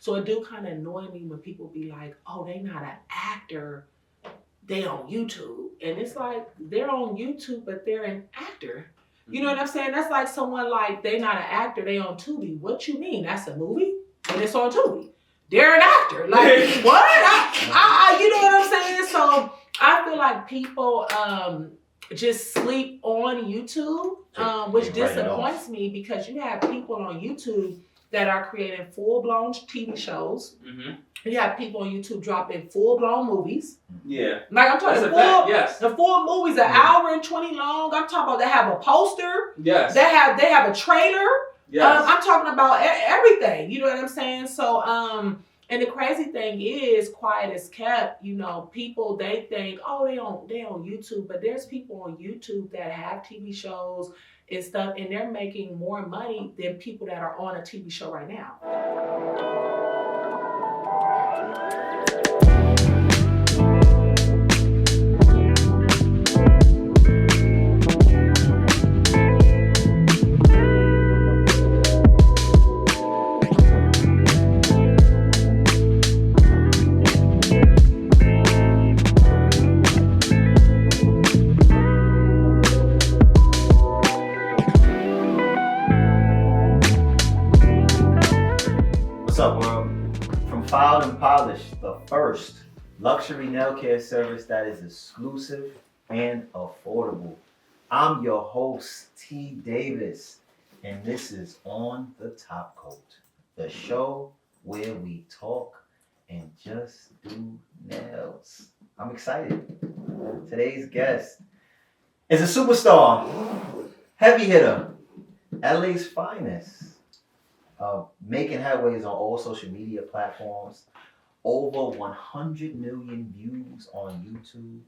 So it do kind of annoy me when people be like, oh, they not an actor, they on YouTube. And it's like, they're on YouTube, but they're an actor. You know what I'm saying? That's like someone like, they not an actor, they on Tubi. What you mean? That's a movie? And it's on Tubi. They're an actor. Like, what? You know what I'm saying? So I feel like people just sleep on YouTube, which disappoints me, because you have people on YouTube that are creating full-blown TV shows. Mm-hmm. You have people on YouTube dropping full-blown movies. Yeah. Like I'm talking the full movies, an hour and 20 long. I'm talking about they have a poster. Yes. They have a trailer. Yes. I'm talking about everything. You know what I'm saying? So, and the crazy thing is, quiet is kept. You know, people, they think, oh, they on YouTube, but there's people on YouTube that have TV shows and stuff, and they're making more money than people that are on a TV show right now. What's up, world? From Filed and Polished, the first luxury nail care service that is exclusive and affordable. I'm your host, T. Davis, and this is On the Top Coat, the show where we talk and just do nails. I'm excited. Today's guest is a superstar, heavy hitter, LA's finest. Making headways on all social media platforms, over 100 million views on YouTube,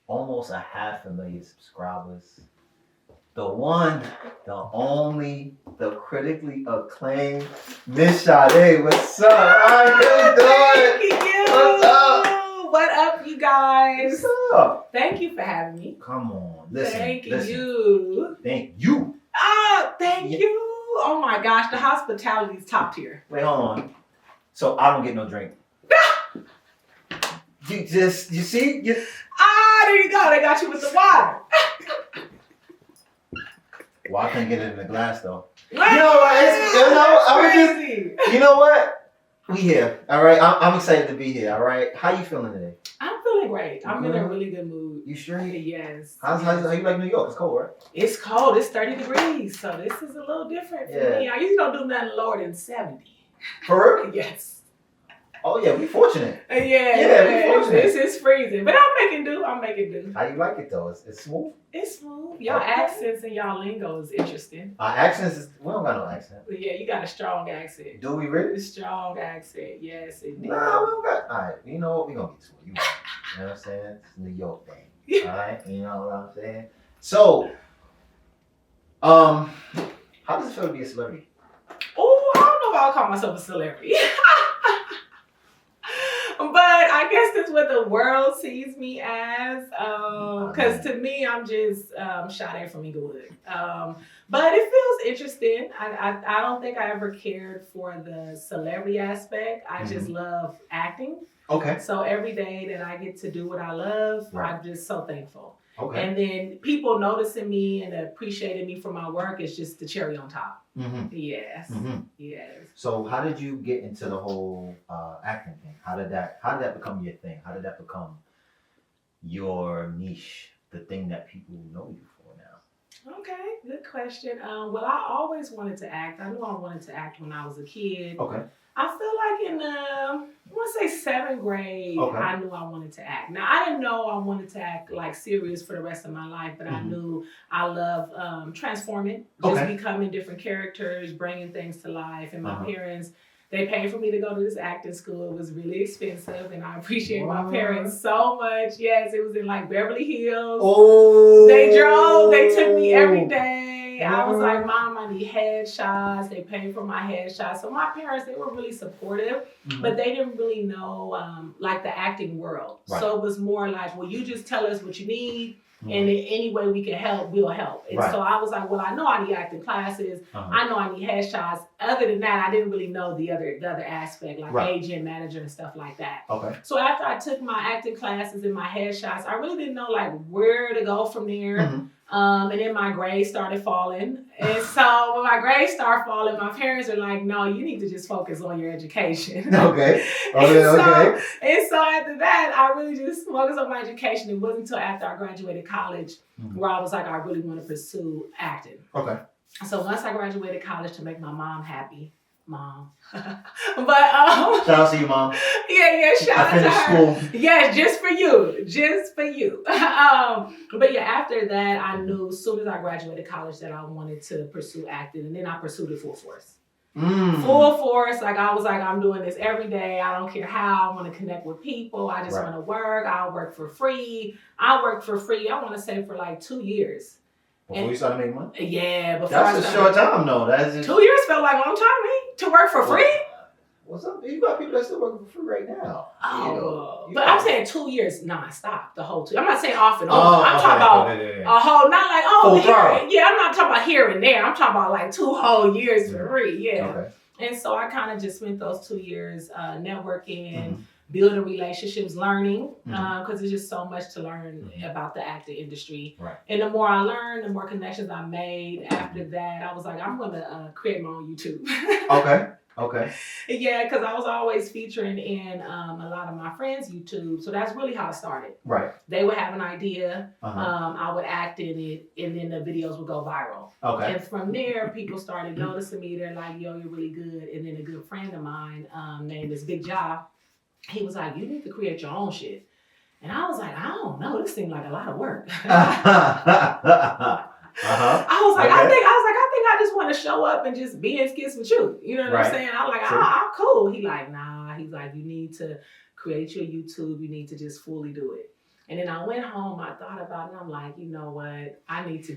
almost 500,000 subscribers. The one, the only, the critically acclaimed Miss Sade. What's up? How you doing? Thank you. What's up? What up, you guys? What's up? Thank you for having me. Come on, listen. Thank you. Thank you. Thank you. Oh my gosh, the hospitality is top tier. Wait, hold on. So I don't get no drink. You see? There you go. They got you with the water. Well, I couldn't get it in the glass though. You know what? You know what? We here. All right. I'm excited to be here. All right. How you feeling today? I'm feeling great. I'm in a really good mood. You straight? Yes. How you like New York? It's cold, right? It's cold. It's 30 degrees. So this is a little different for me. I usually don't do nothing lower than 70. For real? Yes. Oh yeah, we fortunate. Yeah, we fortunate. This is freezing, but I'm making do. How you like it though? It's smooth. It's smooth. Y'all accents and y'all lingo is interesting. Our accents is we don't got no accent. But yeah, you got a strong accent. Do we really? Strong accent, yes indeed. Nah, we don't got. All right, you know what? We gonna get to it. You know what I'm saying? It's New York thing. All right, you know what I'm saying? So, how does it feel to be a celebrity? Oh, I don't know if I'll call myself a celebrity. But I guess that's what the world sees me as. Because to me, I'm just Sade from Inglewood. But it feels interesting. I don't think I ever cared for the celebrity aspect. I just love acting. Okay. So every day that I get to do what I love, right. I'm just so thankful. Okay. And then people noticing me and appreciating me for my work is just the cherry on top. Mm-hmm. Yes. Mm-hmm. Yes. So how did you get into the whole acting thing? How did that become your thing? How did that become your niche, the thing that people know you for now? Okay, good question. Well, I always wanted to act. I knew I wanted to act when I was a kid. Okay. I feel like in I want to say 7th grade, I knew I wanted to act. Now, I didn't know I wanted to act like serious for the rest of my life, but I knew I love transforming, just becoming different characters, bringing things to life. And my parents, they paid for me to go to this acting school. It was really expensive, and I appreciate my parents so much. Yes, it was in like Beverly Hills. Oh. They drove, they took me every day. I was like, Mom, I need headshots. They paid for my headshots. So my parents, they were really supportive, but they didn't really know like the acting world. Right. So it was more like, well, you just tell us what you need and in any way we can help, we'll help. And so I was like, well, I know I need acting classes. I know I need headshots. Other than that, I didn't really know the other aspect, like agent, manager, and stuff like that. Okay. So after I took my acting classes and my headshots, I really didn't know like where to go from there. And then my grades started falling. And so when my grades started falling, my parents are like, no, you need to just focus on your education. Okay. And so after that, I really just focused on my education. It wasn't until after I graduated college where I was like, I really want to pursue acting. Okay. So once I graduated college, to make my mom happy, but shout out to you, Mom. Yeah, shout out to her. School. Yeah, just for you. But yeah, after that, I knew as soon as I graduated college that I wanted to pursue acting, and then I pursued it full force. Full force. Like I was like, I'm doing this every day. I don't care how. I want to connect with people. I just want to work. I'll work for free. I worked for free. I want to say for like 2 years. Before you started making money? Yeah, before that's a short time though. That's just... 2 years felt like a long time to me to work for free. What's up? You got people that still working for free right now. But I'm saying 2 years non-stop, the whole 2. I'm not saying off and on. I'm talking about a whole, not like, I'm not talking about here and there. I'm talking about like 2 whole years for free. Yeah. Okay. And so I kind of just spent those 2 years networking, building relationships, learning, because there's just so much to learn about the acting industry. Right. And the more I learned, the more connections I made. After that, I was like, I'm going to create my own YouTube. Okay. Yeah, because I was always featuring in a lot of my friends' YouTube. So that's really how it started. Right. They would have an idea. I would act in it, and then the videos would go viral. Okay. And from there, people started noticing me. They're like, yo, you're really good. And then a good friend of mine named is Big Ja. He was like, you need to create your own shit. And I was like, I don't know. This seemed like a lot of work. I was like, I think I just want to show up and just be in skits with you. You know what I'm saying? I'm like, I'm cool. He like, nah. He's like, you need to create your YouTube. You need to just fully do it. And then I went home, I thought about it, and I'm like, you know what? I need to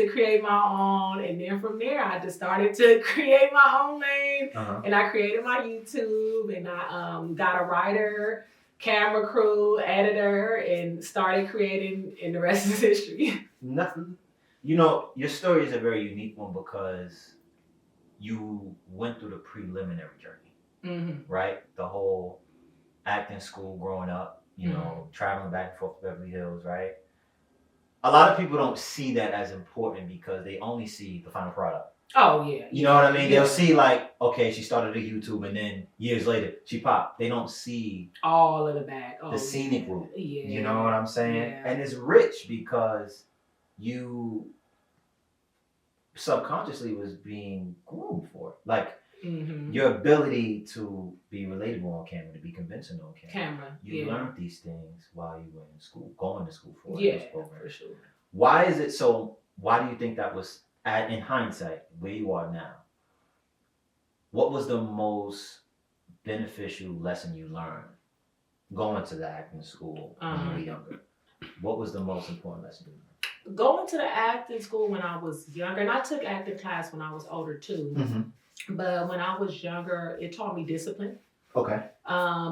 create my own. And then from there, I just started to create my own lane. And I created my YouTube, and I got a writer, camera crew, editor, and started creating, and the rest is history. Nothing. You know, your story is a very unique one because you went through the preliminary journey, right? The whole acting school growing up, you know, traveling back and forth to Beverly Hills, right? A lot of people don't see that as important because they only see the final product. Oh, yeah. You know what I mean? Yeah. They'll see like, okay, she started a YouTube and then years later she popped. They don't see all of the back. The scenic route. Yeah. You know what I'm saying? Yeah. And it's rich because you subconsciously was being groomed for it. Like your ability to be relatable on camera, to be convincing on camera. You learned these things while you were in school, going to school for this program. For sure. Why is it so? Why do you think that was, in hindsight, where you are now? What was the most beneficial lesson you learned going to the acting school when you were younger? What was the most important lesson you learned? Going to the acting school when I was younger, and I took acting class when I was older too. But when I was younger, it taught me discipline. Okay.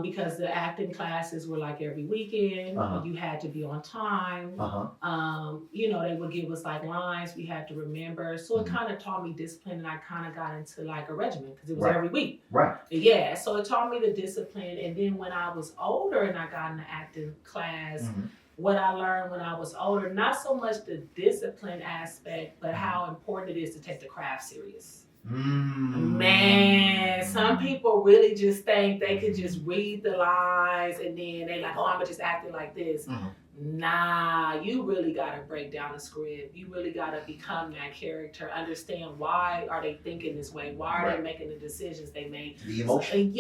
Because the acting classes were like every weekend. You had to be on time. You know, they would give us like lines we had to remember. So it kind of taught me discipline, and I kind of got into like a regimen because it was every week. Right. Yeah. So it taught me the discipline. And then when I was older and I got in the acting class, what I learned when I was older, not so much the discipline aspect, but how important it is to take the craft serious. Man, some people really just think they could just read the lines and then they like, oh, I'm just acting like this. Nah, you really got to break down the script. You really got to become that character, understand why are they thinking this way? Why are they making the decisions they make? The emotion.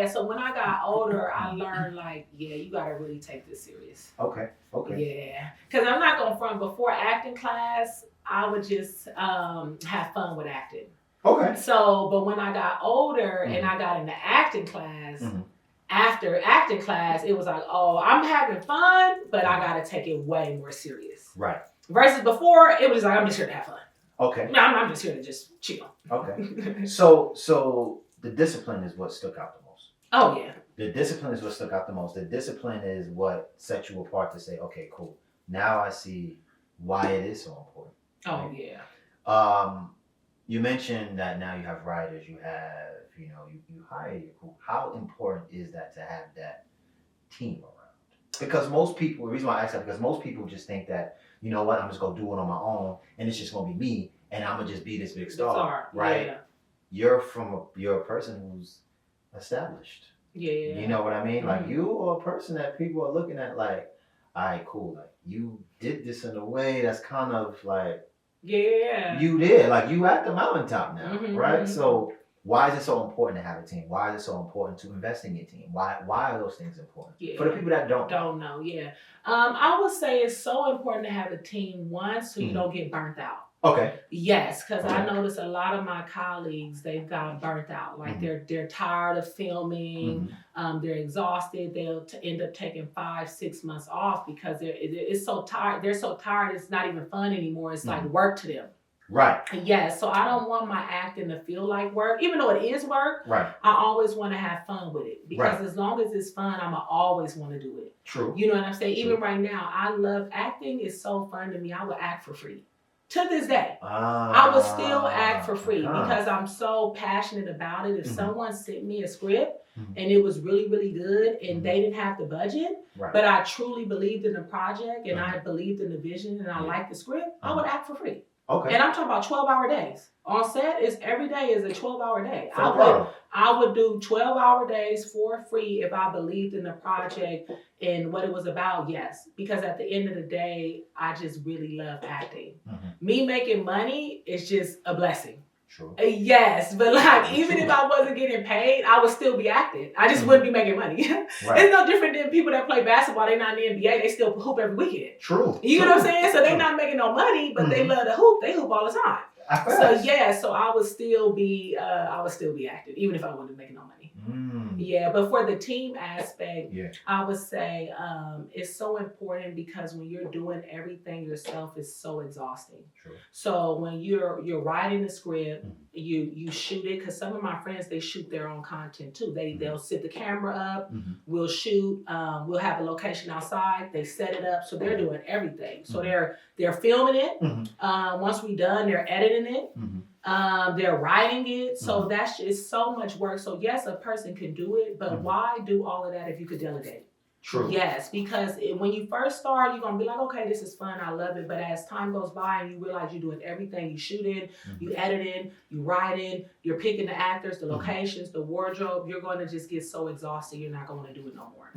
So when I got older, I learned like, you got to really take this serious. Okay. Yeah. Because I'm not going to front, before acting class, I would just have fun with acting. Okay. So, but when I got older and I got into acting class, after acting class, it was like, oh, I'm having fun, but I got to take it way more serious. Right. Versus before, it was like, I'm just here to have fun. Okay. I'm just here to just chill. Okay. So the discipline is what stuck out the most. Oh, yeah. The discipline is what stuck out the most. The discipline is what set you apart to say, okay, cool. now I see why it is so important. Oh, right? yeah. You mentioned that now you have writers, you have, you hire your crew. How important is that to have that team around? Because most people, the reason why I ask that, because most people just think that, you know what, I'm just gonna do it on my own and it's just gonna be me and I'm gonna just be this big star, right? Yeah. You're a person who's established. Yeah. You know what I mean? Like you are a person that people are looking at like, all right, cool. Like you did this in a way that's kind of like, yeah, you did. Like you at the mountaintop now, right? So why is it so important to have a team? Why is it so important to invest in your team? Why are those things important? Yeah. For the people that don't know, yeah. I would say it's so important to have a team, one, so you don't get burnt out. Okay. Yes, because I notice a lot of my colleagues, they've gotten burnt out. Like they're tired of filming. They're exhausted. They'll end up taking 5-6 months off because it's so tired. They're so tired. It's not even fun anymore. It's like work to them. Right. Yes. So I don't want my acting to feel like work, even though it is work. Right. I always want to have fun with it because as long as it's fun, I'ma always want to do it. True. You know what I'm saying? Even right now, I love acting. It's so fun to me. I would act for free. To this day, I would still act for free because I'm so passionate about it. If someone sent me a script and it was really, really good and they didn't have the budget, but I truly believed in the project and I believed in the vision and I liked the script, I would act for free. Okay. And I'm talking about 12-hour days. On set, every day is a 12-hour day. I would do 12-hour days for free if I believed in the project and what it was about, yes. Because at the end of the day, I just really love acting. Me making money is just a blessing. True. Yes, but like even if I wasn't getting paid, I would still be acting. I just wouldn't be making money. It's no different than people that play basketball. They're not in the NBA. They still hoop every weekend. True. You know what I'm saying? So they're not making no money, but they love to hoop. They hoop all the time. So yeah, so I would still be active even if I wasn't making no money. Yeah, but for the team aspect, I would say it's so important because when you're doing everything yourself, it's so exhausting. True. So when you're writing the script, you shoot it because some of my friends they shoot their own content too. They'll set the camera up, we'll shoot, we'll have a location outside, they set it up, so they're doing everything. So they're filming it. Once we're done, they're editing it. They're writing it. So that's just so much work. So yes, a person can do it, but why do all of that if you could delegate? True. Yes, because when you first start, you're going to be like, okay, this is fun. I love it. But as time goes by and you realize you're doing everything, you shooting, you editing, you writing, you're picking the actors, the locations, the wardrobe, you're going to just get so exhausted. You're not going to do it no more.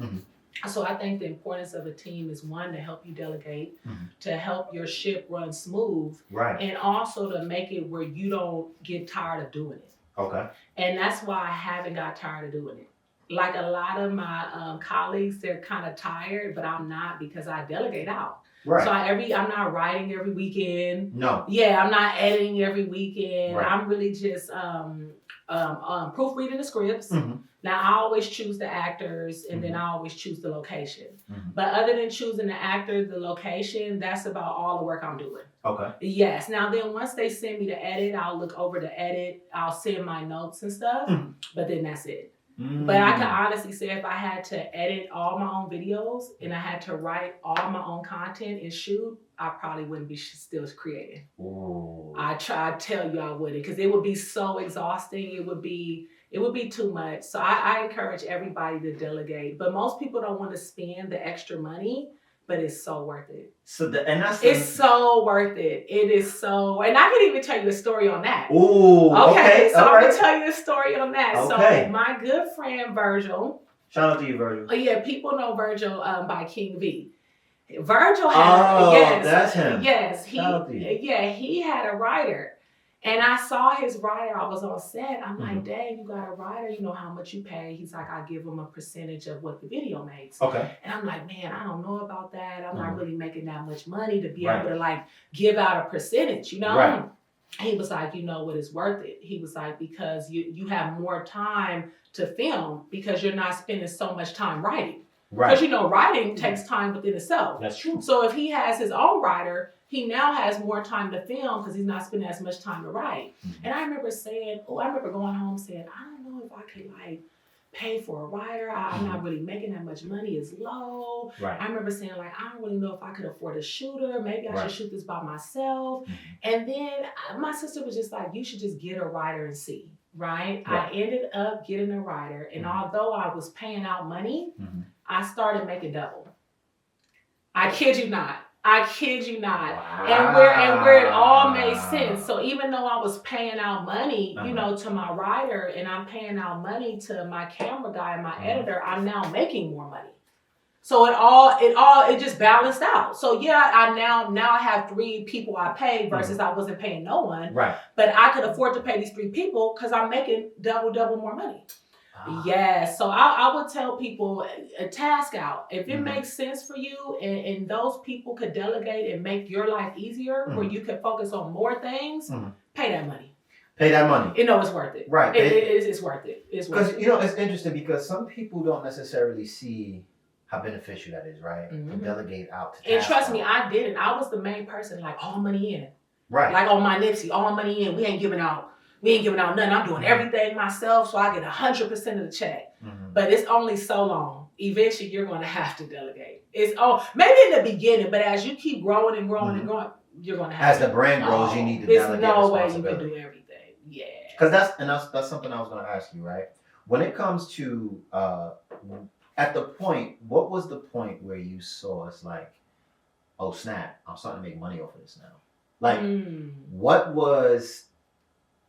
So I think the importance of a team is one, to help you delegate, to help your ship run smooth, and also to make it where you don't get tired of doing it. Okay. And that's why I haven't got tired of doing it. Like a lot of my colleagues, they're kind of tired, but I'm not because I delegate out. Right. So I'm not writing every weekend. No. Yeah, I'm not editing every weekend. Right. I'm really just proofreading the scripts. Now, I always choose the actors and then I always choose the location. But other than choosing the actors, the location, that's about all the work I'm doing. Okay. Yes. Now, then once they send me the edit, I'll look over the edit. I'll send my notes and stuff. But then that's it. But I can honestly say if I had to edit all my own videos and I had to write all my own content and shoot, I probably wouldn't be still creating. Ooh. I tell you I wouldn't because it would be so exhausting. It would be too much. So I encourage everybody to delegate. But most people don't want to spend the extra money, but it's so worth it. It's so worth it. It is so, and I can even tell you a story on that. Ooh, okay. So I'm gonna tell you a story on that. Okay. So my good friend Virgil. Shout out to you, Virgil. Oh yeah, people know Virgil by King V. Virgil had that's him. Yes, he had a writer. And I saw his writer. I was on set. I'm like, dang, you got a writer. You know how much you pay. He's like, I give him a percentage of what the video makes. Okay. And I'm like, man, I don't know about that. I'm not really making that much money to be able to like give out a percentage, you know? Right. He was like, you know what, it's worth it. He was like, because you have more time to film because you're not spending so much time writing. Right. Because, you know, writing takes time within itself. That's true. So if he has his own writer, he now has more time to film because he's not spending as much time to write. And I remember going home saying, I don't know if I could like pay for a writer. I'm not really making that much money. It's low. Right. I remember saying like, I don't really know if I could afford a shooter. Maybe I should shoot this by myself. Mm-hmm. And then my sister was just like, you should just get a writer and see. Right. Right. I ended up getting a writer. And although I was paying out money, I started making double. I kid you not. I kid you not. Wow. And where it all made sense. So even though I was paying out money, you know, to my writer, and I'm paying out money to my camera guy and my editor, I'm now making more money. So it just balanced out. So yeah, I now I have 3 people I pay versus I wasn't paying no one. Right. But I could afford to pay these 3 people because I'm making double more money. Yes. So I would tell people a task out. If it makes sense for you and those people could delegate and make your life easier where you can focus on more things, pay that money. Pay that money. You know, it's worth it. Right. It's worth it. It's worth it. Because, you know, it's interesting because some people don't necessarily see how beneficial that is, right? To delegate out to and trust me, I didn't. I was the main person, like, all money in. Right. Like on my Nipsey, all money in. We ain't giving out nothing. I'm doing everything myself, so I get 100% of the check. But it's only so long. Eventually, you're going to have to delegate. Maybe in the beginning, but as you keep growing and growing and growing, you're going to have to. As the brand grows, you need to delegate responsibility. There's no way you can do everything. Yeah. Because that's something I was going to ask you, right? When it comes to at the point, what was the point where you saw it's like, oh snap, I'm starting to make money off of this now? Like, what was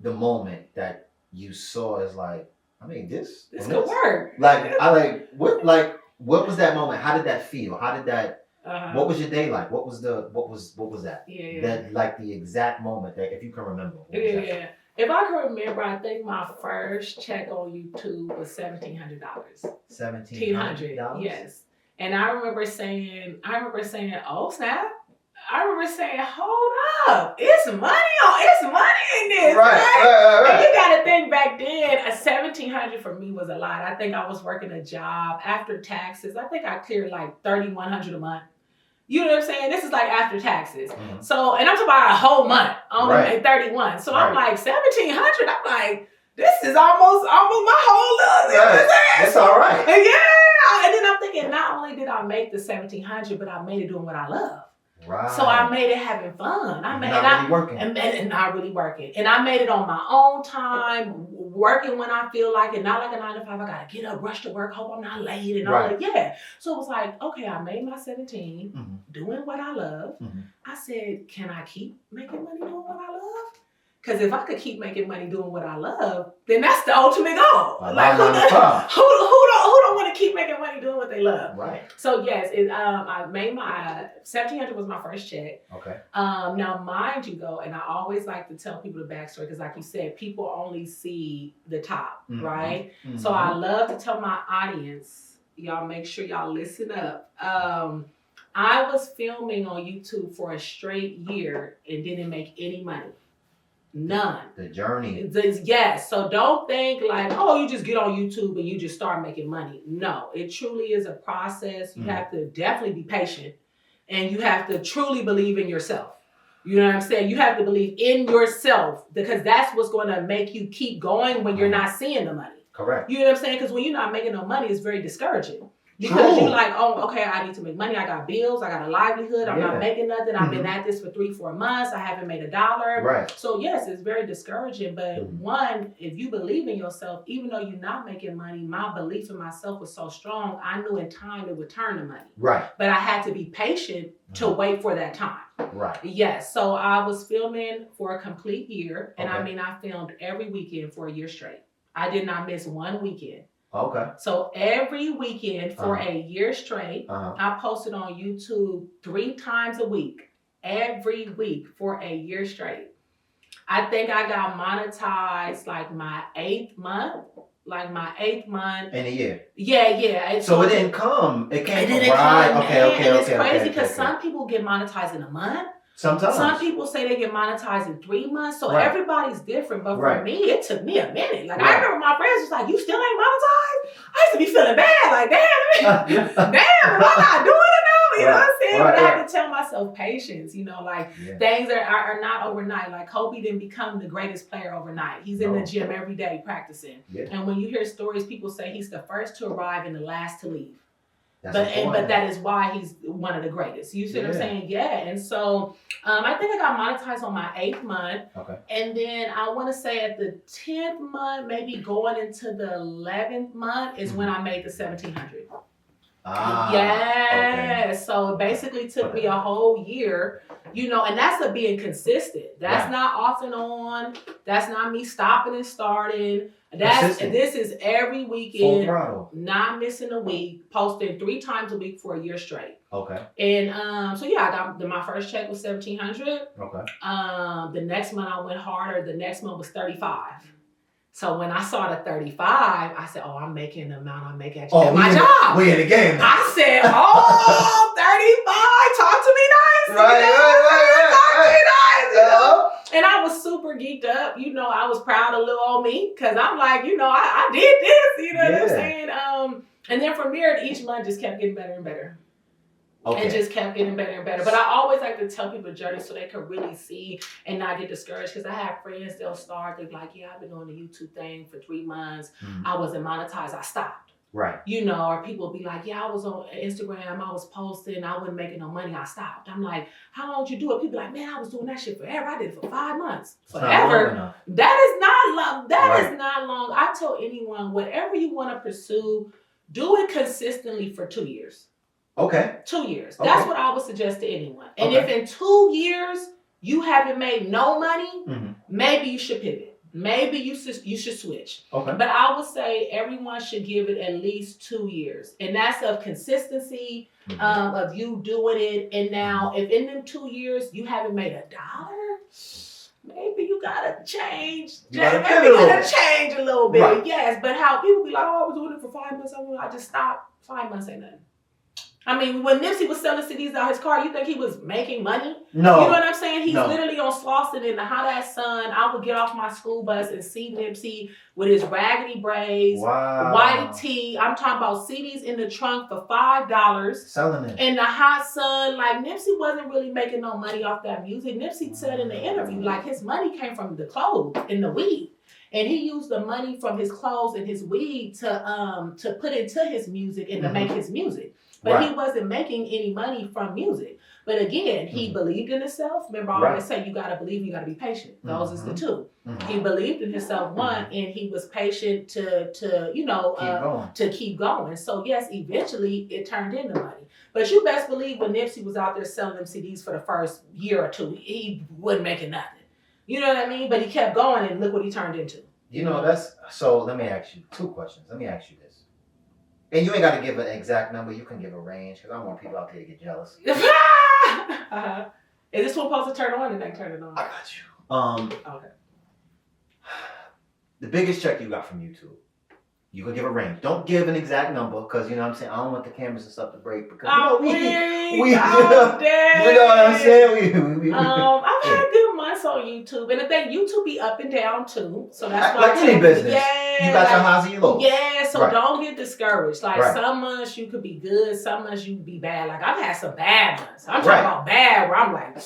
the moment that you saw as like, I mean, this could work. What was that moment? How did that feel? How did that? What was your day like? What was that? Yeah. That like the exact moment that if you can remember. Yeah. If I can remember, I think my first check on YouTube was $1,700. $1,700. Yes. And I remember saying, oh snap. I remember saying, hold up, it's money in this, right? And you gotta think back then, a $1,700 for me was a lot. I think I was working a job after taxes. I think I cleared like $3,100 a month. You know what I'm saying? This is like after taxes. So, and I'm talking about a whole month, only made 31. So I'm like, $1,700. I'm like, this is almost my whole little. It's all right. Yeah. And then I'm thinking, not only did I make the $1,700, but I made it doing what I love. Right. So I made it having fun. Not really working. And not really working. And I made it on my own time, working when I feel like it, not like a 9 to 5. I gotta get up, rush to work, hope I'm not late and all that. Yeah. So it was like, okay, I made my 17, doing what I love. I said, can I keep making money doing what I love? Because if I could keep making money doing what I love, then that's the ultimate goal. Like who don't want to keep making money doing what they love? Right. So yes, I made my $1,700 was my first check. Okay. Now mind you though, and I always like to tell people the backstory because like you said, people only see the top, right? So I love to tell my audience, y'all make sure y'all listen up. I was filming on YouTube for a straight year and didn't make any money. None. The journey. Yes. So don't think like, oh, you just get on YouTube and you just start making money. No, it truly is a process. You have to definitely be patient and you have to truly believe in yourself. You know what I'm saying? You have to believe in yourself because that's what's going to make you keep going when you're not seeing the money. Correct. You know what I'm saying? Because when you're not making no money, it's very discouraging. Because you're like, oh, okay, I need to make money. I got bills. I got a livelihood. I'm not making nothing. I've been at this for 3-4 months. I haven't made $1. Right. So yes, it's very discouraging. But one, if you believe in yourself, even though you're not making money, my belief in myself was so strong. I knew in time it would turn to money. Right. But I had to be patient to wait for that time. Right. Yes. So I was filming for a complete year. And I mean, I filmed every weekend for a year straight. I did not miss one weekend. Okay. So every weekend for a year straight, I posted on YouTube 3 times a week, every week for a year straight. I think I got monetized like my 8th month. In a year. Yeah. So it didn't come. It came. It didn't right. come. Okay. It's crazy because some people get monetized in a month. Sometimes. Some people say they get monetized in 3 months. So everybody's different. But for me, it took me a minute. Like I remember my friends was like, you still ain't monetized? I used to be feeling bad. Like, damn, am I not doing enough? You know what I'm saying? Right, but I have to tell myself patience. You know, like things are not overnight. Like Kobe didn't become the greatest player overnight. He's in the gym every day practicing. Yeah. And when you hear stories, people say he's the first to arrive and the last to leave. But that is why he's one of the greatest. You see what I'm saying? Yeah. And so I think I got monetized on my 8th month. Okay. And then I want to say at the 10th month, maybe going into the 11th month is when I made the 1,700. Okay. So it basically took me a whole year, you know, and that's a being consistent. That's not off and on. That's not me stopping and starting. This is every weekend, not missing a week, posting 3 times a week for a year straight. Okay. And so I got my first check was $1,700. Okay. The next month I went harder. The next month was $35. So when I saw the 35, I said, "Oh, I'm making the amount I make at my job. We in the game now." I said, "Oh, 35, talk to me nice." Right. Talk to me nice, you know? And I was super geeked up. You know, I was proud of little old me because I'm like, you know, I did this. You know what I'm saying? And then from there, each month just kept getting better and better. Okay. And just kept getting better and better. But I always like to tell people the journey so they can really see and not get discouraged. Because I have friends, they'll start, they're like, yeah, I've been doing the YouTube thing for 3 months. I wasn't monetized, I stopped. Right. You know, or people be like, yeah, I was on Instagram, I was posting, I wasn't making no money, I stopped. I'm like, how long did you do it? People be like, man, I was doing that shit forever. I did it for 5 months. Forever. That is not long. That is not long. I tell anyone, whatever you want to pursue, do it consistently for 2 years. Okay. 2 years. Okay. That's what I would suggest to anyone. And if in 2 years you haven't made no money, maybe you should pivot. Maybe you should switch. Okay. But I would say everyone should give it at least 2 years. And that's of consistency, of you doing it. And now if in them 2 years you haven't made $1, maybe you gotta change. Maybe you gotta change a little bit. Right. Yes. But how people be like, oh, I was doing it for 5 months. I just stopped. 5 months ain't nothing. I mean, when Nipsey was selling CDs out his car, you think he was making money? No. You know what I'm saying? He's literally on Slauson in the hot ass sun. I would get off my school bus and see Nipsey with his raggedy braids, white tee. I'm talking about CDs in the trunk for $5. Selling it. In the hot sun. Like, Nipsey wasn't really making no money off that music. Nipsey said in the interview, like, his money came from the clothes and the weed. And he used the money from his clothes and his weed to put into his music and to make his music. But he wasn't making any money from music. But again, he believed in himself. Remember, I always say you got to believe, you got to be patient. Those is the two. He believed in himself, one, and he was patient to keep going. So yes, eventually it turned into money. But you best believe when Nipsey was out there selling them CDs for the first year or two, he wasn't making nothing. You know what I mean? But he kept going, and look what he turned into. You know, so let me ask you 2 questions. Let me ask you this. And you ain't got to give an exact number. You can give a range because I don't want people out there to get jealous. Is this one supposed to turn on and then turn it on? I got you. Okay. The biggest check you got from YouTube. You can give a range. Don't give an exact number because, you know what I'm saying, I don't want the cameras and stuff to break because we you know what I'm saying? I've had good months on YouTube. And the thing, YouTube be up and down too. So that's why. Like any business. Yeah. You got your highs and your lows. Yeah, so don't get discouraged. Like some months you could be good, some months you could be bad. Like I've had some bad months. I'm talking about bad where I'm like,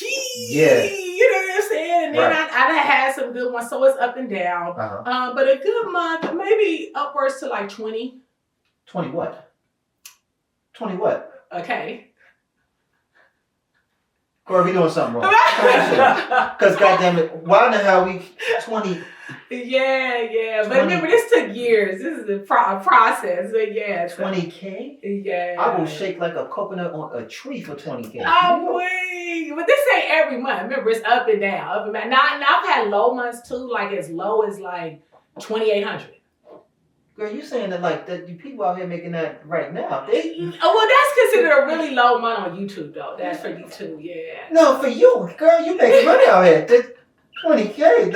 you know what I'm saying? And then I had some good ones, so it's up and down. But a good month, maybe upwards to like 20. 20 what? 20 what? Okay. Cory, we doing something wrong. Because goddamn it, why the hell we 20? Yeah. But remember, this took years. This is a process. But yeah. 20K? Yeah. I will shake like a coconut on a tree for 20K. Oh, wait. But this ain't every month. Remember, it's up and down. Now I've had low months too, like as low as like 2,800. Girl, you saying that like the people out here making that right now? Well, that's considered a really low month on YouTube though. That's for YouTube, yeah. No, for you, girl, you making money out here. 20K,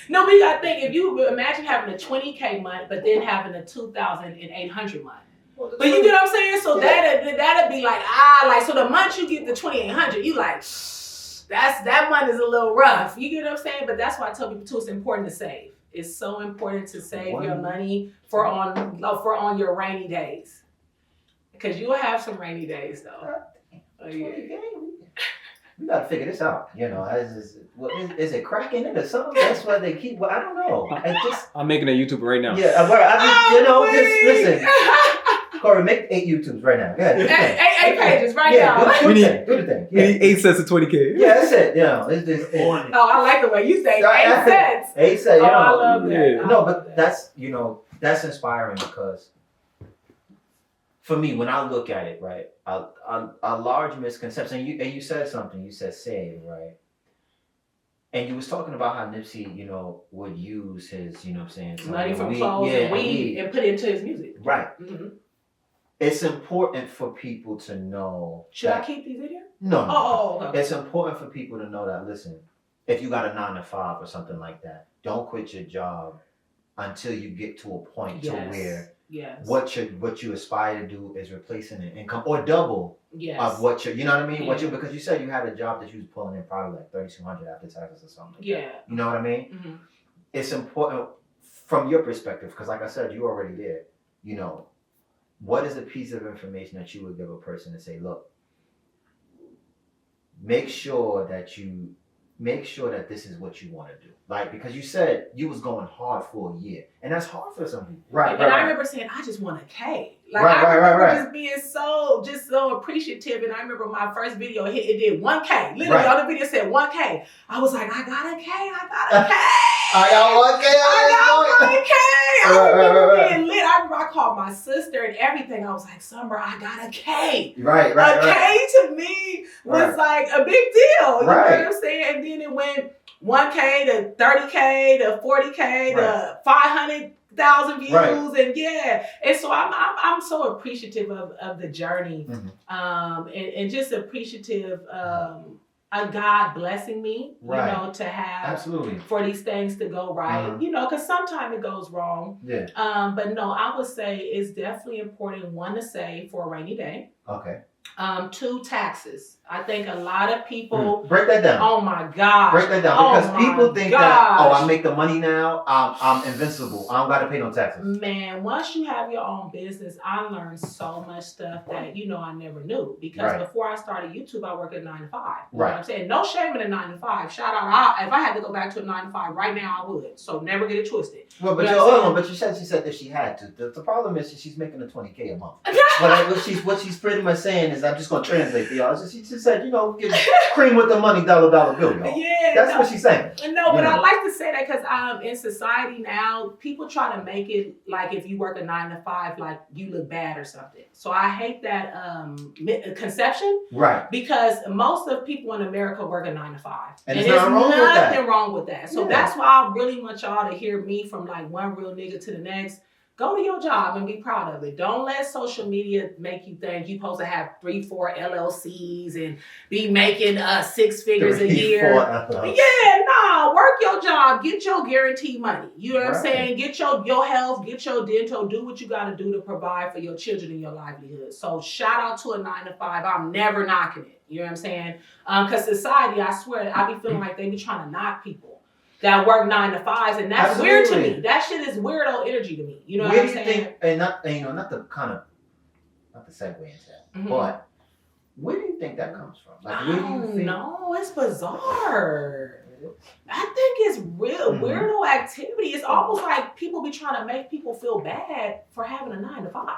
No, but you gotta think, if you imagine having a 20K month, but then having a 2,800 month. Well, but you get what I'm saying? So that'd be like, so the month you get the 2,800, you like, that month is a little rough. You get what I'm saying? But that's why I tell people too, it's important to save. It's so important to save your money for on your rainy days. Because you'll have some rainy days though. Oh, yeah. We gotta figure this out. You know, is it cracking it or something? That's why they keep. Well, I don't know. I'm making a YouTube right now. Yeah, just listen. Cory, make 8 YouTubes right now. Go ahead. 8 pages right now. Do the thing. We need 8 cents of 20K. Yeah, that's it. You know, it's just. Oh, I like the way you say 8 cents. 8 cents. You know, I love that. Yeah. No, but that's inspiring because for me, when I look at it, right, a large misconception. And you said something. You said save, right? And you was talking about how Nipsey, would use his, what I'm saying, money from clothes and weed and put it into his music. Right. Mm-hmm. It's important for people to know. Should I keep these in here? No. Oh, okay. It's important for people to know that, listen, if you got a 9 to 5 or something like that, don't quit your job until you get to a point to where what you aspire to do is replacing an income or double of what you know what I mean? Yeah. Because you said you had a job that you was pulling in probably like $3,200 after taxes or something. Like that. You know what I mean? Mm-hmm. It's important from your perspective because, like I said, you're already there. What is a piece of information that you would give a person to say, look, make sure that this is what you want to do. Like, because you said you was going hard for a year. And that's hard for some people. Right. I remember saying, I just want a K. Like, I remember just being so appreciative. And I remember my first video, it did 1K. Literally, all the video said 1K. I was like, I got a K. I got 1K. I got 1K. I remember being lit. I remember I called my sister and everything. I was like, Summer, I got a K. Right. K to me was like a big deal. You know what I'm saying? And then it went 1K to 30K to 40K to 500,000 views. And so I'm so appreciative of the journey. Mm-hmm. And just appreciative of God blessing me, to have for these things to go right, because sometimes it goes wrong. Yeah. But no, I would say it's definitely important, 1, to save for a rainy day. Okay. 2, taxes. I think a lot of people break that down. Oh my gosh. Break that down because people think that I make the money now, I'm invincible. I don't gotta pay no taxes. Man, once you have your own business, I learned so much stuff that I never knew. Because before I started YouTube, I worked at 9 to 5. You know what I'm saying? No shame in a 9 to 5. Shout out. If I had to go back to a 9 to 5 right now, I would. So never get it twisted. Well, but she said that she had to. The problem is she's making a 20K a month. What she's pretty much saying is, I'm just gonna translate for y'all. She just said, get cream with the money, dollar bill, y'all. Yeah, that's what she's saying. No, but I like to say that because in society now, people try to make it like if you work a 9 to 5, like you look bad or something. So I hate that conception, right? Because most of people in America work a 9 to 5, and there's nothing wrong with that. So that's why I really want y'all to hear me from like one real nigga to the next. Go to your job and be proud of it. Don't let social media make you think you're supposed to have 3-4 LLCs and be making 6 figures a year. Work your job. Get your guaranteed money. You know what I'm saying? Get your health, get your dental, do what you got to do to provide for your children and your livelihood. So shout out to a 9 to 5. I'm never knocking it. You know what I'm saying? Because society, I swear, I be feeling like they be trying to knock people that work 9 to 5s, and that's weird to me. That shit is weirdo energy to me. You know what I'm saying? Think, and not the segue into that, but where do you think that comes from? Like, I don't know. It's bizarre. I think it's real weirdo activity. It's almost like people be trying to make people feel bad for having a 9 to 5.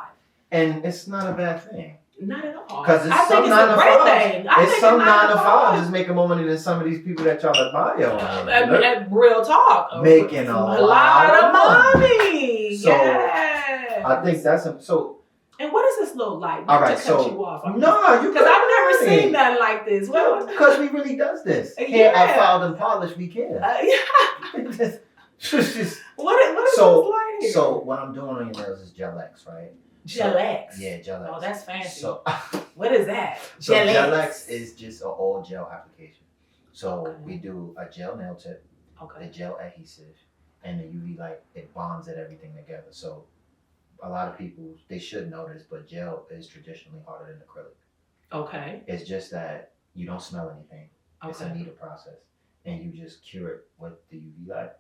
And it's not a bad thing. Not at all. Because it's some 9 to 5. It's some 9 to 5 is making more money than some of these people that y'all admire. Real talk. Making a lot of money. So I think that's so. And what does this look like? All right, to cut you off. Because I've never seen nothing like this. Well, because we really does this. Here at Filed and Polished, we care. What is this like here? So what I'm doing on your nails is Gel X, right? Gel X. Yeah, Gel X. Oh, that's fancy. So what is that? So Gel X is just an all gel application. So we do a gel nail tip, the gel adhesive, and the UV light. It bonds everything together. So a lot of people, they should know this, but gel is traditionally harder than acrylic. Okay. It's just that you don't smell anything. Okay. It's a neater process, and you just cure it with the UV light.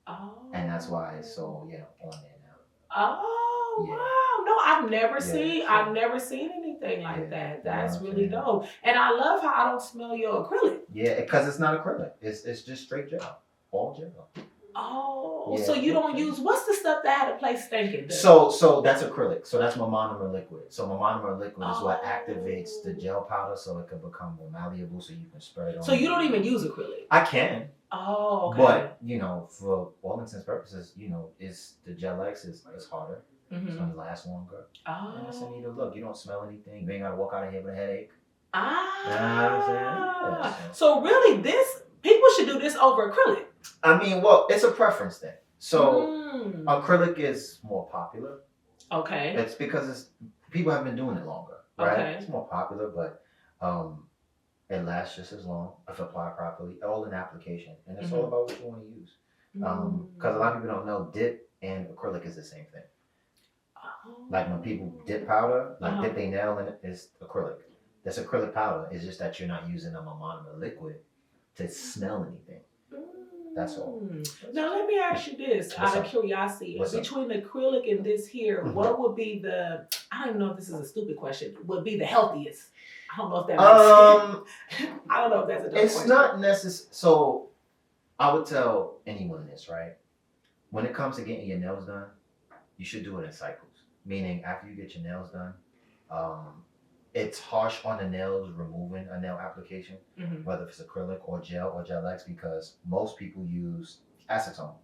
Oh. And that's why it's so on there now. Oh, yeah. Wow. No, I've never Yeah, I've never seen anything like Yeah, that. you That's know what I'm really saying? dope. And I love how I don't smell your acrylic. Yeah, because it's not acrylic. It's just straight gel, all gel. Oh, Yeah, so you don't okay. use what's the stuff that had a place stinking? So that's acrylic. So that's my monomer liquid. So my monomer liquid is what Oh. activates the gel powder, so it can become more malleable, so you can spread it on. So you don't even use acrylic. I can, Oh, okay. but for all intents and purposes, it's the Gel X is harder. It's gonna last longer. And it's a neater look. You don't smell anything. You ain't gotta walk out of here with a headache. You know what I'm saying? Yeah, So really, people should do this over acrylic. I mean, well, it's a preference thing. So acrylic is more popular. Okay. It's because people have been doing it longer, right? Okay. It's more popular, but it lasts just as long if applied properly. All in application, and it's all about what you want to use. Because a lot of people don't know dip and acrylic is the same thing. Like when people dip powder, dip their nail in it, it's acrylic. That's acrylic powder. It's just that you're not using a monomer liquid to smell anything. That's all. Now let me ask you this, out of curiosity. Between the acrylic and this here, what would be I don't even know if this is a stupid question, would be the healthiest? I don't know if that makes sense. I don't know if that's a dumb question. It's not necessary. So I would tell anyone this, right? When it comes to getting your nails done, you should do it in cycles. Meaning after you get your nails done, it's harsh on the nails removing a nail application, whether it's acrylic or Gel X, because most people use acetone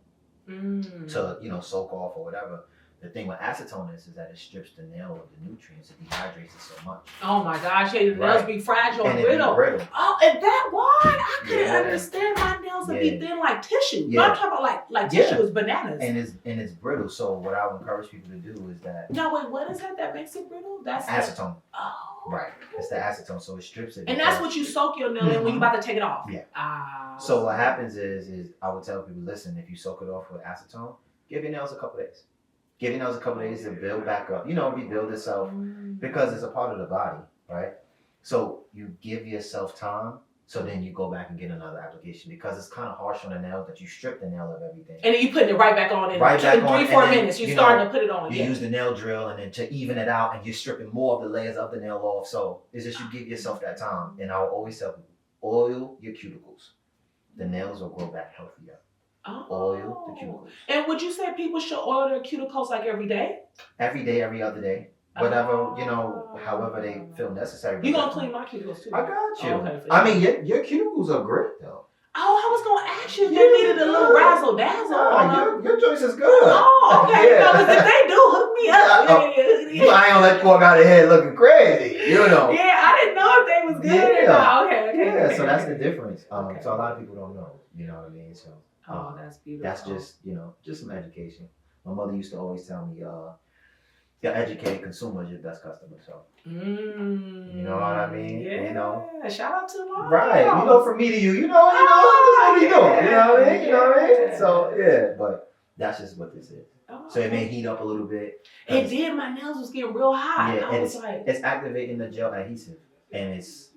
to soak off or whatever. The thing with acetone is that it strips the nail of the nutrients, it dehydrates it so much. Oh my gosh, yeah, the nails be fragile and brittle. Oh, and that why? I couldn't understand my nails would be thin like tissue. Yeah. No, I'm talking about like tissue is bananas. And it's brittle. So what I would encourage people to do is that. No, wait, what is that makes it brittle? That's acetone. Oh. Right. It's the acetone, so it strips it. And that's what you soak your nail in when you're about to take it off. Yeah. So what happens is I would tell people, listen, if you soak it off with acetone, give your nails a couple days. Give your nails a couple days to build back up, rebuild itself, because it's a part of the body, right? So you give yourself time, so then you go back and get another application, because it's kind of harsh on the nail that you strip the nail of everything. And then you putting it right back on in 3-4 minutes. You're starting to put it on. You use the nail drill, and then to even it out, and you're stripping more of the layers of the nail off. So it's just you give yourself that time. And I'll always tell people, oil your cuticles. The nails will grow back healthier. Oil the cuticles. And would you say people should oil their cuticles like every day? Every day, every other day. Whatever, however they feel necessary. You gonna clean my cuticles too? I got you. Okay, I mean, your cuticles are great though. Oh, I was gonna ask you if you needed a little razzle dazzle. Your choice is good. Oh, okay. Yeah. Because if they do, hook me up. I ain't gonna let you walk out of here looking crazy, Yeah, I didn't know if they was good or not. Okay. Yeah, so that's the difference. So a lot of people don't know. You know what I mean? So. That's beautiful. That's just some education. My mother used to always tell me, the educated consumer is your best customer. So, you know what I mean? Yeah. Shout out to mom. Right. From me to you, that's how we do. You know what I mean? You know what I mean? So, yeah, but that's just what this is. So it may heat up a little bit. It did. My nails was getting real hot. Yeah, and it's activating the gel adhesive, and it's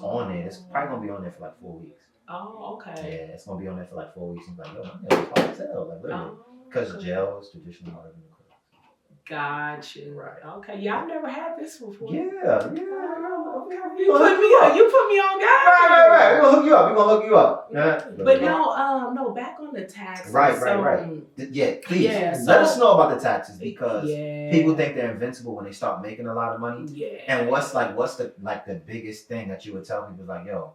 on there. It's probably gonna be on there for like 4 weeks. Oh, okay. Yeah, it's gonna be on there for like 4 weeks. And like, yo, my nails hard as hell, like literally, because gel is traditionally harder than acrylic. Got you. Right. Okay. Yeah, I've never had this before. Yeah. You put me on, guys. Right. We're gonna hook you up. But no, back on the taxes. Right. Yeah, please. Let us know about the taxes, because people think they're invincible when they start making a lot of money. Yeah. And what's the biggest thing that you would tell people, like, yo,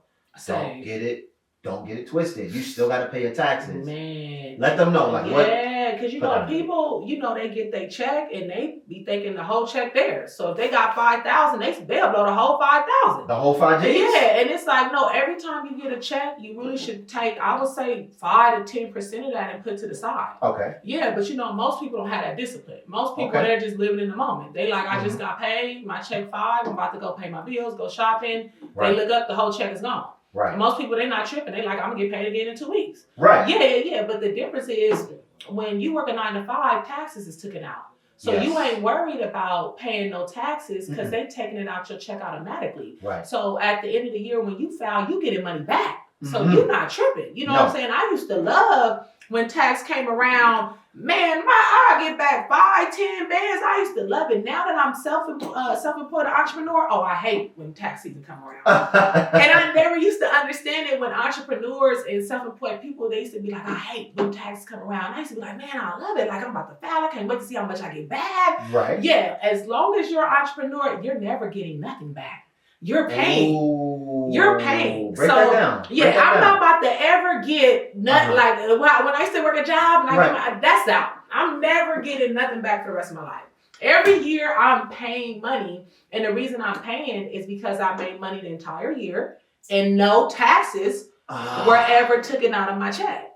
don't get it twisted. You still got to pay your taxes. Man. Let them know, like, what. Yeah, because people, they get their check and they be thinking the whole check theirs. So if they got 5,000, they'll blow the whole 5,000. The whole 5 G's? Yeah, and it's like, no, every time you get a check, you really should take, I would say 5 to 10% of that and put to the side. Okay. Yeah, but most people don't have that discipline. Most people, they're just living in the moment. They like, I just got paid, my check 5, I'm about to go pay my bills, go shopping. Right. They look up, the whole check is gone. Right. And most people, they're not tripping. They like, I'm gonna get paid again in 2 weeks. Right. Yeah. But the difference is when you work a 9 to 5, taxes is taken out. So you ain't worried about paying no taxes because they taking it out your check automatically. Right. So at the end of the year, when you file, you getting money back. So you're not tripping. You know what I'm saying? I used to love when tax came around. Man, I get back like 10 bands. I used to love it. Now that I'm self-employed entrepreneur, I hate when tax season come around. And I never used to understand it when entrepreneurs and self-employed people, they used to be like, I hate when taxes come around. I used to be like, man, I love it. Like, I'm about to file. I can't wait to see how much I get back. Right. Yeah, as long as you're an entrepreneur, you're never getting nothing back. You're paying. Ooh. You're paying. Break that down. Yeah, I'm not about to ever get nothing. Like when I used to work a job and that's out. I'm never getting nothing back for the rest of my life. Every year I'm paying money, and the reason I'm paying is because I made money the entire year and no taxes were ever taken out of my check.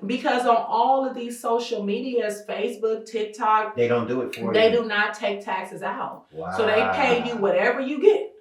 Because on all of these social medias, Facebook, TikTok, they don't do it for you. They do not take taxes out. Wow. So they pay you whatever you get.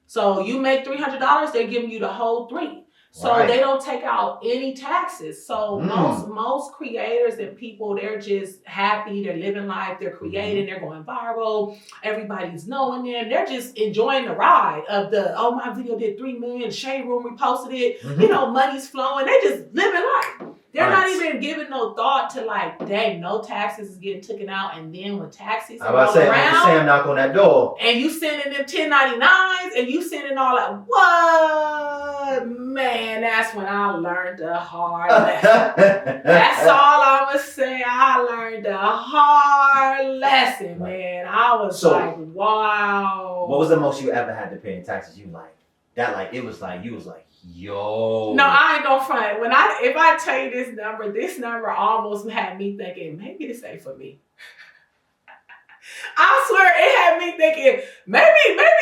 So you make $300, they're giving you the whole $300. So they don't take out any taxes. So most creators and people, they're just happy. They're living life. They're creating. They're going viral. Everybody's knowing them. They're just enjoying the ride of my video did 3 million. Shade Room reposted it. You know, money's flowing. They just living life. They're not even giving no thought to like, dang, no taxes is getting taken out. And then when taxes roll around, Sam knock on that door. And you sending them 1099s and you sending all that. What? Man, that's when I learned the hard lesson. That's all I'm going to say. I learned the hard lesson, man. I was like, wow. What was the most you ever had to pay in taxes? You like, that like, it was like, you was like, yo. No, I ain't gonna front. If I tell you this number almost had me thinking, maybe this ain't for me. I swear it had me thinking, maybe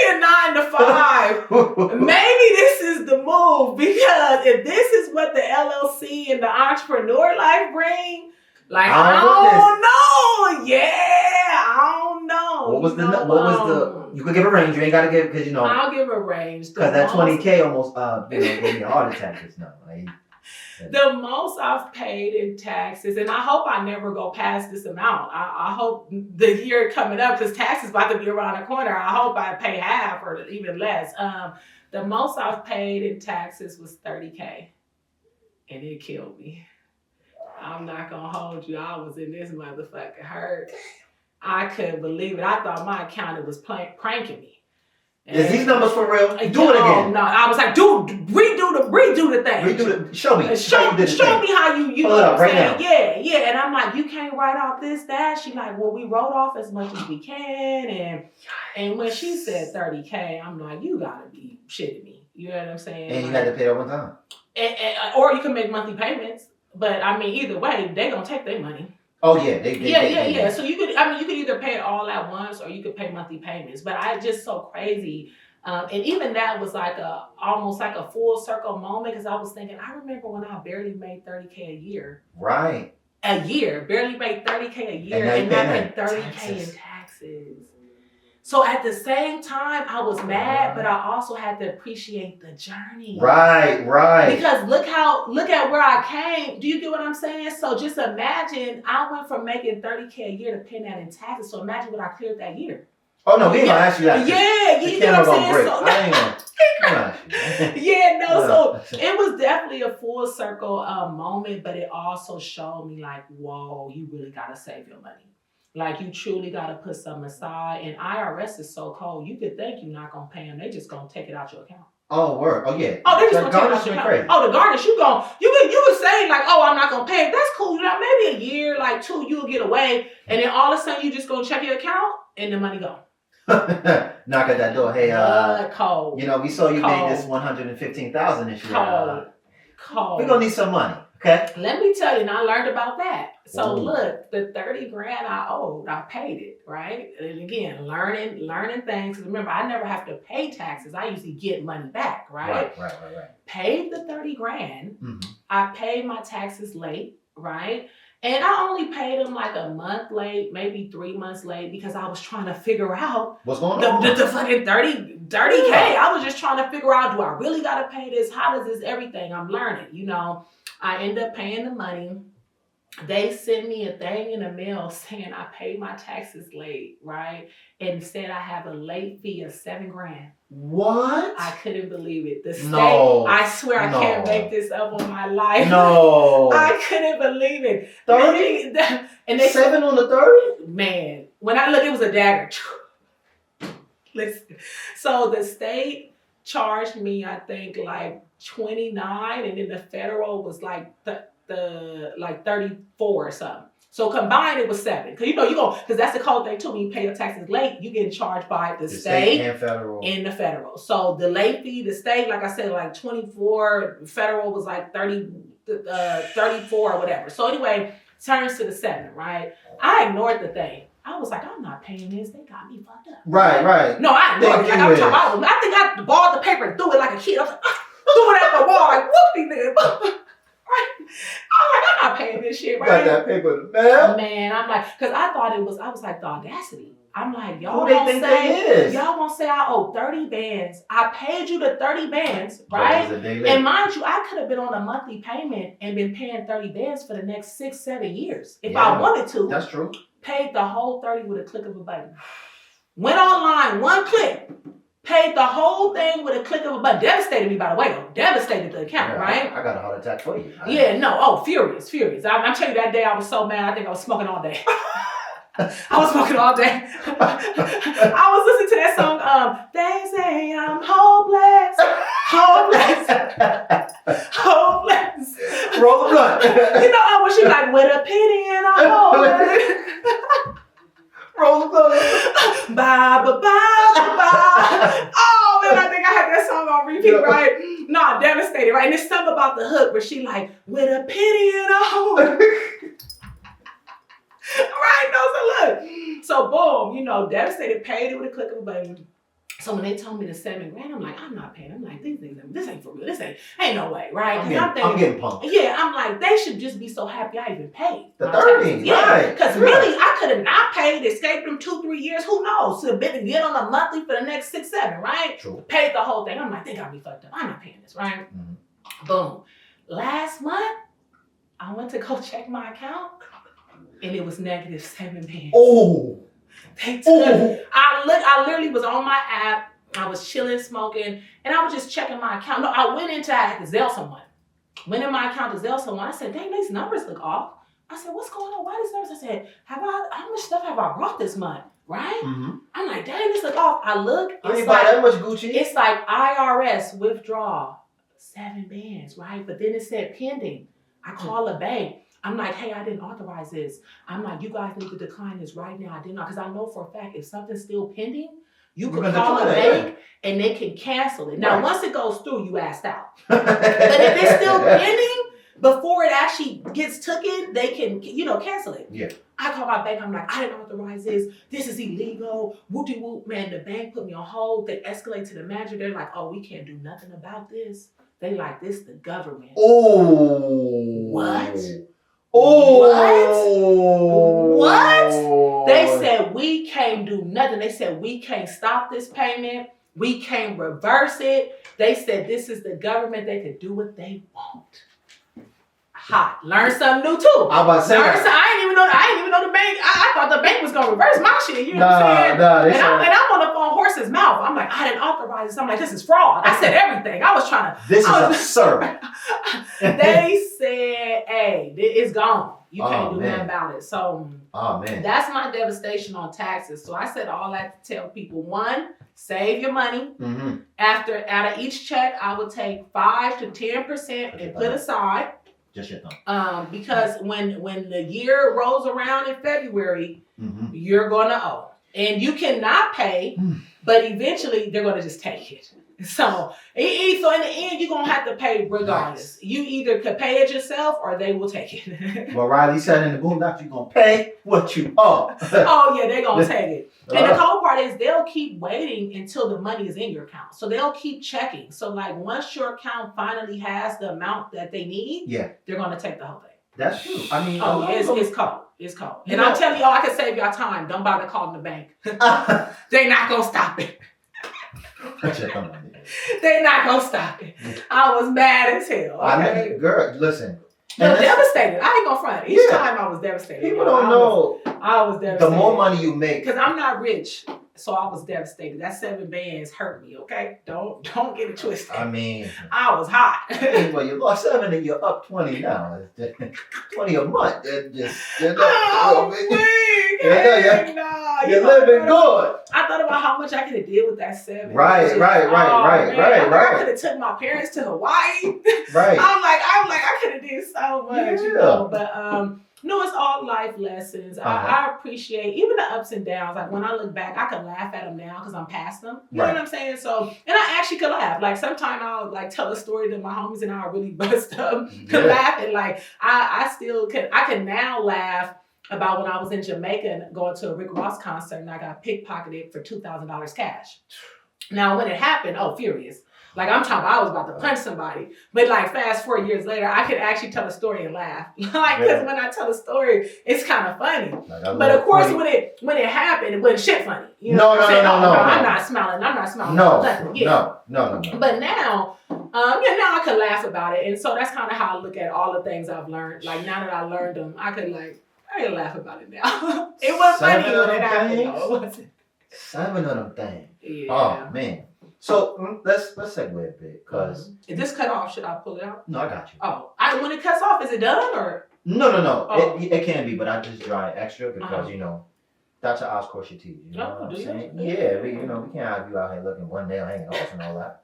a 9 to 5. Maybe this is the move, because if this is what the LLC and the entrepreneur life bring, like I don't know. Yeah, I don't know. What was the you could give a range, you ain't gotta give, because I'll give a range. Because that 20K almost gave me a heart attack just now. The most I've paid in taxes, and I hope I never go past this amount. I hope the year coming up, because tax is about to be around the corner, I hope I pay half or even less. The most I've paid in taxes was $30K, and it killed me. I'm not gonna hold you. I was in this motherfucking hurt. I couldn't believe it. I thought my accountant was pranking me. Is these numbers for real? Do it again. No, I was like, dude, redo the thing. Show me. Show me how you know what I'm right saying. now. Yeah. And I'm like, you can't write off this, that. She like, well, we wrote off as much as we can. And when she said $30K, I'm like, you gotta be shitting me. You know what I'm saying? And you had to pay at one time. Or you can make monthly payments. But I mean, either way, they gonna take their money. Oh yeah, yeah. So you could either pay it all at once or you could pay monthly payments. But I just so crazy, and even that was like almost like a full circle moment, because I was thinking, I remember when I barely made $30K a year. Right. A year, barely made $30K a year, and I paid $30K in taxes. So at the same time, I was mad, but I also had to appreciate the journey. Right. Because look at where I came. Do you get what I'm saying? So just imagine, I went from making $30K a year to paying that in taxes. So imagine what I cleared that year. Oh no, we ain't gonna ask you that. Yeah, you get what I'm saying? So, I ain't gonna. So it was definitely a full circle moment, but it also showed me like, whoa, you really gotta save your money. Like, you truly got to put some aside. And IRS is so cold. You could think you're not going to pay them. They just going to take it out your account. Oh, word. Oh, yeah. Oh, they just going to take it out your account. Oh, the garnish, you could say, like, oh, I'm not going to pay it. That's cool. You know, maybe a year, like 2, you'll get away. And then all of a sudden, you just go check your account and the money gone. Knock at that door. Hey, cold. We saw you made this $115,000 this year. Cold. We're going to need some money. Okay. Let me tell you, and I learned about that. So look, the $30,000 I owed, I paid it, right? And again, learning things. Remember, I never have to pay taxes. I usually get money back, right? Right. Paid the $30,000. Mm-hmm. I paid my taxes late, right? And I only paid them like a month late, maybe 3 months late, because I was trying to figure out what's going on. The fucking $30K. I was just trying to figure out, do I really got to pay this? How does this everything? I'm learning, I end up paying the money. They sent me a thing in the mail saying I paid my taxes late, right? And said I have a late fee of $7,000. What? I couldn't believe it. The state, I swear I can't make this up on my life. No. I couldn't believe it. 30? And they 7 on the 30? Man, when I look, it was a dagger. Listen, so the state charged me, I think, like 29, and then the federal was like the like 34 or something. So combined, it was 7. Cause because that's the code thing too. When you pay your taxes late, you get charged by the state and federal. And the federal. So the late fee, the state, like I said, like 24. Federal was like 34 or whatever. So anyway, turns to the 7, right? I ignored the thing. I was like, I'm not paying this. They got me fucked up. Right. No, I ignored it. Like I was talking about, I think I balled the paper and threw it like a kid. I was like, threw it at the wall, like whoop these niggas. Right? I'm like, I'm not paying this shit, right? Got that paper, man. Man, I'm like, because I was like, the audacity. I'm like, y'all Who they gonna think say, they is? y'all gonna say I owe 30 bands. I paid you the 30 bands, right? And mind you, I could have been on a monthly payment and been paying 30 bands for the next 6-7 years. If I wanted to. That's true. Paid the whole 30 with a click of a button. Went online, 1 click. Paid the whole thing with a click of a button. Devastated me, by the way, though. Devastated the account, right? I got a heart attack for you. Furious. I'm telling you, that day I was so mad, I think I was smoking all day. I was smoking all day. I was listening to that song, they say I'm hopeless. Roll the blunt. When she like, with a pity and a hopeless. Roll the blunt. Bye. Oh man, I think I had that song on repeat, right? No, devastated, right? And there's something about the hook where she like, with a pity and a hopeless. Right, no, so boom, devastated, paid it with a click of a button. So when they told me the $7 grand, I'm like, I'm not paying. I'm like, these things, this ain't for real. This ain't no way, right? I'm getting punked. Yeah, I'm like, they should just be so happy I even paid. The 30, right? Because really, I could have not paid, escaped them 2-3 years. Who knows? To get on a monthly for the next 6-7, right? True. Paid the whole thing. I'm like, they got me fucked up. I'm not paying this, right? Mm-hmm. Boom. Last month, I went to go check my account. And it was negative $7 bands. Oh. I literally was on my app. I was chilling, smoking, and I was just checking my account. No, I had to Zelle someone. Went in my account to Zelle someone. I said, dang, these numbers look off. I said, what's going on? Why these numbers? I said, how much stuff have I brought this month? Right? Mm-hmm. I'm like, dang, this look off. I look. I didn't buy that much Gucci. It's like IRS withdrawal, 7 bands, right? But then it said pending. I call a bank. I'm like, hey, I didn't authorize this. I'm like, you guys need to decline this right now. I did not, because I know for a fact if something's still pending, you can call a bank and they can cancel it. Now, once it goes through, you asked out. But if it's still pending, before it actually gets taken, they can, cancel it. Yeah. I call my bank. I'm like, I didn't authorize this. This is illegal. Whoop-de-whoop. Man, the bank put me on hold. They escalate to the manager. They're like, oh, we can't do nothing about this. They like, this the government. Oh. What? Oh. What? They said we can't do nothing. They said we can't stop this payment. We can't reverse it. They said this is the government. They can do what they want. Hot. Learn something new too. I'm about to say I didn't even know the bank. I thought the bank was gonna reverse my shit. You know what I'm saying? And I'm on the phone horse's mouth. I'm like, I didn't authorize this. I'm like, this is fraud. I said everything. I was trying to. This is absurd. They said, hey, it's gone. You can't do nothing about it. So that's my devastation on taxes. So I said all that to tell people, 1, save your money. Mm-hmm. Out of each check, I would take 5 to 10% and put aside. Just your thumb. Because when the year rolls around in February, you're gonna owe. And you cannot pay, but eventually they're gonna just take it. So in the end, you're gonna have to pay regardless. Nice. You either could pay it yourself or they will take it. Well, Riley said in the Boondocks, you're gonna pay what you owe. Oh yeah, they're gonna take it. And the cold part is they'll keep waiting until the money is in your account. So they'll keep checking. So like once your account finally has the amount that they need, they're gonna take the whole thing. That's true. I mean, it's cold. It's cold. And I'm telling y'all, I can save y'all time. Don't bother calling the bank. They're not gonna stop it. They're not gonna stop it. I was mad as hell. Okay? Girl, listen. Devastated. I ain't gonna front. Each time I was devastated. People don't know. I was devastated. The more money you make, because I'm not rich, so I was devastated. That 7 bands hurt me. Okay, don't get it twisted. I mean, I was hot. Well, you lost 7 and you're up 20 now. 20 a month. Oh, no. You're living good. I thought about how much I could have did with that 7. Right. I could have took my parents to Hawaii. Right. I'm like, I could have did so much, you Yeah. know. But no, it's all life lessons. I appreciate even the ups and downs. Like when I look back, I can laugh at them now because I'm past them. You know what I'm saying? So, and I actually could laugh. Like sometimes I'll like tell a story to my homies and I'll really bust up, could laugh, and like I still can. I can now laugh about when I was in Jamaica and going to a Rick Ross concert and I got pickpocketed for $2,000 cash. Now when it happened, furious. Like I'm talking about I was about to punch somebody. But like fast 4 years later, I could actually tell a story and laugh. Like because when I tell a story, it's kind of funny. But of course when it happened, it wasn't shit funny. You know No. I'm not smiling. No. But now, now I can laugh about it. And so that's kind of how I look at all the things I've learned. Like now that I learned them, I can laugh about it now. It wasn't funny when it happened. 7 of them things. Yeah. Oh man. So let's segue a bit because Is this cut off? Should I pull it out? No, I got you. Oh, when it cuts off, is it done or? No. Oh. It can be, but I just dry it extra because that's your eyes cross your teeth. You know what I'm saying? Yeah, we can't have you out here looking one nail hanging off and all that.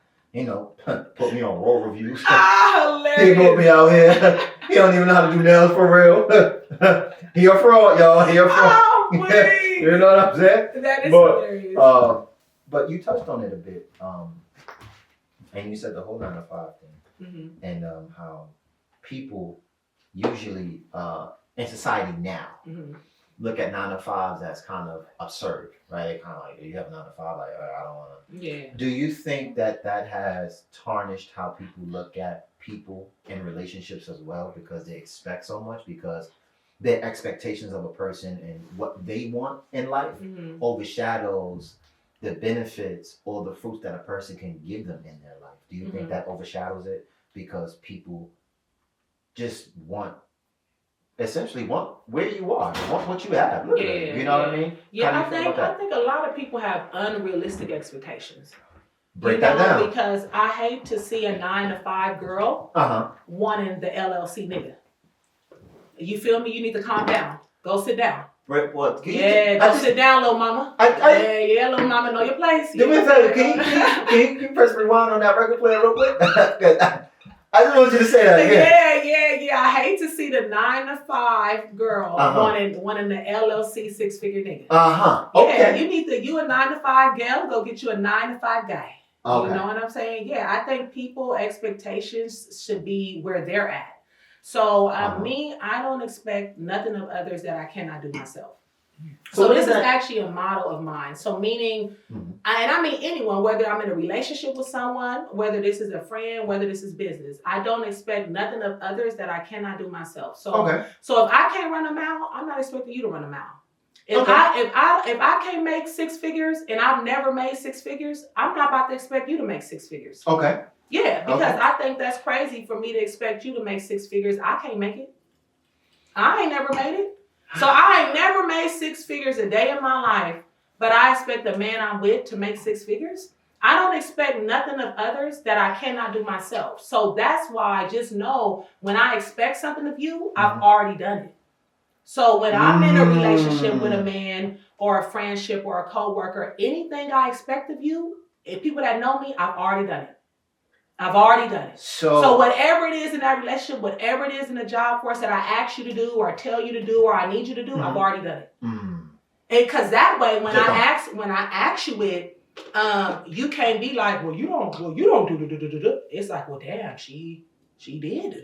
Put me on raw reviews. Hilarious. He put me out here. He don't even know how to do nails for real. He a fraud, y'all. He a fraud. Oh, please. You know what I'm saying? That is hilarious. But you touched on it a bit, and you said the whole 9 to 5 thing, and how people usually in society now look at 9 to 5s as kind of absurd, right? They kind of like, you have a 9 to 5, like I don't want to. Yeah. Do you think that has tarnished how people look at people in relationships as well because they expect so much because their expectations of a person and what they want in life overshadows the benefits or the fruits that a person can give them in their life? Do you think that overshadows it because people just essentially want where you are, want what you have? Look at it, you know what I mean? Yeah, I think a lot of people have unrealistic expectations. Break that down. Because I hate to see a 9 to 5 girl wanting the LLC nigga. You feel me? You need to calm down. Go sit down. What? Go sit down, little mama. Little mama, know your place. Do me a favor. Can you press rewind on that record player real quick? I just want you to say that again. Yeah. I hate to see the 9 to 5 girl wanting the LLC 6-figure nigga. Okay. Yeah, you a 9 to 5 gal, go get you a 9 to 5 guy. Okay. You know what I'm saying? Yeah, I think people expectations should be where they're at. So me, I don't expect nothing of others that I cannot do myself. So this is actually a model of mine. So meaning, and I mean anyone, whether I'm in a relationship with someone, whether this is a friend, whether this is business, I don't expect nothing of others that I cannot do myself. So, so if I can't run a mile, I'm not expecting you to run a mile. If I can't make 6 figures and I've never made 6 figures, I'm not about to expect you to make 6 figures. Okay. Yeah, because I think that's crazy for me to expect you to make 6 figures. I can't make it. I ain't never made it. So I ain't never made 6 figures a day in my life, but I expect the man I'm with to make 6 figures. I don't expect nothing of others that I cannot do myself. So that's why I just know when I expect something of you, I've already done it. So when I'm in a relationship with a man or a friendship or a coworker, anything I expect of you, if people that know me, I've already done it. I've already done it. So whatever it is in that relationship, whatever it is in the job force that I ask you to do or tell you to do or I need you to do, I've already done it. And because that way, when I ask you it, you can't be like, well, you don't do. It's like, well, damn, she did.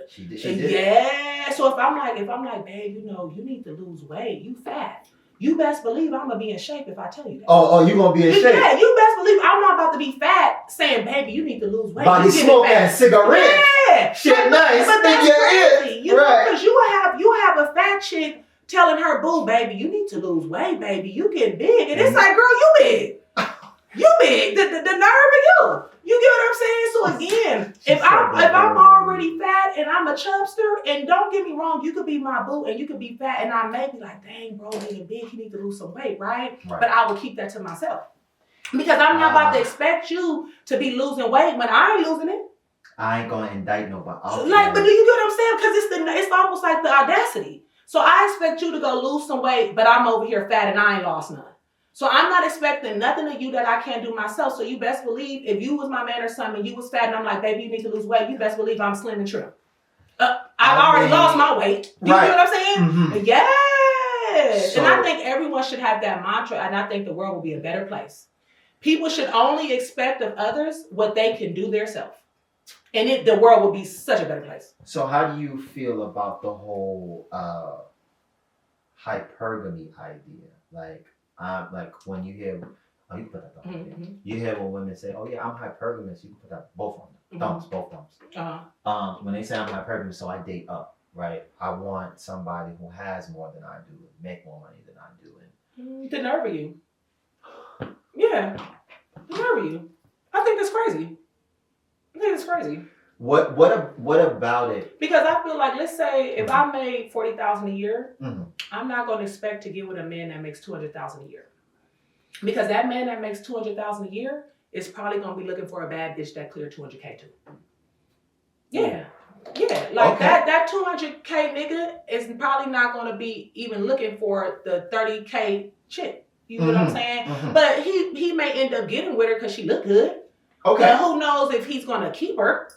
She did. Yeah. So if I'm like, babe, you need to lose weight. You fat. You best believe I'm gonna be in shape if I tell you that. Oh, you gonna be in shape? Yeah, you best believe I'm not about to be fat saying, baby, you need to lose weight. Body smoking cigarettes. Yeah. Shit nice. But that's crazy. Because you have a fat chick telling her, boo, baby, you need to lose weight, baby. You get big. And it's like, girl, you big. You big. The nerve of you. You get what I'm saying? So again, if I'm already fat and I'm a chubster, and don't get me wrong, you could be my boo and you could be fat, and I may be like, dang, bro, getting big, he need to lose some weight, right? But I will keep that to myself. Because I'm not about to expect you to be losing weight when I ain't losing it. I ain't gonna indict nobody. But do you get what I'm saying? Because it's almost like the audacity. So I expect you to go lose some weight, but I'm over here fat and I ain't lost none. So I'm not expecting nothing of you that I can't do myself. So you best believe if you was my man or something, you was fat and I'm like, baby, you need to lose weight. You best believe I'm slim and trim. I've already lost my weight. You know what I'm saying? Mm-hmm. Yes. So, and I think everyone should have that mantra, and I think the world will be a better place. People should only expect of others what they can do themselves. And the world will be such a better place. So how do you feel about the whole hypergamy idea? Like when you hear, oh, you put that thumb mm-hmm. You hear when women say, oh yeah, I'm hypergamous, you can put that both on them. Thumbs, mm-hmm. both thumbs. Uh-huh. When they say I'm hypergamous, so I date up, right? I want somebody who has more than I do and make more money than I do. And the nerve of you. Yeah. The nerve of you. I think that's crazy. What about it? Because I feel like, let's say if I made $40,000 a year, mm-hmm. I'm not going to expect to get with a man that makes $200,000 a year. Because that man that makes $200,000 a year is probably going to be looking for a bad bitch that cleared $200K too. Yeah. Yeah. Like okay. that $200K nigga is probably not going to be even looking for the $30K chick. You know mm-hmm. what I'm saying? Mm-hmm. But he may end up getting with her because she look good. Okay. But who knows if he's going to keep her?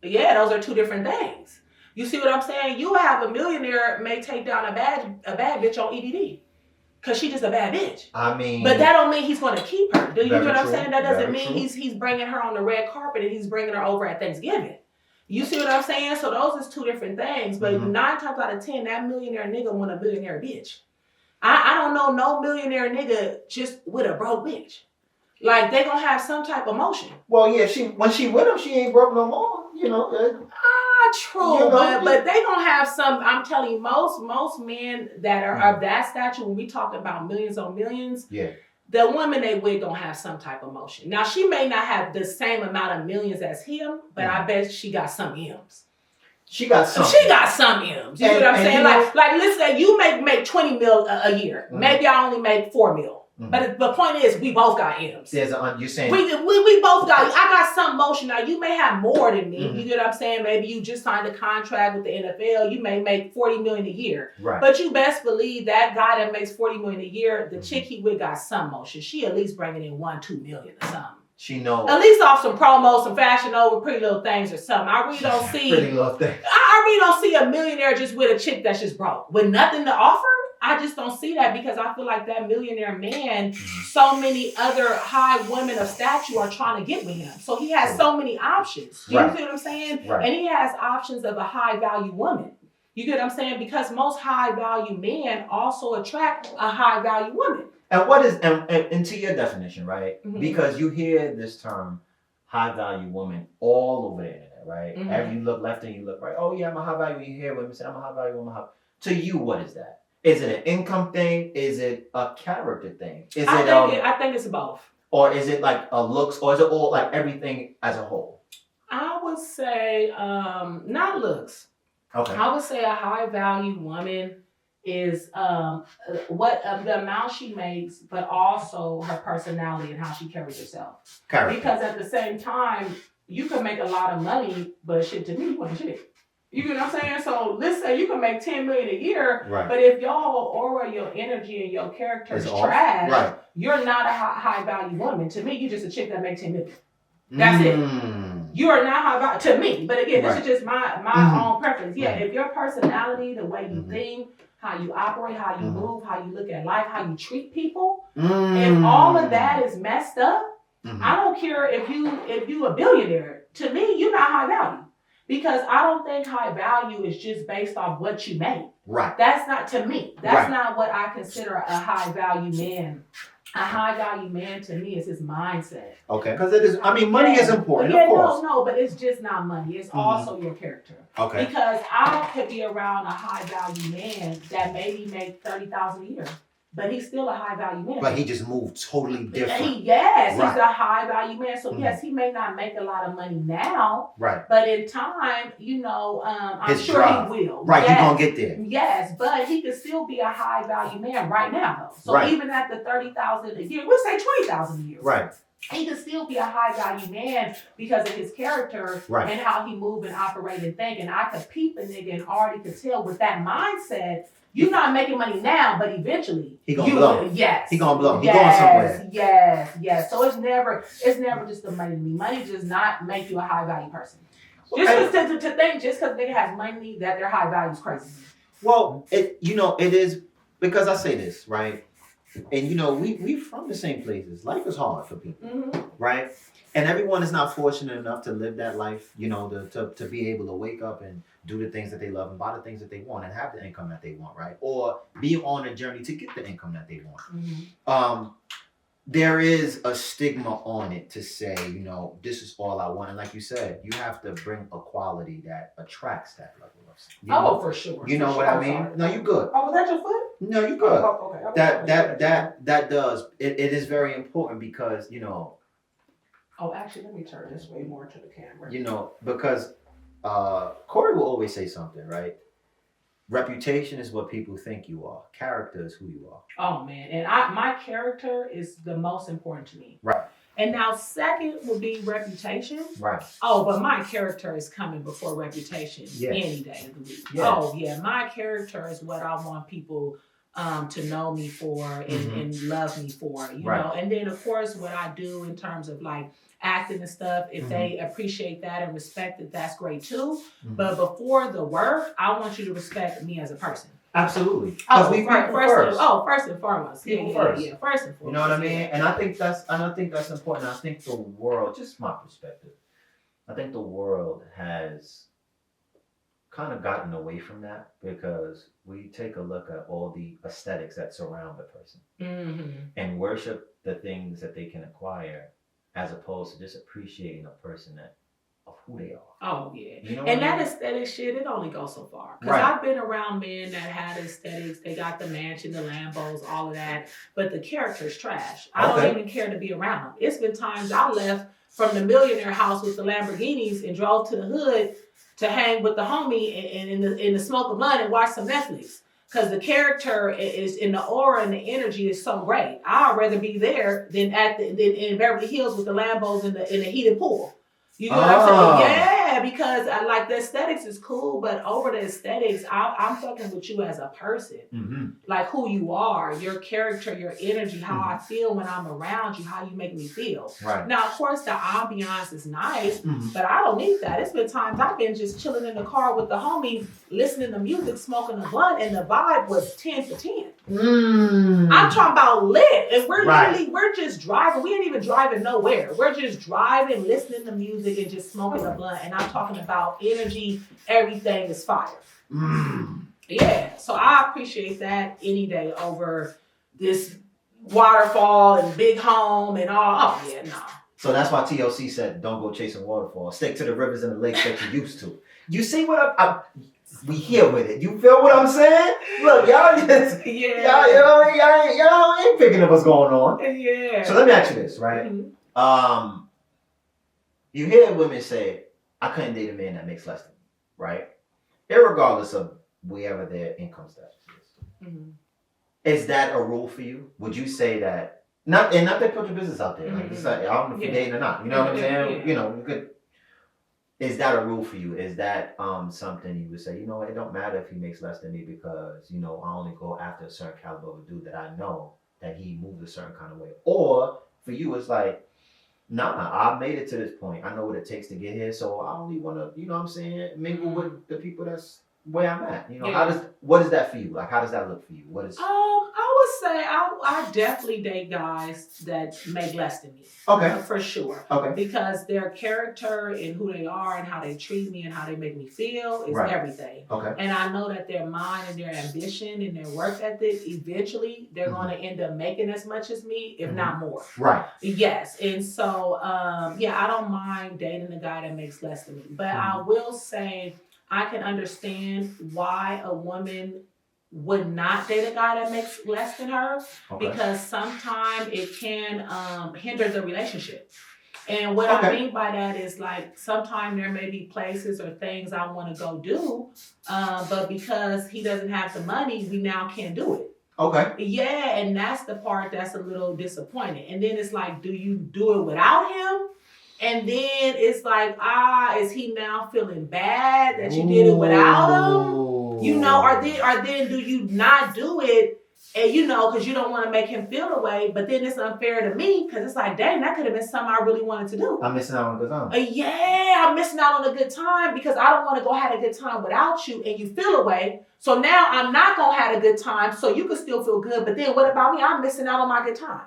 Yeah, those are two different things. You see what I'm saying? You have a millionaire may take down a bad bitch on EDD. Because she's just a bad bitch. I mean... But that don't mean he's going to keep her. Do you know what I'm saying? That doesn't mean he's bringing her on the red carpet and he's bringing her over at Thanksgiving. You see what I'm saying? So those is two different things. But mm-hmm. 9 times out of 10, that millionaire nigga want a billionaire bitch. I don't know no millionaire nigga just with a broke bitch. Like, they going to have some type of motion. Well, yeah, when she with him, she ain't broke no more. You know. True. You know, but they going to have some, I'm telling you, most men that are of that stature, when we talk about millions on millions, yeah. The women they with going to have some type of motion. Now, she may not have the same amount of millions as him, but I bet she got some M's. She got some M's. You know what I'm saying? Like let's say you make 20 mil a year. Mm-hmm. Maybe I only make 4 mil. Mm-hmm. But the point is, we both got M's. You're saying we both got. I got some motion now. You may have more than me. Mm-hmm. You get what I'm saying? Maybe you just signed a contract with the NFL. You may make $40 million a year. Right. But you best believe that guy that makes $40 million a year, the mm-hmm. chick he with got some motion. She at least bringing in $1-2 million or something. She knows. At least off some promos, some Fashion Over, Pretty Little Things or something. I really don't see. Pretty Little Things. I really don't see a millionaire just with a chick that's just broke with nothing to offer. I just don't see that because I feel like that millionaire man, so many other high women of stature are trying to get with him. So he has so many options. You see what I'm saying? Right. And he has options of a high value woman. You get what I'm saying? Because most high value men also attract a high value woman. And what is, and to your definition, right? Mm-hmm. Because you hear this term, high value woman, all over the internet, right? Mm-hmm. Every you look left and you look right. Oh yeah, I'm a high value. You hear women say, I'm a high value woman. To you, what is that? Is it an income thing? Is it a character thing? I think it's both. Or is it like a looks? Or is it all like everything as a whole? I would say not looks. Okay. I would say a high value woman is the amount she makes, but also her personality and how she carries herself. Character. Because at the same time, you can make a lot of money, but shit to me, you ain't shit. You know what I'm saying? So let's say you can make $10 million a year, right. But if your whole aura, your energy, and your character is trash, right. You're not a high value woman. To me, you're just a chick that makes $10 million. That's it. You are not high value to me. But again, this is just my own preference. Yeah, if your personality, the way you think, how you operate, how you move, how you look at life, how you treat people, if all of that is messed up, I don't care if you a billionaire. To me, you're not high value. Because I don't think high value is just based off what you make. Right. That's not, to me, that's not what I consider a high value man. A high value man to me is his mindset. Okay. Because it is, money is important, of course. No, but it's just not money. It's also your character. Okay. Because I could be around a high value man that maybe make $30,000 a year. But he's still a high value man. But he just moved totally different. He's a high value man. So yes, he may not make a lot of money now. Right. But in time, I'm sure he will. Right, yes. You're gonna get there. Yes, but he could still be a high value man right now though. So even at the $30,000 a year, we'll say $20,000 a year. Right. He could still be a high value man because of his character and how he move and operate and think. And I could peep a nigga and already could tell with that mindset, You're not making money now, but eventually he gonna blow. Yes, He gonna blow. He yes, going somewhere. Yes. So it's never just the money to me. Money does not make you a high value person. Okay. Just to think, just because nigga has money, that they're high value is crazy. Well, it is because I say this, right? And we from the same places. Life is hard for people, right? And everyone is not fortunate enough to live that life, to be able to wake up and do the things that they love and buy the things that they want and have the income that they want, right? Or be on a journey to get the income that they want. There is a stigma on it to say, this is all I want. And like you said, you have to bring a quality that attracts that level of for sure. You know what I mean? No, you good. Oh, was that your foot? No, you good. Oh, okay. That does. It is very important because, Oh, actually, let me turn this way more to the camera. Because Cory will always say something, right? Reputation is what people think you are. Character is who you are. Oh man, and my character is the most important to me. Right. And now second would be reputation. Right. Oh, but my character is coming before reputation any day of the week. Yes. Oh yeah, my character is what I want people to know me for and love me for, you know. And then of course what I do in terms of like acting and stuff, if they appreciate that and respect it, that's great too. But before the work, I want you to respect me as a person. Absolutely. First and foremost. People first. Yeah, first and foremost. You know what I mean? And I think that's important. I think the world, just my perspective, I think the world has kind of gotten away from that because we take a look at all the aesthetics that surround the person and worship the things that they can acquire as opposed to just appreciating a person of who they are. Oh yeah. You know and that aesthetic shit, it only goes so far. Because I've been around men that had aesthetics, they got the mansion, the Lambos, all of that, but the character's trash. I don't even care to be around them. It's been times I left from the millionaire house with the Lamborghinis and drove to the hood to hang with the homie and in the smoke of blunt and watch some Netflix. Because the character is in the aura and the energy is so great. I'd rather be there than in Beverly Hills with the Lambos in the heated pool. You know what I'm saying? Yeah, because I like the aesthetics is cool, but over the aesthetics, I'm fucking with you as a person. Like who you are, your character, your energy, how I feel when I'm around you, how you make me feel. Right. Now, of course, the ambiance is nice, but I don't need that. It's been times I've been just chilling in the car with the homies, listening to music, smoking a blunt, and the vibe was 10 for 10. I'm talking about lit, and we're just driving. We ain't even driving nowhere. We're just driving, listening to music, and just smoking a blunt. And I'm talking about energy. Everything is fire. Yeah, so I appreciate that any day over this waterfall and big home and all. Oh yeah, nah. So that's why TLC said, "Don't go chasing waterfalls. Stick to the rivers and the lakes that you used to." You see what we here with it. You feel what I'm saying? Look, y'all just y'all ain't picking up what's going on. Yeah. So let me ask you this, right? You hear women say, "I couldn't date a man that makes less than me," right? Irregardless of wherever their income status is. Is that a rule for you? Would you say that? Not that put your business out there. Like it's like, I don't know if you're dating or not. You know what I'm saying? You could. Is that a rule for you? Is that something you would say, it don't matter if he makes less than me because, I only go after a certain caliber of a dude that I know that he moves a certain kind of way. Or for you, it's like, nah, I made it to this point. I know what it takes to get here. So I only want to, mingle with the people that's where I'm at. What is that for you? Like, how does that look for you? What is... I would say I definitely date guys that make less than me. Okay. For sure. Okay. Because their character and who they are and how they treat me and how they make me feel is everything. Okay. And I know that their mind and their ambition and their work ethic, eventually they're going to end up making as much as me, if not more. Right. Yes. And so, I don't mind dating a guy that makes less than me. But I will say I can understand why a woman would not date a guy that makes less than her because sometimes it can hinder the relationship. And what I mean by that is like sometimes there may be places or things I want to go do, but because he doesn't have the money, we now can't do it. Okay. Yeah, and that's the part that's a little disappointing. And then it's like, do you do it without him? And then it's like, is he now feeling bad that you did it without him? You know, or then do you not do it? And you know, because you don't want to make him feel the way, but then it's unfair to me because it's like, dang, that could have been something I really wanted to do. I'm missing out on a good time. Yeah, I'm missing out on a good time because I don't want to go have a good time without you and you feel away. So now I'm not going to have a good time so you can still feel good. But then what about me? I'm missing out on my good time.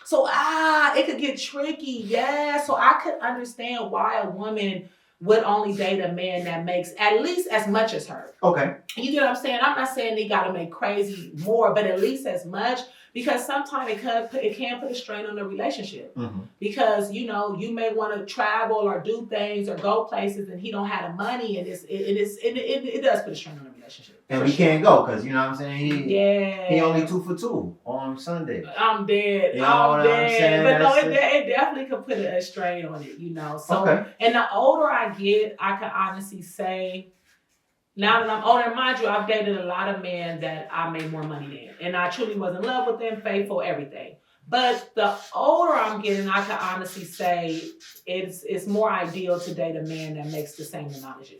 So, it could get tricky. Yeah, so I could understand why a woman would only date a man that makes at least as much as her. Okay. You get what I'm saying? I'm not saying they got to make crazy more, but at least as much, because sometimes it can put a strain on the relationship. Mm-hmm. Because, you know, you may want to travel or do things or go places and he don't have the money, and it does put a strain on the relationship. And we can't go because, you know what I'm saying? He only 2 for 2 on Sunday. I'm dead. You know what I'm saying? But no, it definitely could put a strain on it, you know. So, okay. And the older I get, I can honestly say, now that I'm older, mind you, I've dated a lot of men that I made more money than. And I truly was in love with them, faithful, everything. But the older I'm getting, I can honestly say it's more ideal to date a man that makes the same amount as you.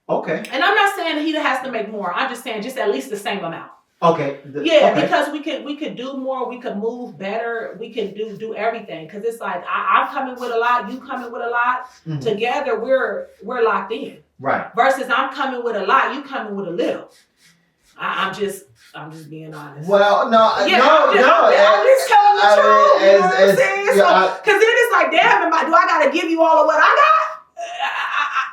Okay. And I'm not saying he has to make more. I'm just saying just at least the same amount. Okay. Because we could do more, we could move better, we can do everything. Because it's like I'm coming with a lot, you coming with a lot. Mm-hmm. Together we're locked in. Right. Versus I'm coming with a lot, you coming with a little. I'm just being honest. Well, I'm just telling the truth. You know what I'm saying? Because then it's like, damn, do I gotta give you all of what I got?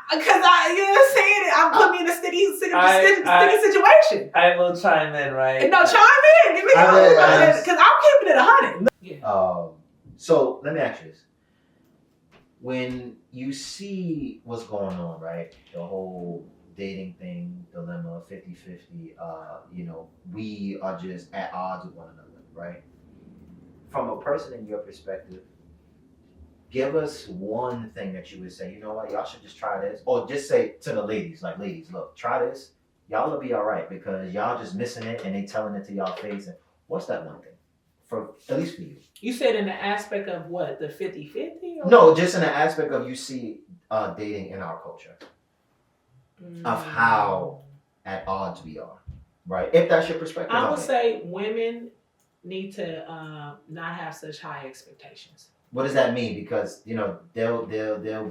Because you know what I'm saying? I'm putting me in a sticky situation. I will chime in, right? No, chime in. Give me because I'm keeping it 100. Yeah. So let me ask you this. When you see what's going on, right? The whole dating thing, dilemma, 50-50, you know, we are just at odds with one another, right? From a person in your perspective, give us one thing that you would say, you know what, y'all should just try this. Or just say to the ladies, like, ladies, look, try this. Y'all will be all right because y'all just missing it and they telling it to y'all face. And what's that one thing? For at least for you. You said in the aspect of what, the 50-50? No, just in the aspect of you see dating in our culture. Of how at odds we are, right? If that's your perspective. I would say women need to not have such high expectations. What does that mean? Because, you know, they'll be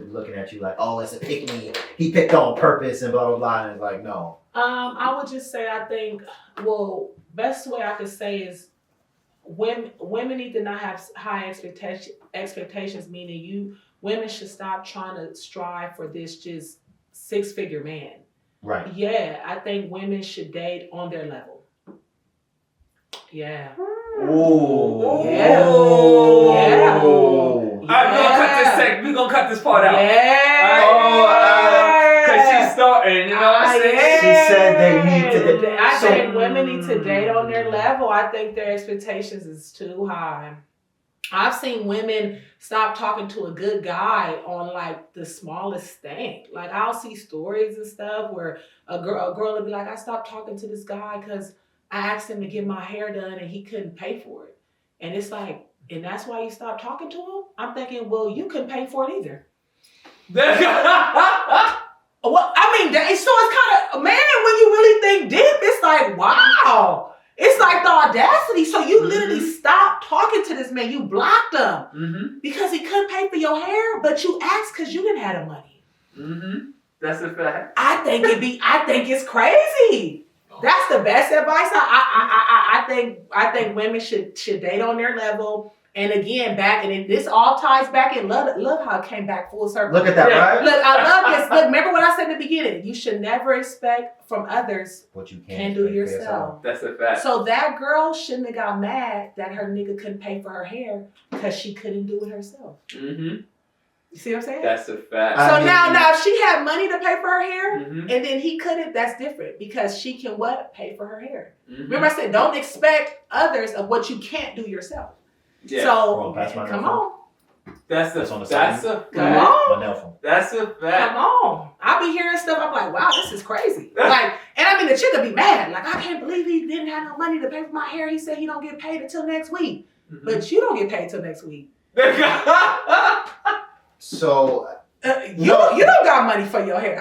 looking at you like, oh, it's a pick me. He picked on purpose and blah, blah, blah. And it's like, no. I would just say, I think, well, best way I could say is women need to not have high expectations, meaning women should stop trying to strive for this just 6-figure man. Right. Yeah, I think women should date on their level. Yeah. Ooh. Yeah. Ooh. Yeah. All right, we're gonna cut this part out. Yeah. Cause she's starting, you know what I'm saying? She said they need to. I think women need to date on their level. I think their expectations is too high. I've seen women stop talking to a good guy on like the smallest thing. Like I'll see stories and stuff where a girl will be like, I stopped talking to this guy because I asked him to get my hair done and he couldn't pay for it. And it's like, and that's why you stopped talking to him? I'm thinking, well, you couldn't pay for it either. Well, I mean, so it's kind of, man, when you really think deep, it's like, wow. It's like the audacity. So you literally stopped talking to this man. You blocked him because he couldn't pay for your hair, but you asked because you didn't have the money. That's a fact. I think it's crazy. That's the best advice. I think women should date on their level. And again, this all ties back in love how it came back full circle. Look at that, right? Look, I love this. Look, remember what I said in the beginning. You should never expect from others what you can't do yourself. That's a fact. So that girl shouldn't have got mad that her nigga couldn't pay for her hair because she couldn't do it herself. You see what I'm saying? That's a fact. So now if she had money to pay for her hair and then he couldn't, that's different because she can pay for her hair. Remember I said, don't expect others of what you can't do yourself. Yeah. So come on. That's a fact. Come on. That's a fact. Come on. I be hearing stuff. I'm like, wow, this is crazy. Like, and I mean, the chick would be mad. Like, I can't believe he didn't have no money to pay for my hair. He said he don't get paid until next week. But you don't get paid till next week. So you don't got money for your hair.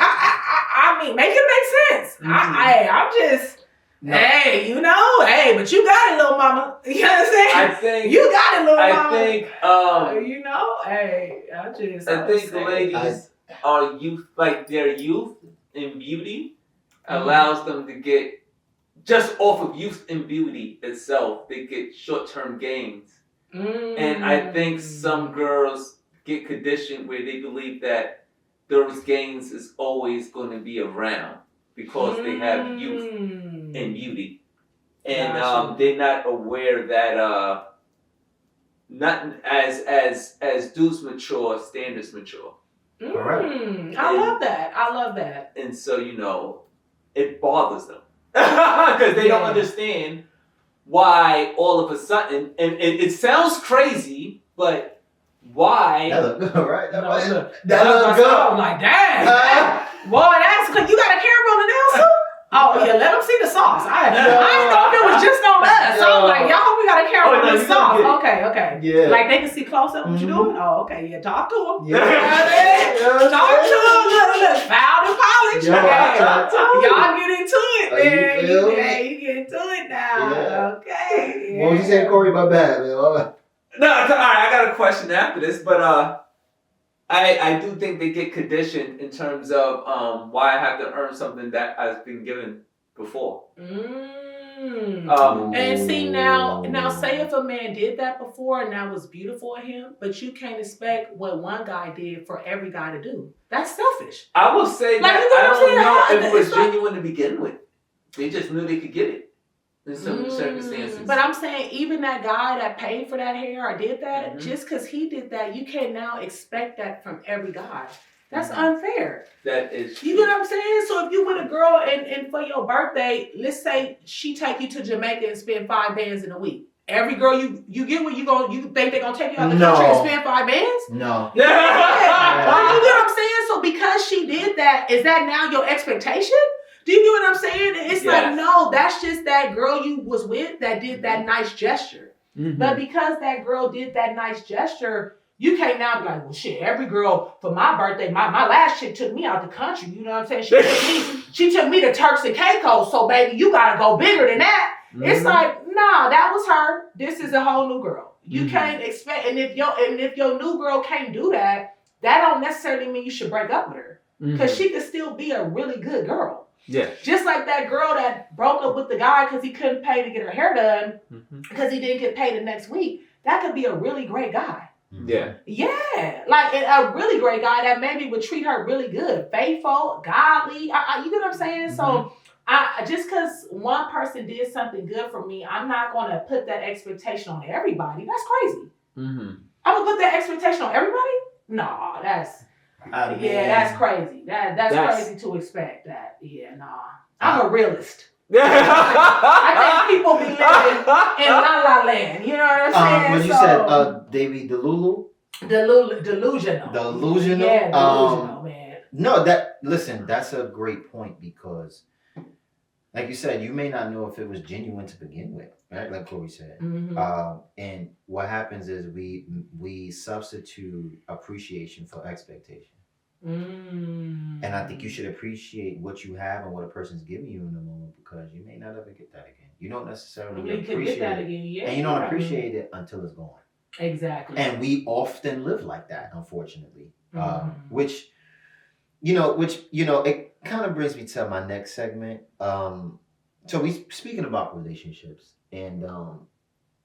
I mean, make it make sense. I'm just. No. Hey, you know, but you got it, little mama. You know what I'm saying? I think You got it, little I mama. think You know, I think the ladies are youth, like their youth and beauty allows them to get just off of youth and beauty itself. They get short-term gains, and I think some girls get conditioned where they believe that those gains is always going to be around because they have youth and beauty, and they're not aware that not as dudes mature, standards mature. I love that. And so, you know, it bothers them because they don't understand why all of a sudden, and it sounds crazy, but why? That look good, right? That look I good. was like, damn. Boy, that's because you got a camera on the nail too? Oh, yeah, let them see the sauce. I didn't know if it was just on us. So I was like, y'all, we got a camera on the sauce. Okay. Yeah. Like they can see close up what you're doing? Oh, okay. Yeah, talk to them. Yeah. Talk to them. Look. Fouled and polished. Y'all get into it, man. You get into it now. Yeah. Okay. What was you saying, Corey? My bad, man. No, all right. I got a question after this, but I do think they get conditioned in terms of why I have to earn something that has been given before. And see now, say if a man did that before and that was beautiful of him, but you can't expect what one guy did for every guy to do. That's selfish. I will say Like, that you know I what I'm don't saying? know if it was It's like- genuine to begin with. They just knew they could get it in some circumstances. But I'm saying, even that guy that paid for that hair or did that, just because he did that, you can't now expect that from every guy. That's unfair. That is true. You know what I'm saying? So if you with a girl and for your birthday, let's say she take you to Jamaica and spend 5 bands in a week. Every girl you get with, you think they're gonna take you out the country and spend 5 bands? No. Yeah. You get what I'm saying? So because she did that, is that now your expectation? Do you get what I'm saying? It's like, no, that's just that girl you was with that did that nice gesture. But because that girl did that nice gesture, you can't now be like, well, shit, every girl for my birthday, my last chick took me out the country. You know what I'm saying? She took me to Turks and Caicos. So, baby, you got to go bigger than that. It's like, nah, that was her. This is a whole new girl. You can't expect, and if your new girl can't do that, that don't necessarily mean you should break up with her. Because she could still be a really good girl. Yeah. Just like that girl that broke up with the guy because he couldn't pay to get her hair done because he didn't get paid the next week. That could be a really great guy. Yeah. Yeah. Like a really great guy that maybe would treat her really good. Faithful, godly. You know what I'm saying? So just because one person did something good for me, I'm not going to put that expectation on everybody. That's crazy. I'm going to put that expectation on everybody? No, that's crazy. That's crazy to expect that. Yeah, nah. I'm a realist. I think people be living in La La Land. You know what I'm saying? When you said Davey Delulu? Delusional. Delusional? Yeah, delusional, man. No, listen, that's a great point because, like you said, you may not know if it was genuine to begin with, right? Like Cory said. And what happens is we substitute appreciation for expectation. And I think you should appreciate what you have and what a person's giving you in the moment because you may not ever get that again. You don't necessarily appreciate it. And you don't appreciate it until it's gone. Exactly. And we often live like that, unfortunately. Which it kind of brings me to my next segment. So we speaking about relationships and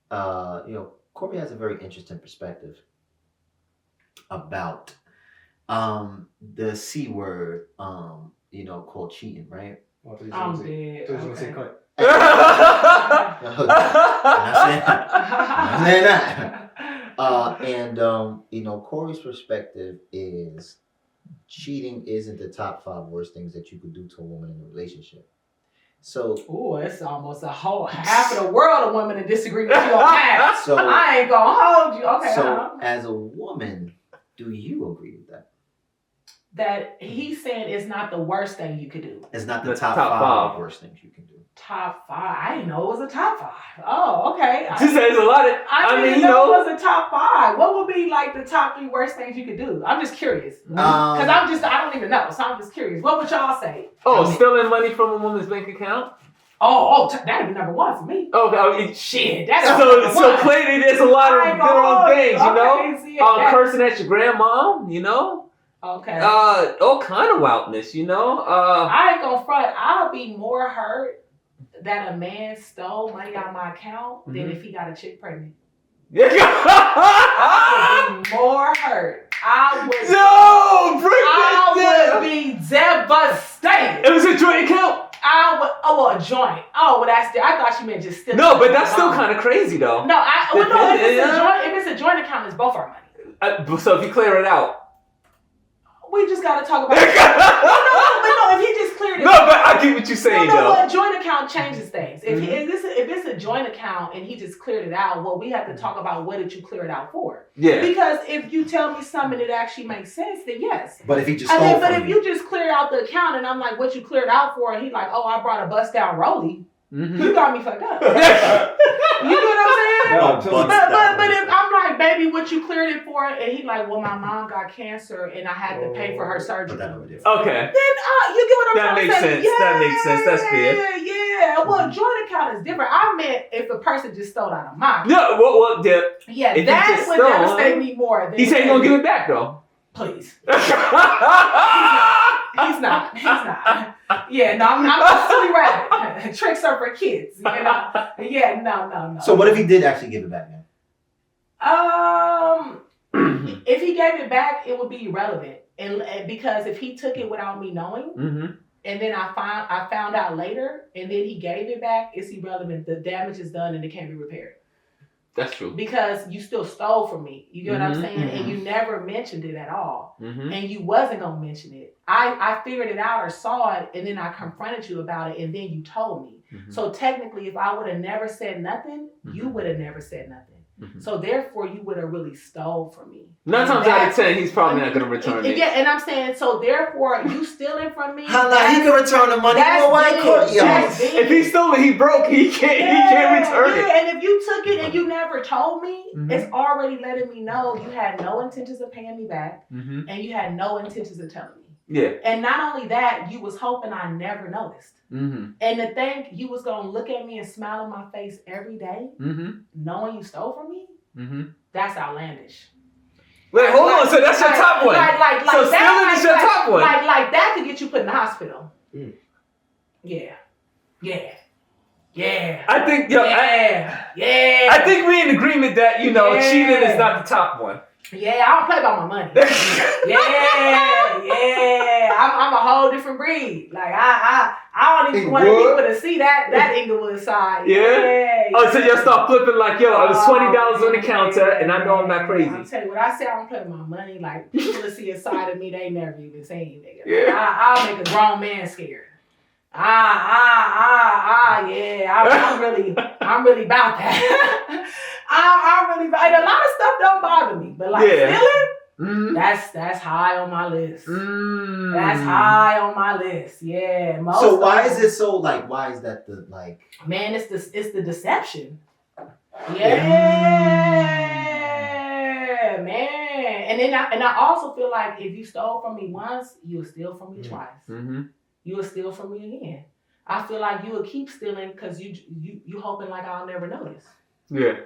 Cory has a very interesting perspective about the C word, called cheating, right? I'm dead. Cory's perspective is cheating isn't the top 5 worst things that you could do to a woman in a relationship. So, it's almost a whole half of the world of women that disagree with you on that. So I ain't gonna hold you. Okay. So, as a woman, do you agree with that? That he's saying it's not the worst thing you could do. It's not the top 5 worst things you can do. Top 5? I didn't know it was a top 5. Oh, okay. She says a lot of. I didn't know it was a top 5. What would be like the top 3 worst things you could do? I'm just curious. Um, Because I don't even know. So I'm just curious. What would y'all say? Oh, stealing money from a woman's bank account? That'd be number 1 for me. Okay. Shit, that's So clearly there's a lot of I ain't good gonna on hold things, you. you know? Okay, see it. Cursing at your grandma, you know? Okay. All kind of wildness, you know? I ain't gonna front. I'll be more hurt that a man stole money out of my account than if he got a chick pregnant. I would be more hurt. I would be devastated. It was a joint account. A joint. Oh, well, that's I thought you meant just still. No, but that's still kind of crazy though. No, if it's a joint account, it's both our money. So if you clear it out. We just gotta talk about it. No, if he just cleared it. No, but I get what you're saying though. A joint account changes things. If it's a joint account and he just cleared it out, well, we have to talk about what did you clear it out for? Yeah. Because if you tell me something that actually makes sense, then yes. But if he just stole if you just cleared out the account and I'm like, what you cleared out for? And he's like, oh, I brought a bust down rollie. You got me fucked up. You know what I'm saying? But if I'm like, baby, what you cleared it for? And he's like, well, my mom got cancer and I had to pay for her surgery. Okay. Then you get what I'm That trying makes to say? sense. That makes sense. That's fair. Yeah. Well, joint account is different. I meant if a person just stole out of mine. Yeah. Well, yeah. Yeah, if that would devastate me more. He said he's gonna give it back though. Please. He's not. Yeah, no, I'm silly rabbit. Tricks are for kids, you know. Yeah, no. So what if he did actually give it back, man? If he gave it back, it would be irrelevant, and because if he took it without me knowing, and then I found out later, and then he gave it back, it's irrelevant. The damage is done, and it can't be repaired. That's true. Because you still stole from me. You get what I'm saying? And you never mentioned it at all. And you wasn't going to mention it. I figured it out or saw it, and then I confronted you about it, and then you told me. So technically, if I would have never said nothing, you would have never said nothing. So therefore, you would have really stole from me. 9 times out of 10, he's probably not going to return it. Yeah, and I'm saying, so therefore, you stealing from me. He can return the money. If he stole it, he broke. He can't return it. And if you took it and you never told me, it's already letting me know you had no intentions of paying me back, and you had no intentions of telling me. Yeah. And not only that, you was hoping I never noticed. And to think you was gonna look at me and smile in my face every day, knowing you stole from me, that's outlandish. Wait, hold on. So that's your top one. So stealing is your top one. Like that could get you put in the hospital. Yeah. I think, I think we're in agreement that, cheating is not the top one. Yeah, I don't play about my money. I'm a whole different breed. Like I don't even want people to see that Inglewood side. Yeah. Oh, so you'll start flipping like, yo, I was $20 on the counter, and I know I'm not crazy. I'll tell you what I say. I don't play with my money. Like people to see a side of me they never even seen. Nigga. Yeah. I'll make a grown man scared. Yeah. I'm really about that. I'm really about. And a lot of stuff don't bother me, but like stealing, that's high on my list. That's high on my list. Yeah. So why is it so like? Why is that the like? Man, it's the deception. Yeah, man. And I also feel like if you stole from me once, you'll steal from me twice. You will steal from me again. I feel like you will keep stealing because you hoping like I'll never notice. Yeah.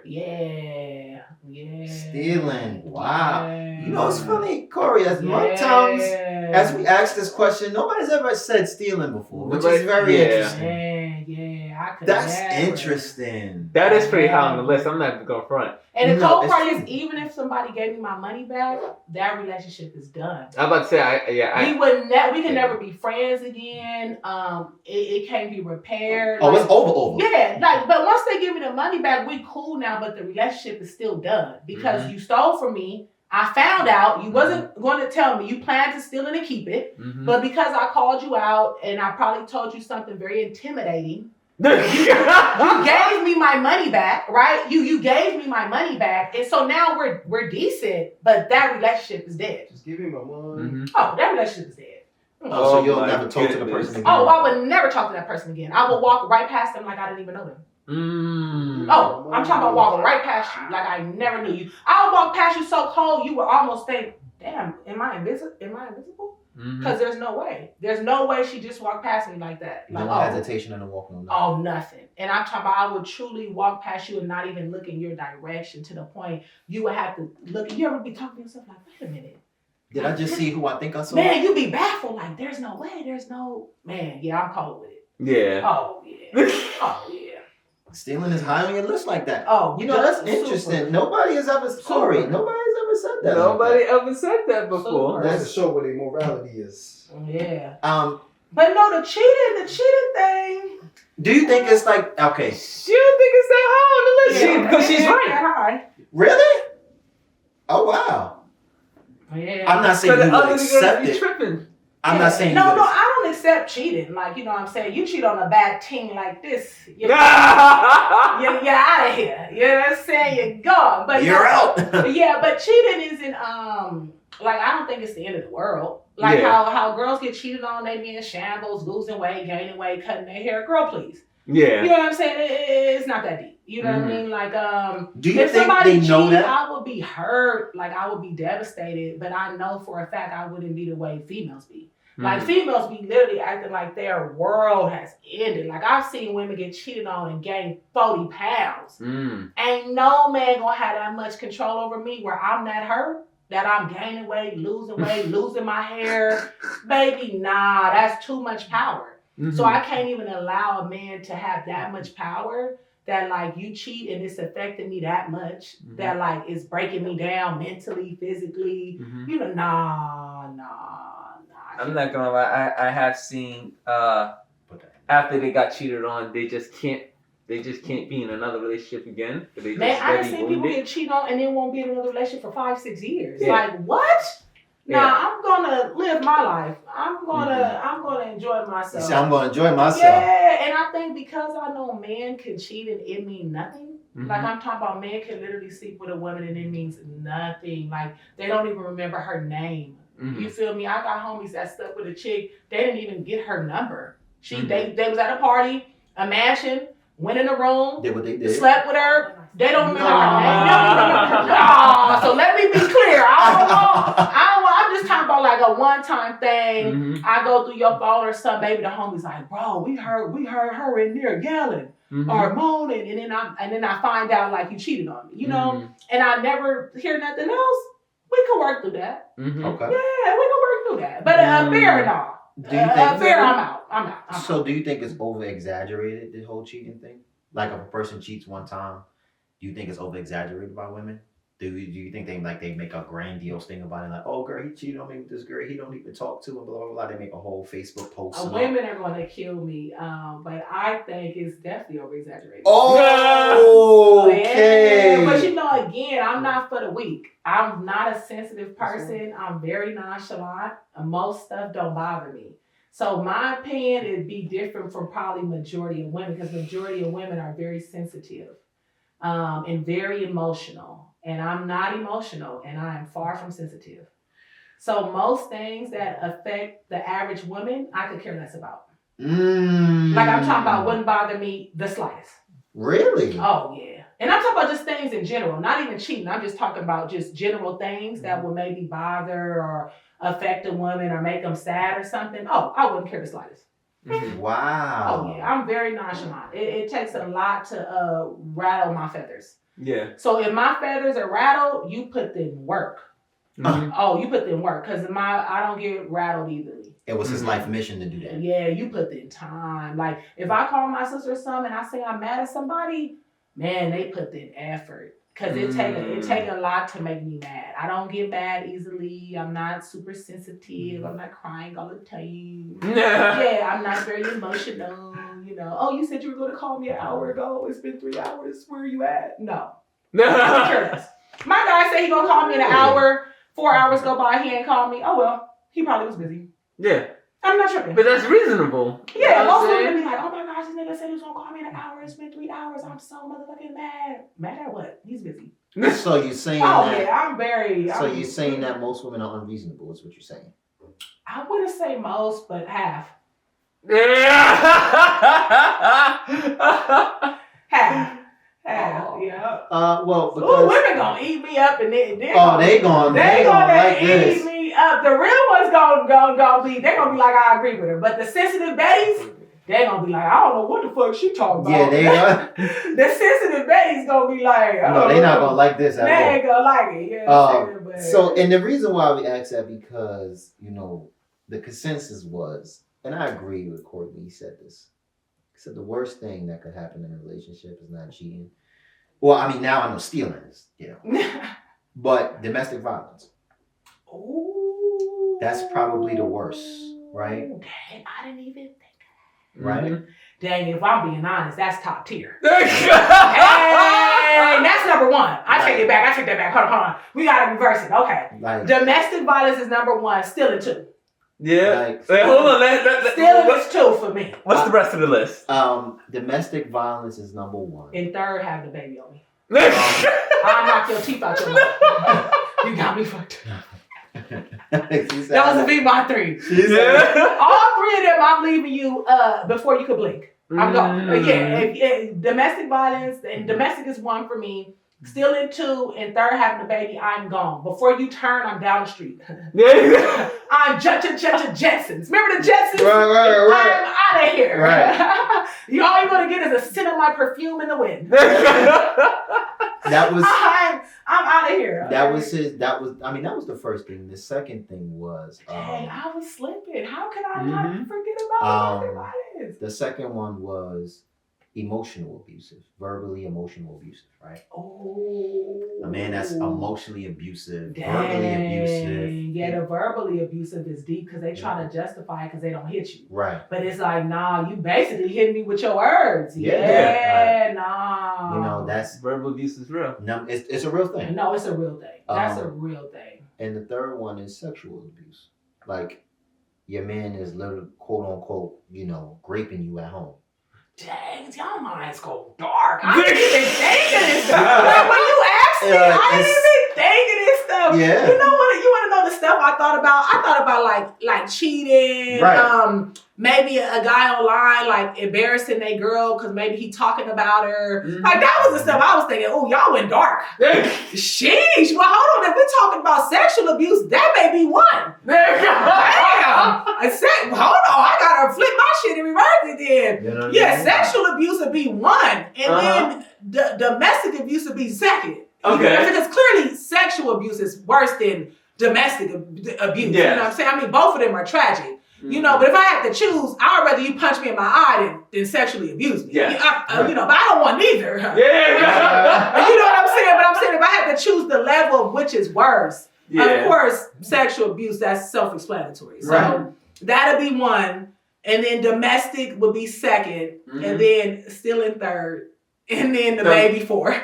Stealing. Wow. Yeah. You know, it's funny, Cory, as much times as we asked this question, nobody's ever said stealing before, which is very interesting. Yeah. That's interesting. That is pretty high on the list. I'm not even going to front. And the cool part is, even if somebody gave me my money back, that relationship is done. I'm about to say, we can never be friends again. It can't be repaired. Oh, it's over. Yeah, but once they give me the money back, we cool now. But the relationship is still done because you stole from me. I found out you wasn't going to tell me. You planned to steal it and keep it, but because I called you out and I probably told you something very intimidating. You gave me my money back, right? You gave me my money back, and so now we're decent, but that relationship is dead. Just give me my money. Oh, that relationship is dead. So you'll never talk to the person again? Oh, I would never talk to that person again. I would walk right past them like I didn't even know them. Oh, I'm talking about walking right past you, like I never knew you. I would walk past you so cold, you would almost think, "Damn, am I invisible? Because there's no way. There's no way she just walked past me like that. Like, No hesitation in the walk, no nothing. Oh, nothing. And I'm talking about I would truly walk past you and not even look in your direction to the point you would have to look. You ever be talking to yourself like, wait a minute. Did I just see who I think I saw? Man, you be baffled like, there's no way. There's no. Man, yeah, I'm cold with it. Yeah. Oh, yeah. Oh, yeah. Stealing is high on your list like that. Oh, you know, that's super. interesting. Nobody has ever, Cory, nobody's ever said that. Nobody ever said that before. That's to show where their morality is. Yeah. But no, the cheating thing. Do you think it's like, okay. She don't think it's that high on the list because she's right. That high. Really? Oh, wow. Yeah. I'm not saying you would accept it. Tripping. I'm not saying No, I don't accept cheating. Like, you know what I'm saying? You cheat on a bad team like this. You're out of here. You know what I'm saying? You're gone. But you're out. Yeah, but cheating isn't, like, I don't think it's the end of the world. Like how girls get cheated on, they be in shambles, losing weight, gaining weight, cutting their hair. Girl, please. Yeah. You know what I'm saying? It's not that deep. You know what I mean? Like, do you if think somebody they know cheated, that? I would be hurt. Like, I would be devastated. But I know for a fact I wouldn't be the way females be. Like, females be literally acting like their world has ended. Like, I've seen women get cheated on and gain 40 pounds. Ain't no man gonna have that much control over me where I'm that hurt, that I'm gaining weight, losing my hair. Baby, nah, that's too much power. So I can't even allow a man to have that much power that, like, you cheat and it's affecting me that much, that, like, it's breaking me down mentally, physically. You know, nah. I'm not gonna lie. I have seen after they got cheated on, they just can't be in another relationship again. Man, I done seen people get cheated on and then won't be in another relationship for 5-6 years. Yeah. Like, what? Yeah. Nah, I'm gonna live my life. I'm gonna enjoy myself. You say, I'm gonna enjoy myself. Yeah, and I think because I know men can cheat and it means nothing. Like, I'm talking about men can literally sleep with a woman and it means nothing. Like, they don't even remember her name. You feel me? I got homies that stuck with a chick. They didn't even get her number. They was at a party, a mansion, went in a room, Did what they did. slept with her. They don't remember her name. No. So let me be clear. I'm just talking about like a one-time thing. I go through your phone or something. Maybe the homie's like, bro, we heard her in there yelling or moaning, and then I find out like you cheated on me, you know, and I never hear nothing else. We can work through that. Okay. Yeah, we can work through that. But fair and all. Do you think fair? I'm out. So do you think it's over exaggerated, the whole cheating thing? Like, if a person cheats one time, do you think it's over exaggerated by women? Do you think they make a grandiose thing about it? Like, oh girl, he cheated on me with this girl he don't even talk to, and blah blah blah. They make a whole Facebook post. Women are going to kill me, but I think it's definitely over exaggerated. Oh, okay. Yeah. But you know, again, I'm not for the weak. I'm not a sensitive person. I'm very nonchalant. Most stuff don't bother me. So my opinion would be different from probably majority of women, because majority of women are very sensitive and very emotional. And I'm not emotional, and I am far from sensitive. So most things that affect the average woman, I could care less about. Like, I'm talking about wouldn't bother me the slightest. Really? Oh, yeah. And I'm talking about just things in general, not even cheating. I'm just talking about just general things that would maybe bother or affect a woman or make them sad or something. Oh, I wouldn't care the slightest. Wow. Oh, yeah. I'm very nonchalant. It takes a lot to rattle my feathers. Yeah. So if my feathers are rattled, you put them work. Oh, you put them work, because I don't get rattled easily. It was his life mission to do that. Yeah, you put in time. Like, if I call my sister or something and I say I'm mad at somebody, man, they put in effort. Because it take a lot to make me mad. I don't get mad easily. I'm not super sensitive. I'm not crying all the time. Yeah, I'm not very emotional. You know, oh, you said you were going to call me an hour ago. It's been 3 hours. Where are you at? No. I'm curious. My guy said he going to call me in an hour. 4 hours go by, he ain't called me. Oh, well, he probably was busy. Yeah. I'm not tripping. But that's reasonable. Yeah, most women be like, oh my gosh, this nigga said he was going to call me in an hour. It's been 3 hours. I'm so motherfucking mad. Mad at what? He's busy. So you're saying you're saying that most women are unreasonable, is what you're saying? I wouldn't say most, but half. Yeah. Half. Oh. Yeah. Well, Ooh, because women gonna eat me up and they they gonna like eat this. me up. The real ones gonna be like I agree with her. But the sensitive Betties, they gonna be like, I don't know what the fuck she talking Yeah, about. they are. The sensitive Betties gonna be like, No, they not gonna like this at They all. ain't gonna like it. Yeah. So, and the reason why we asked that because the consensus was, and I agree with Cory when he said this. He said the worst thing that could happen in a relationship is not cheating. Well, I mean, now I know stealing is, but domestic violence. Ooh. That's probably the worst, right? Dang, I didn't even think. Right? Mm-hmm. Dang, if I'm being honest, that's top tier. Hey, Hey, that's number one. I take Right. that back. Hold on. We gotta reverse it. Okay. Like, Domestic violence is number one. Stealing two. Yeah. Like- Wait, hold on. Stealing is two for me. What's the rest of the list? domestic violence is number one. And third, having a baby on me. I'll knock your teeth out your mouth. You got me fucked up. That was be my three. Yeah. All three of them, I'm leaving you before you could blink. I'm gone. If domestic violence, and domestic is one for me. Stealing two, and third, having a baby, I'm gone. Before you turn, I'm down the street. I'm Jetsons. Remember the Jetsons? Right. I'm out of here. Right. All you're gonna get is a scent of my perfume in the wind. That was I'm out of here. that was the first thing. The second thing was Dang, I was slipping. How could I not forget about domestic the second one was emotional abusive, verbally emotional abusive, right? Oh. A man that's emotionally abusive, Dang. verbally abusive. Yeah, the verbally abusive is deep because they try to justify it because they don't hit you. Right. But it's like, nah, you basically hit me with your words. Yeah. Nah. That's verbal abuse is real. no, it's a real thing. No, it's a real thing. That's a real thing. And the third one is sexual abuse. Like your man is literally quote unquote, raping you at home. Dang, y'all minds go dark. I didn't even think of this stuff. Like, when you asked me, I didn't even think of this stuff. Yeah. You know what? You want to know the stuff I thought about? I thought about like cheating. Right. Maybe a guy online like embarrassing a girl because maybe he talking about her. Mm-hmm. Like that was the stuff I was thinking. Oh, y'all went dark. Sheesh. Well, hold on. If we're talking about sexual abuse, that may be one. Damn. Hold on. I gotta flip my shit and reverse it then. You know what I Yeah, mean? sexual abuse would be one, and then domestic abuse would be second. Okay. Because clearly sexual abuse is worse than domestic abuse. Yes. You know what I'm saying? I mean, both of them are tragic. You know, but if I had to choose, I'd rather you punch me in my eye than sexually abuse me. Yeah. But I don't want neither. Yeah. You know what I'm saying? But I'm saying if I had to choose the level of which is worse, of course, sexual abuse, that's self-explanatory. So that'd be one. And then domestic would be second. And then stealing third. And then the baby fourth.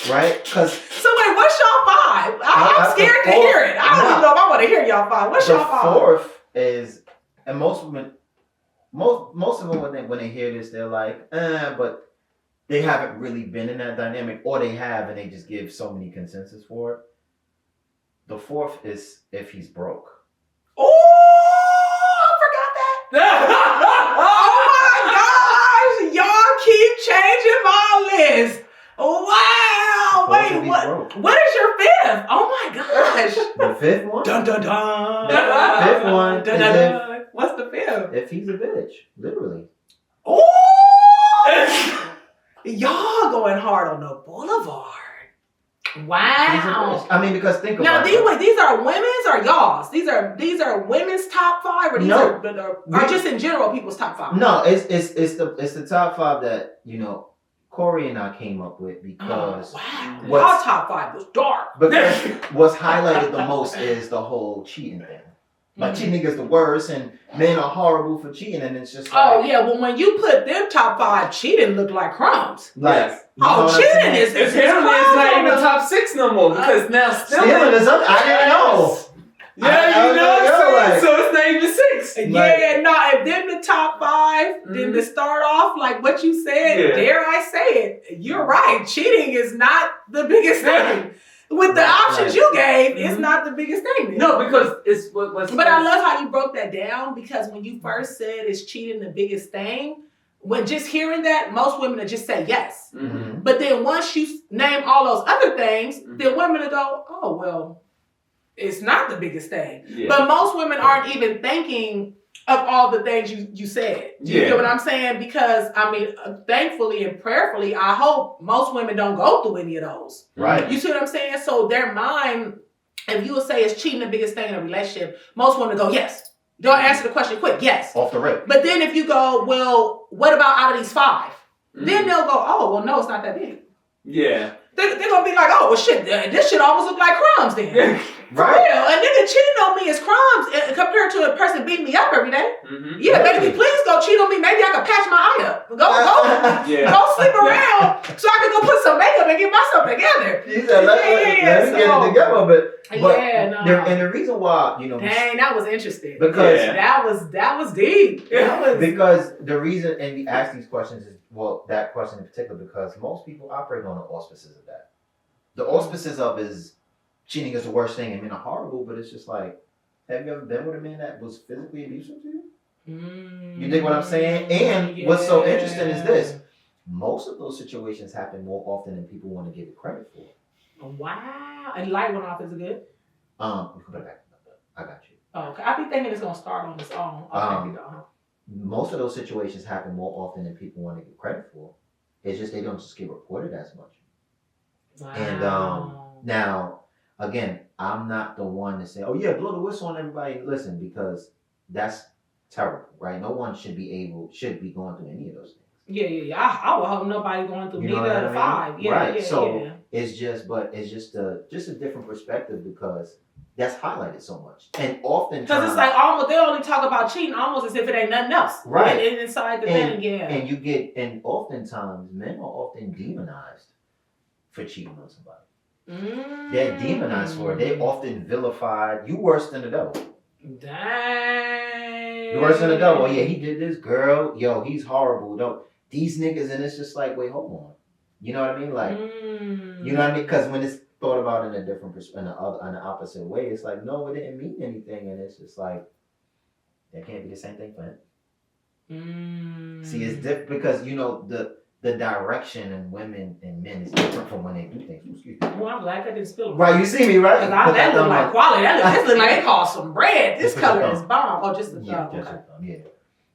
Right? Because So wait, what's y'all five? I'm scared to hear it. I don't even know if I want to hear y'all five. What's y'all five? the fourth is, and most women, most of them when they hear this, they're like, but they haven't really been in that dynamic, or they have and they just give so many consensus for it. The fourth is if he's broke. Oh, I forgot that. Oh my gosh, y'all keep changing my list. Wow. Both Wait, of these what? broke. What is your fifth? Oh my gosh. The fifth one? Dun dun dun. The fifth one Dun, is dun, dun. What's the fifth? if he's a bitch, literally. Oh, y'all going hard on the boulevard. He's a Wow. bitch. I mean, because think Now about it. these are women's or y'all's? These are women's top five, or these No. are just in general people's top five? No, it's the top five that Cory and I came up with because Wow. what's- Our top five was dark. because what's highlighted the most is the whole cheating thing. Like Mhm. cheating is the worst, and men are horrible for cheating, and it's just Oh like, yeah, well when you put them top five, cheating looked like crumbs. like Yes. you know what I'm Cheating saying? is Apparently, it's not even top 6 no more because now Stealing is up. I didn't know. Yeah, I you know what I'm saying? like- So it's not even 6. Yeah, no, if them the top five, then to start off like what you said, Yeah. dare I say it, you're right. Cheating is not the biggest thing. With the options you gave, it's not the biggest thing. No, because it's what's. But I love how you broke that down because when you first said is cheating the biggest thing, when just hearing that, most women will just say yes. Mm-hmm. But then once you name all those other things, then women will go, oh, well, it's not the biggest thing. Yeah. But most women aren't even thinking of all the things you said. You get what I'm saying? Because, I mean, thankfully and prayerfully, I hope most women don't go through any of those. Right. You see what I'm saying? So their mind, if you would say is cheating the biggest thing in a relationship, most women go, yes. They'll answer the question quick, yes. Off the rip. But then if you go, well, what about out of these 5? Then they'll go, oh, well, no, it's not that big. Yeah. They're going to be like, oh, well, shit, this shit almost look like crumbs then. Right. Real. A nigga cheating on me is crumbs compared to a person beating me up every day. Mm-hmm. Yeah, baby, please go cheat on me. Maybe I can patch my eye up. Go sleep around so I can go put some makeup and get myself together. You said, let me get it together, but and the reason why, you know, dang, that was interesting. Because that was deep. Because the reason, and we ask these questions is, well, that question in particular, because most people operate on the auspices of that. The auspices of is cheating is the worst thing and men are horrible, but it's just like, have you ever been with a man that was physically abusive to you? You dig what I'm saying? And what's so interesting is this: most of those situations happen more often than people want to give it credit for. Wow. And light went off, is it good? We can put it back. I got you. Oh, okay. I be thinking it's gonna start on its own. Okay, most of those situations happen more often than people want to give credit for. It's just they don't just get reported as much. Wow. And now, again, I'm not the one to say, oh yeah, blow the whistle on everybody and listen, because that's terrible, right? No one should be going through any of those things. Yeah. I would hope nobody going through neither of the 5. Yeah, right. Yeah, so it's just a different perspective because that's highlighted so much. And oftentimes, because it's like almost they only talk about cheating almost as if it ain't nothing else. Right. And inside the thing, And oftentimes men are often demonized for cheating on somebody. They're demonized for it. They're often vilified. You worse than the devil. Dang. You worse than the devil. Oh yeah, he did this, girl. Yo, he's horrible. Don't these niggas, and it's just like, wait, hold on. You know what I mean? Like, you know what I mean? Because when it's thought about in a different in the opposite way, it's like, no, it didn't mean anything, and it's just like that can't be the same thing for him. See, it's different because you know the direction in women and men is different from when they do things. Excuse me. Well, I'm glad that didn't spill. Right, you see me, right? That look like quality. This look like they call some bread. This color is bomb. Oh, just the thumb. Yeah.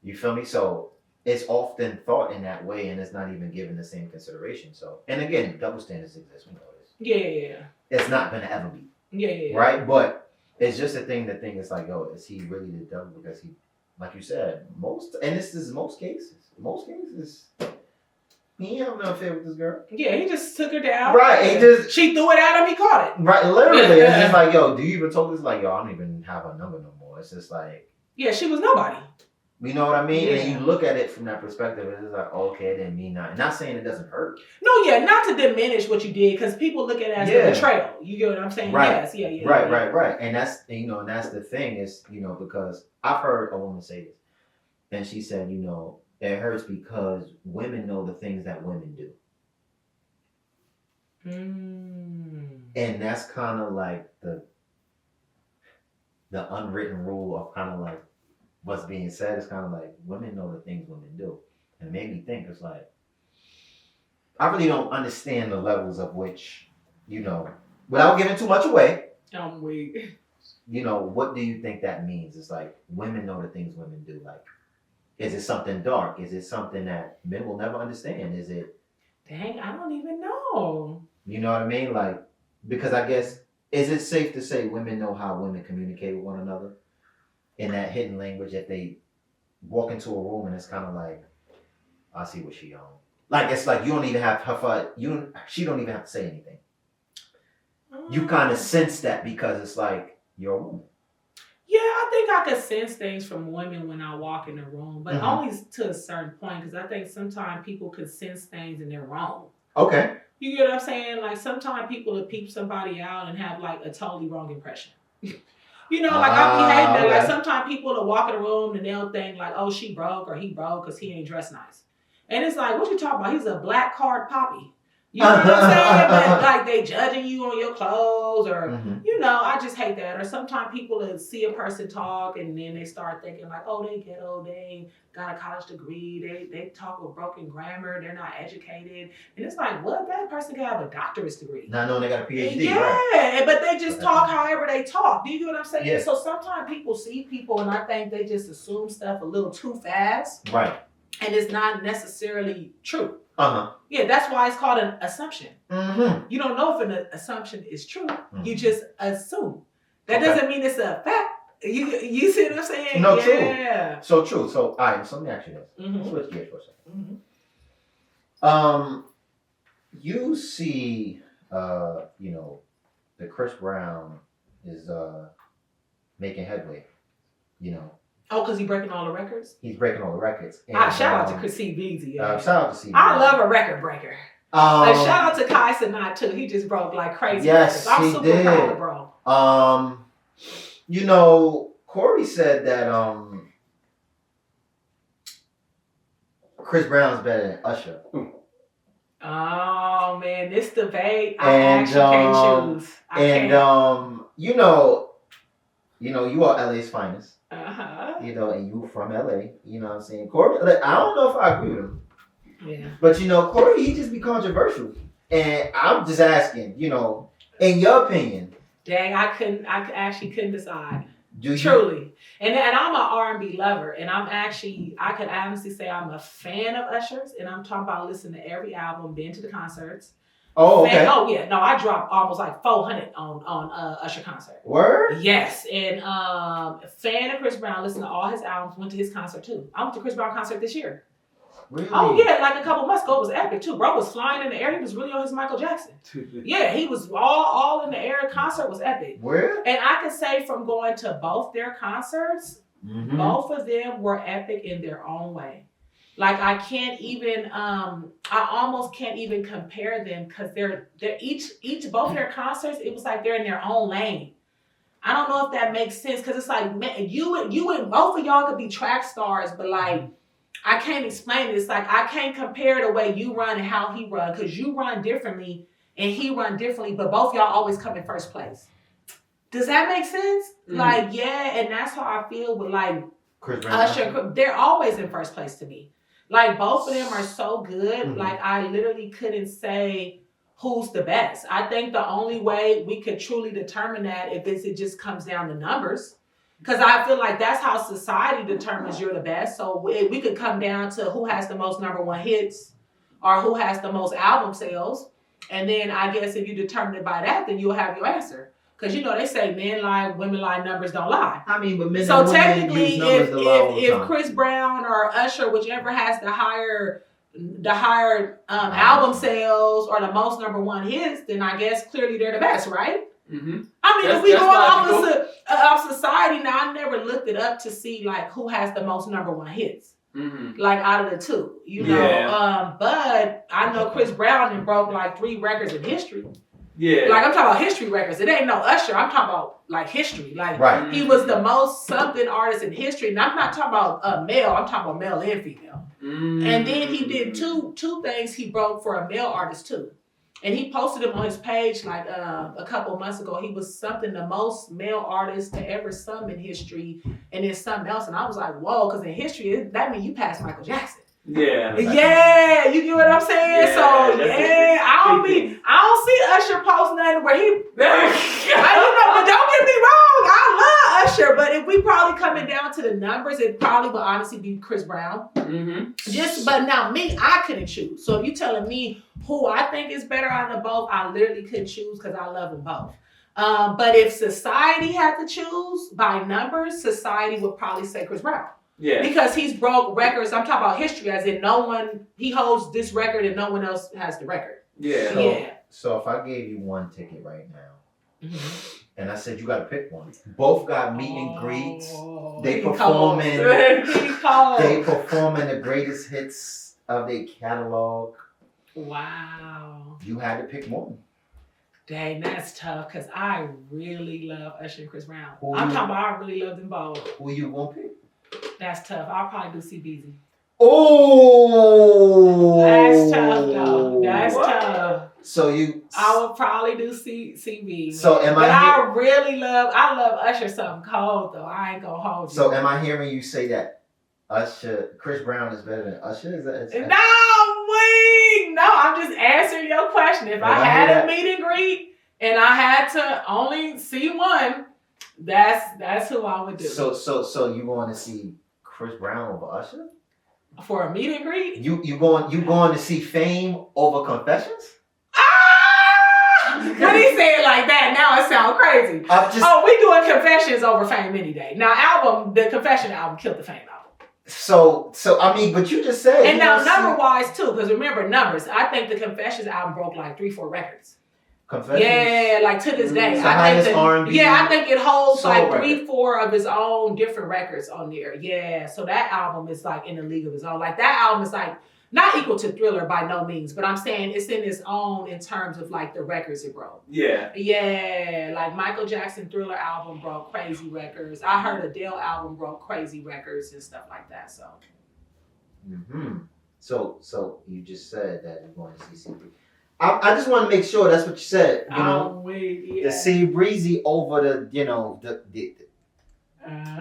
You feel me? So it's often thought in that way, and it's not even given the same consideration. So, and again, double standards exist. We know this. Yeah. It's not gonna ever be. Yeah. Right, but it's just a thing. The thing is like, oh, is he really the devil? Because he, like you said, this is most cases. He ain't have no affair with this girl. Yeah, he just took her down. Right, she threw it at him. He caught it. Right, literally. It's just like, yo, do you even talk this? Like, yo, I don't even have her number no more. It's just like, yeah, she was nobody. You know what I mean? Yeah. And you look at it from that perspective, it's just like, okay, it didn't mean nothing. Not saying it doesn't hurt. No, yeah, not to diminish what you did, because people look at it as a betrayal. You get what I'm saying? Right. Yes, yeah. Right. And that's the thing is, because I've heard a woman say this, and she said, it hurts because women know the things that women do. And that's kind of like the unwritten rule of kind of like what's being said is kind of like women know the things women do. And it made me think, it's like, I really don't understand the levels of which, without giving too much away. I'm weak. What do you think that means? It's like women know the things women do. Like, is it something dark? Is it something that men will never understand? Is it? Dang, I don't even know. You know what I mean? Like, because I guess, is it safe to say women know how women communicate with one another? In that hidden language, if they walk into a room and it's kind of like, I see what she on. Like, it's like you don't even have she don't even have to say anything. You kind of sense that because it's like you're a woman. Yeah, I think I could sense things from women when I walk in the room, but only to a certain point, because I think sometimes people could sense things and they're wrong. Okay. You get what I'm saying? Like sometimes people will peep somebody out and have like a totally wrong impression. I be hating that. Like sometimes people will walk in the room and they'll think like, oh, she broke or he broke because he ain't dressed nice. And it's like, what you talking about? He's a black card poppy. You know what I'm saying? But like they judging you on your clothes or, Mhm. you know, I just hate that. Or sometimes people will see a person talk and then they start thinking like, oh, they ghetto, they ain't got a college degree, they talk with broken grammar, they're not educated. And it's like, what? That person can have a doctorate degree. Not knowing they got a PhD, Yeah, right? but they just talk however they talk. Do you get what I'm saying? Yeah. So sometimes people see people and I think they just assume stuff a little too fast. Right. And it's not necessarily true. Uh-huh. Yeah, that's why it's called an assumption. Mm-hmm. You don't know if an assumption is true. Mhm. You just assume. That Okay. doesn't mean it's a fact. You see what I'm saying? No, yeah. true. So true. So, all right, so let me ask you this. Mhm. Switch gears for a second. Mhm. You see, you know, that Chris Brown is making headway. You know, Oh, because he's breaking all the records? he's breaking all the records. And, Shout out to Chris C. Beezy. shout out to C. I love a record breaker. Shout out to Kai Sinat too. He just broke like crazy. Yes, records. I'm he super did. proud of bro. You know, Cory said that Chris Brown's better than Usher. Oh man, this debate I And, actually can't choose. I can't. you know, you are LA's finest. Uh-huh. You know, and you from LA. You know what I'm saying? Cory, like, I don't know if I agree with him. Yeah. But you know, Cory, he just be controversial. And I'm just asking, you know, in your opinion, Dang, I actually couldn't decide. do you Truly. And I'm an R&B lover, and I could honestly say I'm a fan of Usher's, and I'm talking about listening to every album, been to the concerts. Oh, okay. Oh yeah, no, I dropped almost like 400 on Usher concert. Word? Yes, and fan of Chris Brown, listened to all his albums, went to his concert too. I went to Chris Brown concert this year. Really? Oh yeah, like a couple months ago, it was epic too. Bro was flying in the air. He was really on his Michael Jackson. Yeah, he was all in the air. Concert was epic. Where? And I can say from going to both their concerts, Mm-hmm. both of them were epic in their own way. Like I can't even, I almost can't even compare them because they're both of their concerts. It was like they're in their own lane. I don't know if that makes sense because it's like man, you and both of y'all could be track stars, but like I can't explain it. It's like I can't compare the way you run and how he run because you run differently and he run differently, but both y'all always come in first place. Does that make sense? Mm-hmm. Like yeah, and that's how I feel with like Chris Brown. Usher. They're always in first place to me. Like both of them are so good. Mhm. Like I literally couldn't say who's the best. I think the only way we could truly determine that if it just comes down to numbers. Because I feel like that's how society determines you're the best. So we could come down to who has the most #1 hits or who has the most album sales. And then I guess if you determine it by that, then you'll have your answer. Because you know they say men lie, women lie, numbers don't lie. I mean, but men So and women technically, use numbers to lie all the if time. Chris Brown or Usher, whichever has the higher album sales or the most #1 hits, then I guess clearly they're the best, right? Mm-hmm. I mean, That's- if we that's go logical. off society now, I never looked it up to see like who has the most #1 hits, Mm-hmm. like out of the two, you know. Yeah. But I know Chris Brown and broke like 3 records in history. Yeah. Like I'm talking about history records. It ain't no Usher. I'm talking about like history. Like Right. he was the most something artist in history. And I'm not talking about male. I'm talking about male and female. Mm-hmm. And then he did two things he broke for a male artist too. And he posted them on his page like a couple months ago. He was something the most male artist to ever sum in history. And then something else. And I was like, whoa, because in history, that means you passed Michael Jackson. Yeah. Yeah, you get what I'm saying? Yeah, so that's yeah, I don't see Usher post nothing where he but don't get me wrong, I love Usher, but if we probably coming down to the numbers, it probably would honestly be Chris Brown. Mm-hmm. But now me, I couldn't choose. So if you telling me who I think is better out of both, I literally couldn't choose because I love them both. But if society had to choose by numbers, society would probably say Chris Brown. Yeah. Because he's broke records. I'm talking about history, as in he holds this record and no one else has the record. Yeah. Yeah. So if I gave you one ticket right now, Mm-hmm. and I said you got to pick one, both got meet and greets. They he performing. cold. He cold. They performing the greatest hits of their catalog. Wow. You had to pick one. Dang, that's tough because I really love Usher and Chris Brown. Who I'm you- talking about I really love them both. Who you gonna pick? That's tough. I'll probably do CBZ. Oh, That's tough, though. That's What? tough. So you. I would probably do CB. So am but I? I love Usher something cold though. I ain't gonna hold you. So am I hearing you say that Chris Brown is better than Usher? Is that? No, I'm just answering your question. If I had a meet and greet and I had to only see one, that's who I would do. So you want to see Chris Brown over Usher? For a meet and greet? You going to see Fame over Confessions? When he said it like that, now it sounds crazy. We doing Confessions over Fame any day. Now the Confession album killed the Fame album. So I mean, but you just said. And now number wise too, because remember numbers. I think the Confessions album broke like 3-4 records. Confessions? Yeah, like to this day. I think it holds like record. 3-4 of his own different records on there. Yeah, so that album is like in a league of his own. Like that album is like not equal to Thriller by no means, but I'm saying it's in its own in terms of like the records it broke. Yeah. Yeah, like Michael Jackson Thriller album broke crazy records. I heard Adele album broke crazy records and stuff like that. So. Mm-hmm. So you just said that you're going to see CB. I just want to make sure that's what you said. You know, the C Breezy over the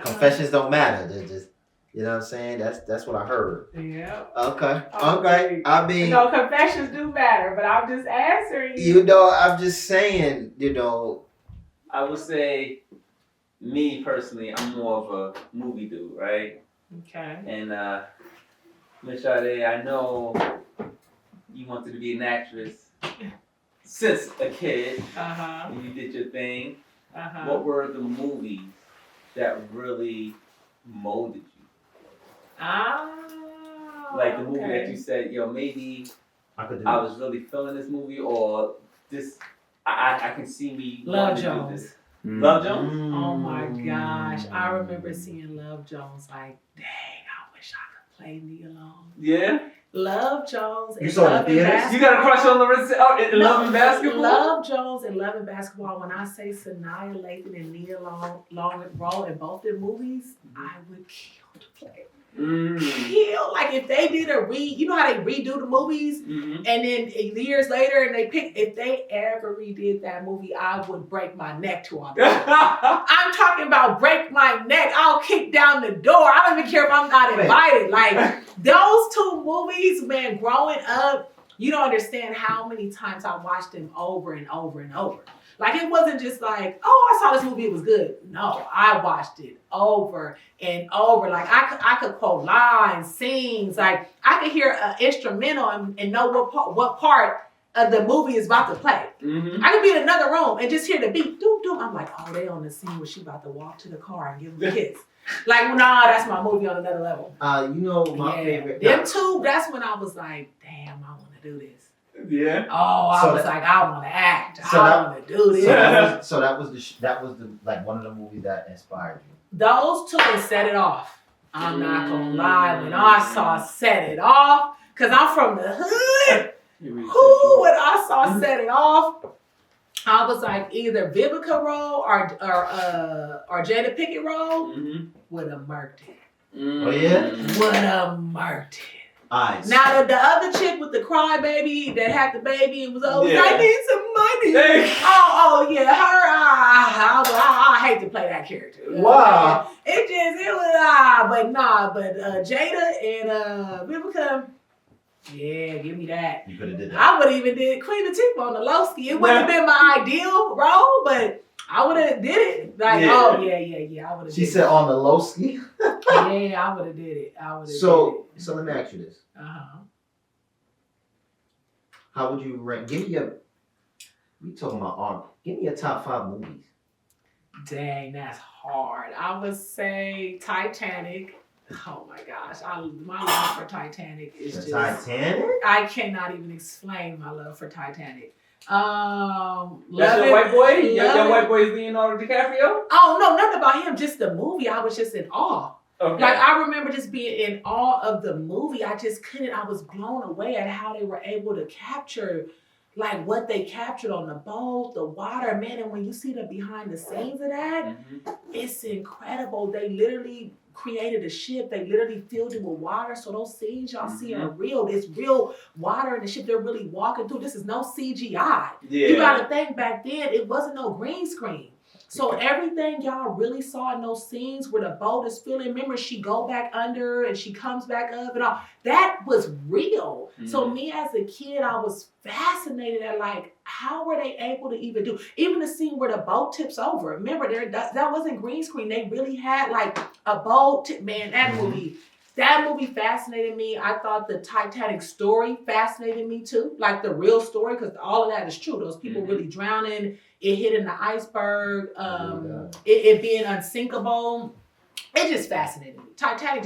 Confessions don't matter. They're just. You know what I'm saying? That's what I heard. Yeah. Okay. I mean, Confessions do matter, but I'm just answering you. You know, I'm just saying, I would say, me personally, I'm more of a movie dude, right? Okay. And Miss Sade, I know you wanted to be an actress since a kid. And you did your thing. What were the movies that really molded you? Like the movie that you said, maybe I was really feeling this movie, or this, I can see me. Love Jones. This. Love Jones? Oh my gosh. I remember seeing Love Jones like, dang, I wish I could play Nia Long. Yeah? Love Jones and you saw Love the theaters? Basketball. You got a crush on Larissa in Love and Basketball? Love Jones and Love and Basketball. When I say Sanaya Lathan and Nia Long role in both their movies, I would kill to play. Kill. Like if they did you know how they redo the movies and then years later and if they ever redid that movie, I would break my neck to all that. I'm talking about break my neck. I'll kick down the door. I don't even care if I'm not invited. Like those two movies, man, growing up, you don't understand how many times I watched them over and over and over. Like it wasn't just like, I saw this movie, it was good. No, I watched it over and over. Like I could quote lines, scenes. Like I could hear an instrumental and know what part of the movie is about to play. I could be in another room and just hear the beat, doom doom. I'm like, they on the scene where she about to walk to the car and give him a kiss. Like, nah, that's my movie on another level. My favorite. Them two, that's when I was like, damn, I want to do this. Yeah. I was like, I want to act. I want to do this. So that was the like one of the movies that inspired you. Those two set it off. I'm not gonna lie. When I saw Set It Off, cause I'm from the hood. When I saw Set It Off, I was like either Vivica role or Jada Pinkett role would have murked it. Oh yeah, would have murked it. Eyes. Now the other chick with the crybaby that had the baby and was always I need some money. Her. I hate to play that character. Wow. But Jada and Vivica. Yeah, give me that. You could have did that. I would have even did Queen Latifah on the low ski. It wouldn't have been my ideal role, but I would have did it. Like, I would have. She said on the low ski. Yeah, I would have did it. So let me ask you this. How would you rank? We talking about art. Give me your top 5 movies. Dang, that's hard. I would say Titanic. Oh my gosh, my love for Titanic is just Titanic. I cannot even explain my love for Titanic. That's your white boy? Your white boy is Leonardo DiCaprio? Oh no, nothing about him. Just the movie. I was just in awe. Okay. Like I remember just being in awe of the movie. I just couldn't. I was blown away at how they were able to capture like what they captured on the boat, the water, man. And when you see the behind the scenes of that, it's incredible. They literally created a ship. They literally filled it with water. So those scenes y'all see are real. It's real water in the ship they're really walking through. This is no CGI. Yeah. You gotta think back then, it wasn't no green screen. So everything y'all really saw in those scenes where the boat is filling, remember she go back under and she comes back up and all, that was real. So me as a kid, I was fascinated at like, how were they able to even do, even the scene where the boat tips over. Remember, that wasn't green screen. They really had like a boat, man, that movie fascinated me. I thought the Titanic story fascinated me too, like the real story, because all of that is true. Those people really drowning, it hitting the iceberg, it being unsinkable. It just fascinated me. Titanic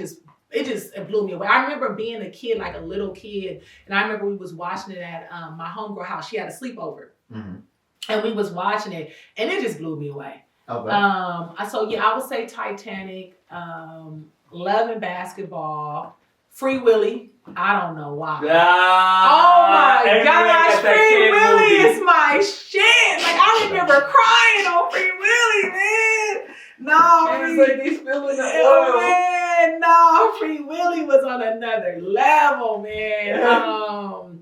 it blew me away. I remember being a kid, like a little kid, and I remember we was watching it at my homegirl house. She had a sleepover, and we was watching it, and it just blew me away. Okay. So yeah, I would say Titanic, Love and Basketball, Free Willy. I don't know why. Oh my gosh, Free Willy is my shit. Like I remember crying on Free Willy, man. Free Willy was on another level, man.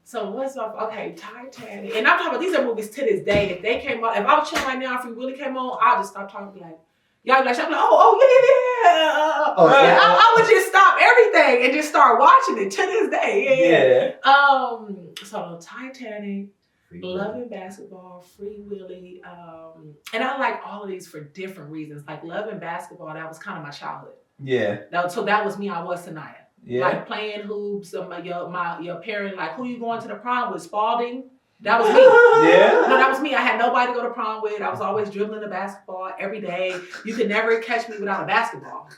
So what's up? Okay, Titanic. And I'm talking about these are movies to this day. If they came on, if I was chilling right now and Free Willy came on, I'll just stop talking and be like, y'all be like, I'm like, I would just stop everything and just start watching it to this day. So Titanic, Love and Basketball, Free Willy, and I like all of these for different reasons. Like Love and Basketball, that was kind of my childhood. So that was me. I was Sanaya. Like playing hoops. Your parent, like, who you going to the prom with? Spalding. That was me. No, that was me. I had nobody to go to prom with. I was always dribbling the basketball every day. You could never catch me without a basketball.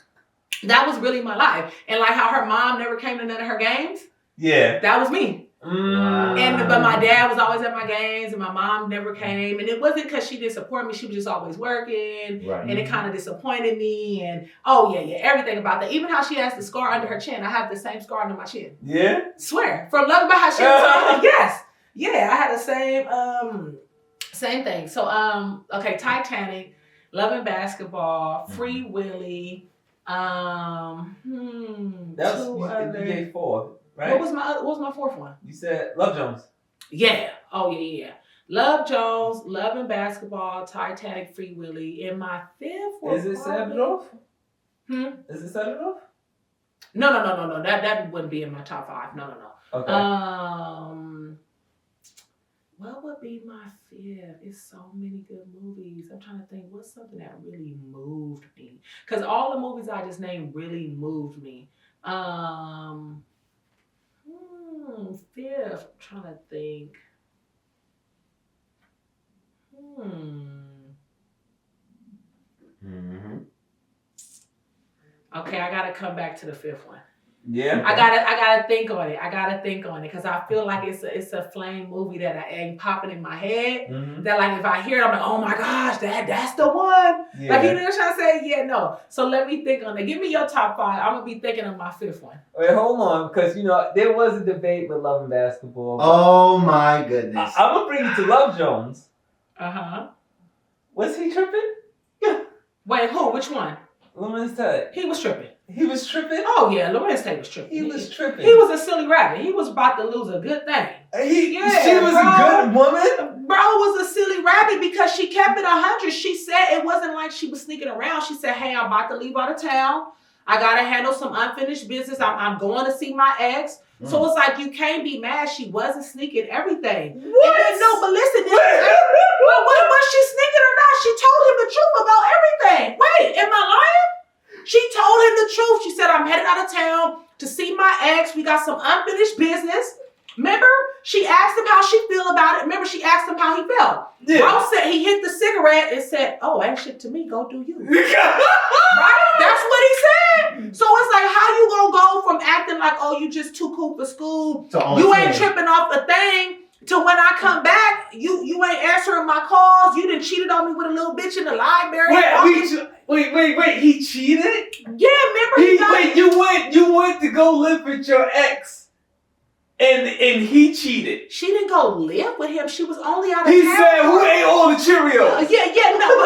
That was really my life. And like how her mom never came to none of her games. That was me. But my dad was always at my games and my mom never came. And it wasn't because she didn't support me. She was just always working. And it kind of disappointed me. And everything about that. Even how she has the scar under her chin. I have the same scar under my chin. Swear. From loving about how she was. Yes. Yeah, I had the same thing. So, okay, Titanic, Love and Basketball, Free Willy, that was, you gave 4, right? What was my fourth one? You said Love Jones. Yeah. Oh, yeah. Love Jones, Love and Basketball, Titanic, Free Willy. And my fifth one. Is it set it off? Is it set it off? No. That wouldn't be in my top 5. No. Okay. What would be my fifth? It's so many good movies. I'm trying to think, what's something that really moved me? Because all the movies I just named really moved me. Fifth, I'm trying to think. Okay, I gotta come back to the fifth one. I gotta think on it because I feel like it's a flame movie that ain't popping in my head. That like if I hear it, I'm like, oh my gosh, that's the one. Like you know what I'm saying? Yeah, no. So let me think on it. Give me your top 5. I'm gonna be thinking of my fifth one. Wait, hold on, because there was a debate with Love and Basketball. Oh my goodness. I'm gonna bring you to Love Jones. Was he tripping? Wait, who? Which one? Lorenz Tate. He was tripping. He was tripping? Oh yeah, Lorenz Tate was tripping. He was tripping. He was a silly rabbit. He was about to lose a good thing. She was a good woman? Bro was a silly rabbit because she kept it 100. She said it wasn't like she was sneaking around. She said, hey, I'm about to leave out of town. I got to handle some unfinished business. I'm going to see my ex. So it's like, you can't be mad. She wasn't sneaking everything. What? No, but listen. But was she sneaking or not? She told him the truth about everything. Wait, am I lying? She told him the truth. She said, I'm headed out of town to see my ex. We got some unfinished business. Remember? She asked him how she feel about it. Remember, she asked him how he felt. Bro said he hit the cigarette and said, oh, ain't shit to me. Go do you. Right? That's what he said. So it's like, how you gonna go from acting like, oh, you just too cool for school. You ain't tripping off a thing. To when I come back, you ain't answering my calls. You done cheated on me with a little bitch in the library. Wait, he cheated? Yeah, remember you went to go live with your ex. and he cheated. She didn't go live with him. She was only out of He town. said, "Who ate all the Cheerios?" No.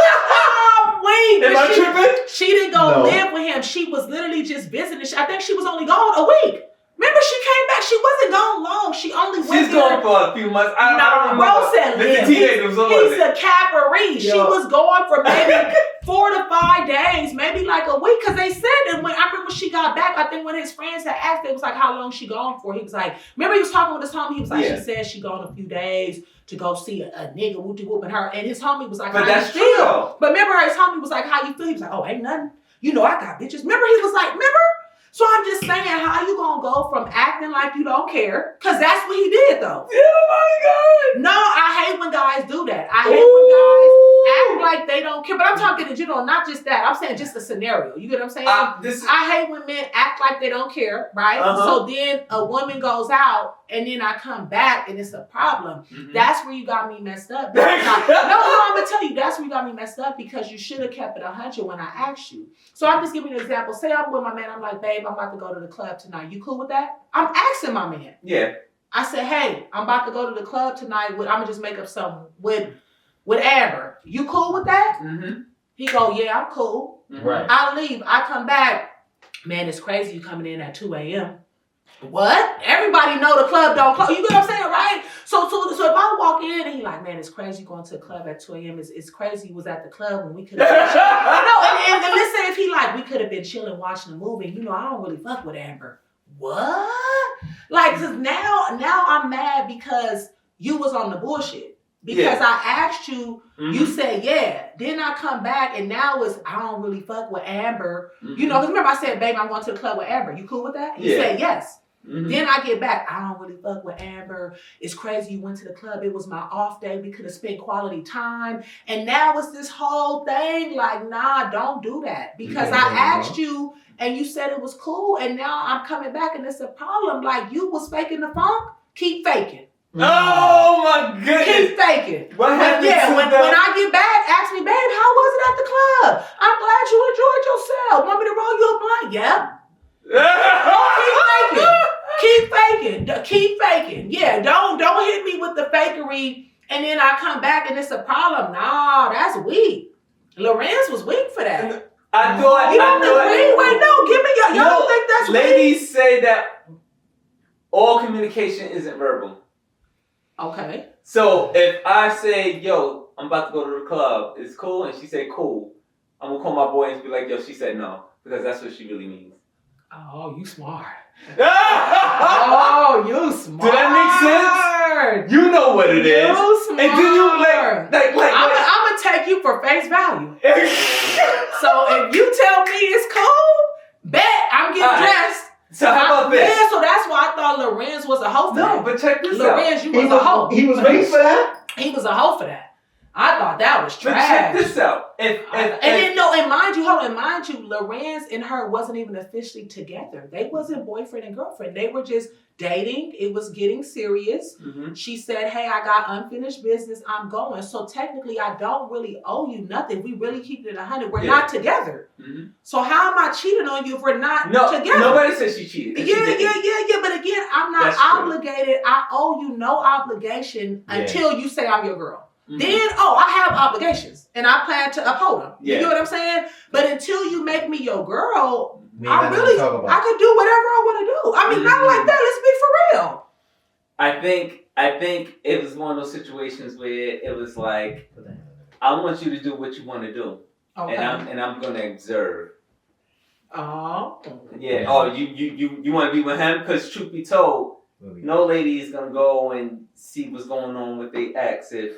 Wait. Am I tripping? She didn't go No. live with him. She was literally just visiting. I think she was only gone a week. Remember, she came back. She wasn't gone long. She only went She's gone for a few months. I don't remember. Bro said live. Mr. Teenagers, what was He's it? a caparee. She was gone for maybe 4 to 5 days, maybe like a week. Because they said that when I remember when she got back, I think when his friends had asked, it was like, how long she gone for? He was like, remember he was talking with his homie. He was like, Yeah. she said she gone a few days to go see a nigga whooping her. And his homie was like, But how that's you true, feel? though. But remember his homie was like, how you feel? He was like, oh, ain't nothing. You know, I got bitches. Remember he was like, remember? So I'm just saying, how you gonna go from acting like you don't care? Because that's what he did, though. Oh my God. No, I hate when guys do that. I hate when guys act like they don't care. But I'm talking in general, not just that. I'm saying just a scenario. You get what I'm saying? I hate when men act like they don't care, right? Uh-huh. So then a woman goes out and then I come back and it's a problem. Mhm. That's where you got me messed up. No, I'm gonna tell you, that's where you got me messed up because you should have kept it 100 when I asked you. So I'm just giving you an example. Say I'm with my man, I'm like, babe, I'm about to go to the club tonight. You cool with that? I'm asking my man. Yeah. I said, hey, I'm about to go to the club tonight. I'm gonna just make up something with Amber. You cool with that? Mm-hmm. He go, yeah, I'm cool. Right. I leave. I come back. Man, it's crazy you coming in at 2 a.m. What? Everybody know the club don't close. You get what I'm saying, right? So if I walk in and he like, man, it's crazy going to the club at 2 a.m. It's crazy you was at the club when we could have been chilling. No, and let's say if he like, we could have been chilling watching a movie. You know, I don't really fuck with Amber. What? Like, cause now I'm mad because you was on the bullshit. Because I asked you, you said yeah. Then I come back and now it's I don't really fuck with Amber. You know, because remember I said, babe, I'm going to the club with Amber. You cool with that? He said yes. Then I get back, I don't really fuck with Amber. It's crazy you went to the club. It was my off day. We could have spent quality time. And now it's this whole thing like, nah, don't do that. Because I asked you and you said it was cool. And now I'm coming back and it's a problem. Like you was faking the funk. Keep faking. Oh my goodness. Keep faking. What happened when I get back, ask me, babe, how was it at the club? I'm glad you enjoyed yourself. Want me to roll you a blunt? Yeah. Keep faking. Keep faking. Yeah, don't hit me with the fakery and then I come back and it's a problem. Nah, that's weak. Lorenz was weak for that. I thought. You don't agree? Wait, no, give me your. Y'all don't think that's weak? Ladies say that all communication isn't verbal. Okay. So if I say, yo, I'm about to go to the club, it's cool, and she say cool, I'm gonna call my boy and be like, yo, she said no, because that's what she really means. Oh, you smart. Oh, Oh, you smart. did that make sense? You know what it is. You smart. And then you like I'm gonna take you for face value. So if you tell me it's cool, bet I'm getting dressed. So how about this? Yeah, so that's why I thought Lorenz was a hoe for that. No, but check this Lorenz, out. you was a hoe. He was ready for that? He was a hoe for that. I thought that was But trash. check this out. And mind you, Lorenz and her wasn't even officially together. They wasn't boyfriend and girlfriend. They were just dating. It was getting serious. Mm-hmm. She said, hey, I got unfinished business. I'm going. So technically, I don't really owe you nothing. We really keep it 100. We're not together. Mm-hmm. So how am I cheating on you if we're not together? Nobody said she cheated. Yeah. But again, I'm not obligated. I owe you no obligation until you say I'm your girl. Mm-hmm. Then, I have obligations and I plan to uphold them. You know what I'm saying? But until you make me your girl, I could do whatever I want to do. I mean, not like that. Let's be for real. I think it was one of those situations where it was like, I want you to do what you want to do, Okay. and I'm gonna observe. Oh. Yeah. Oh, you want to be with him? Because truth be told, no lady is gonna go and see what's going on with their ex if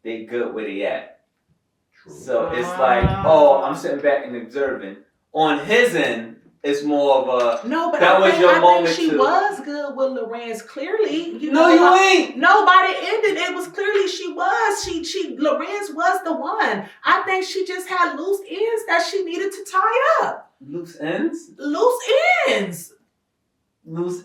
they good where they at. True. So it's like, I'm sitting back and observing. On his end, it's more of a but that was your moment. I think she was good with Lorenz. Clearly, you ain't. Nobody ended. It was clearly she was. She Lorenz was the one. I think she just had loose ends that she needed to tie up. Loose ends. Loose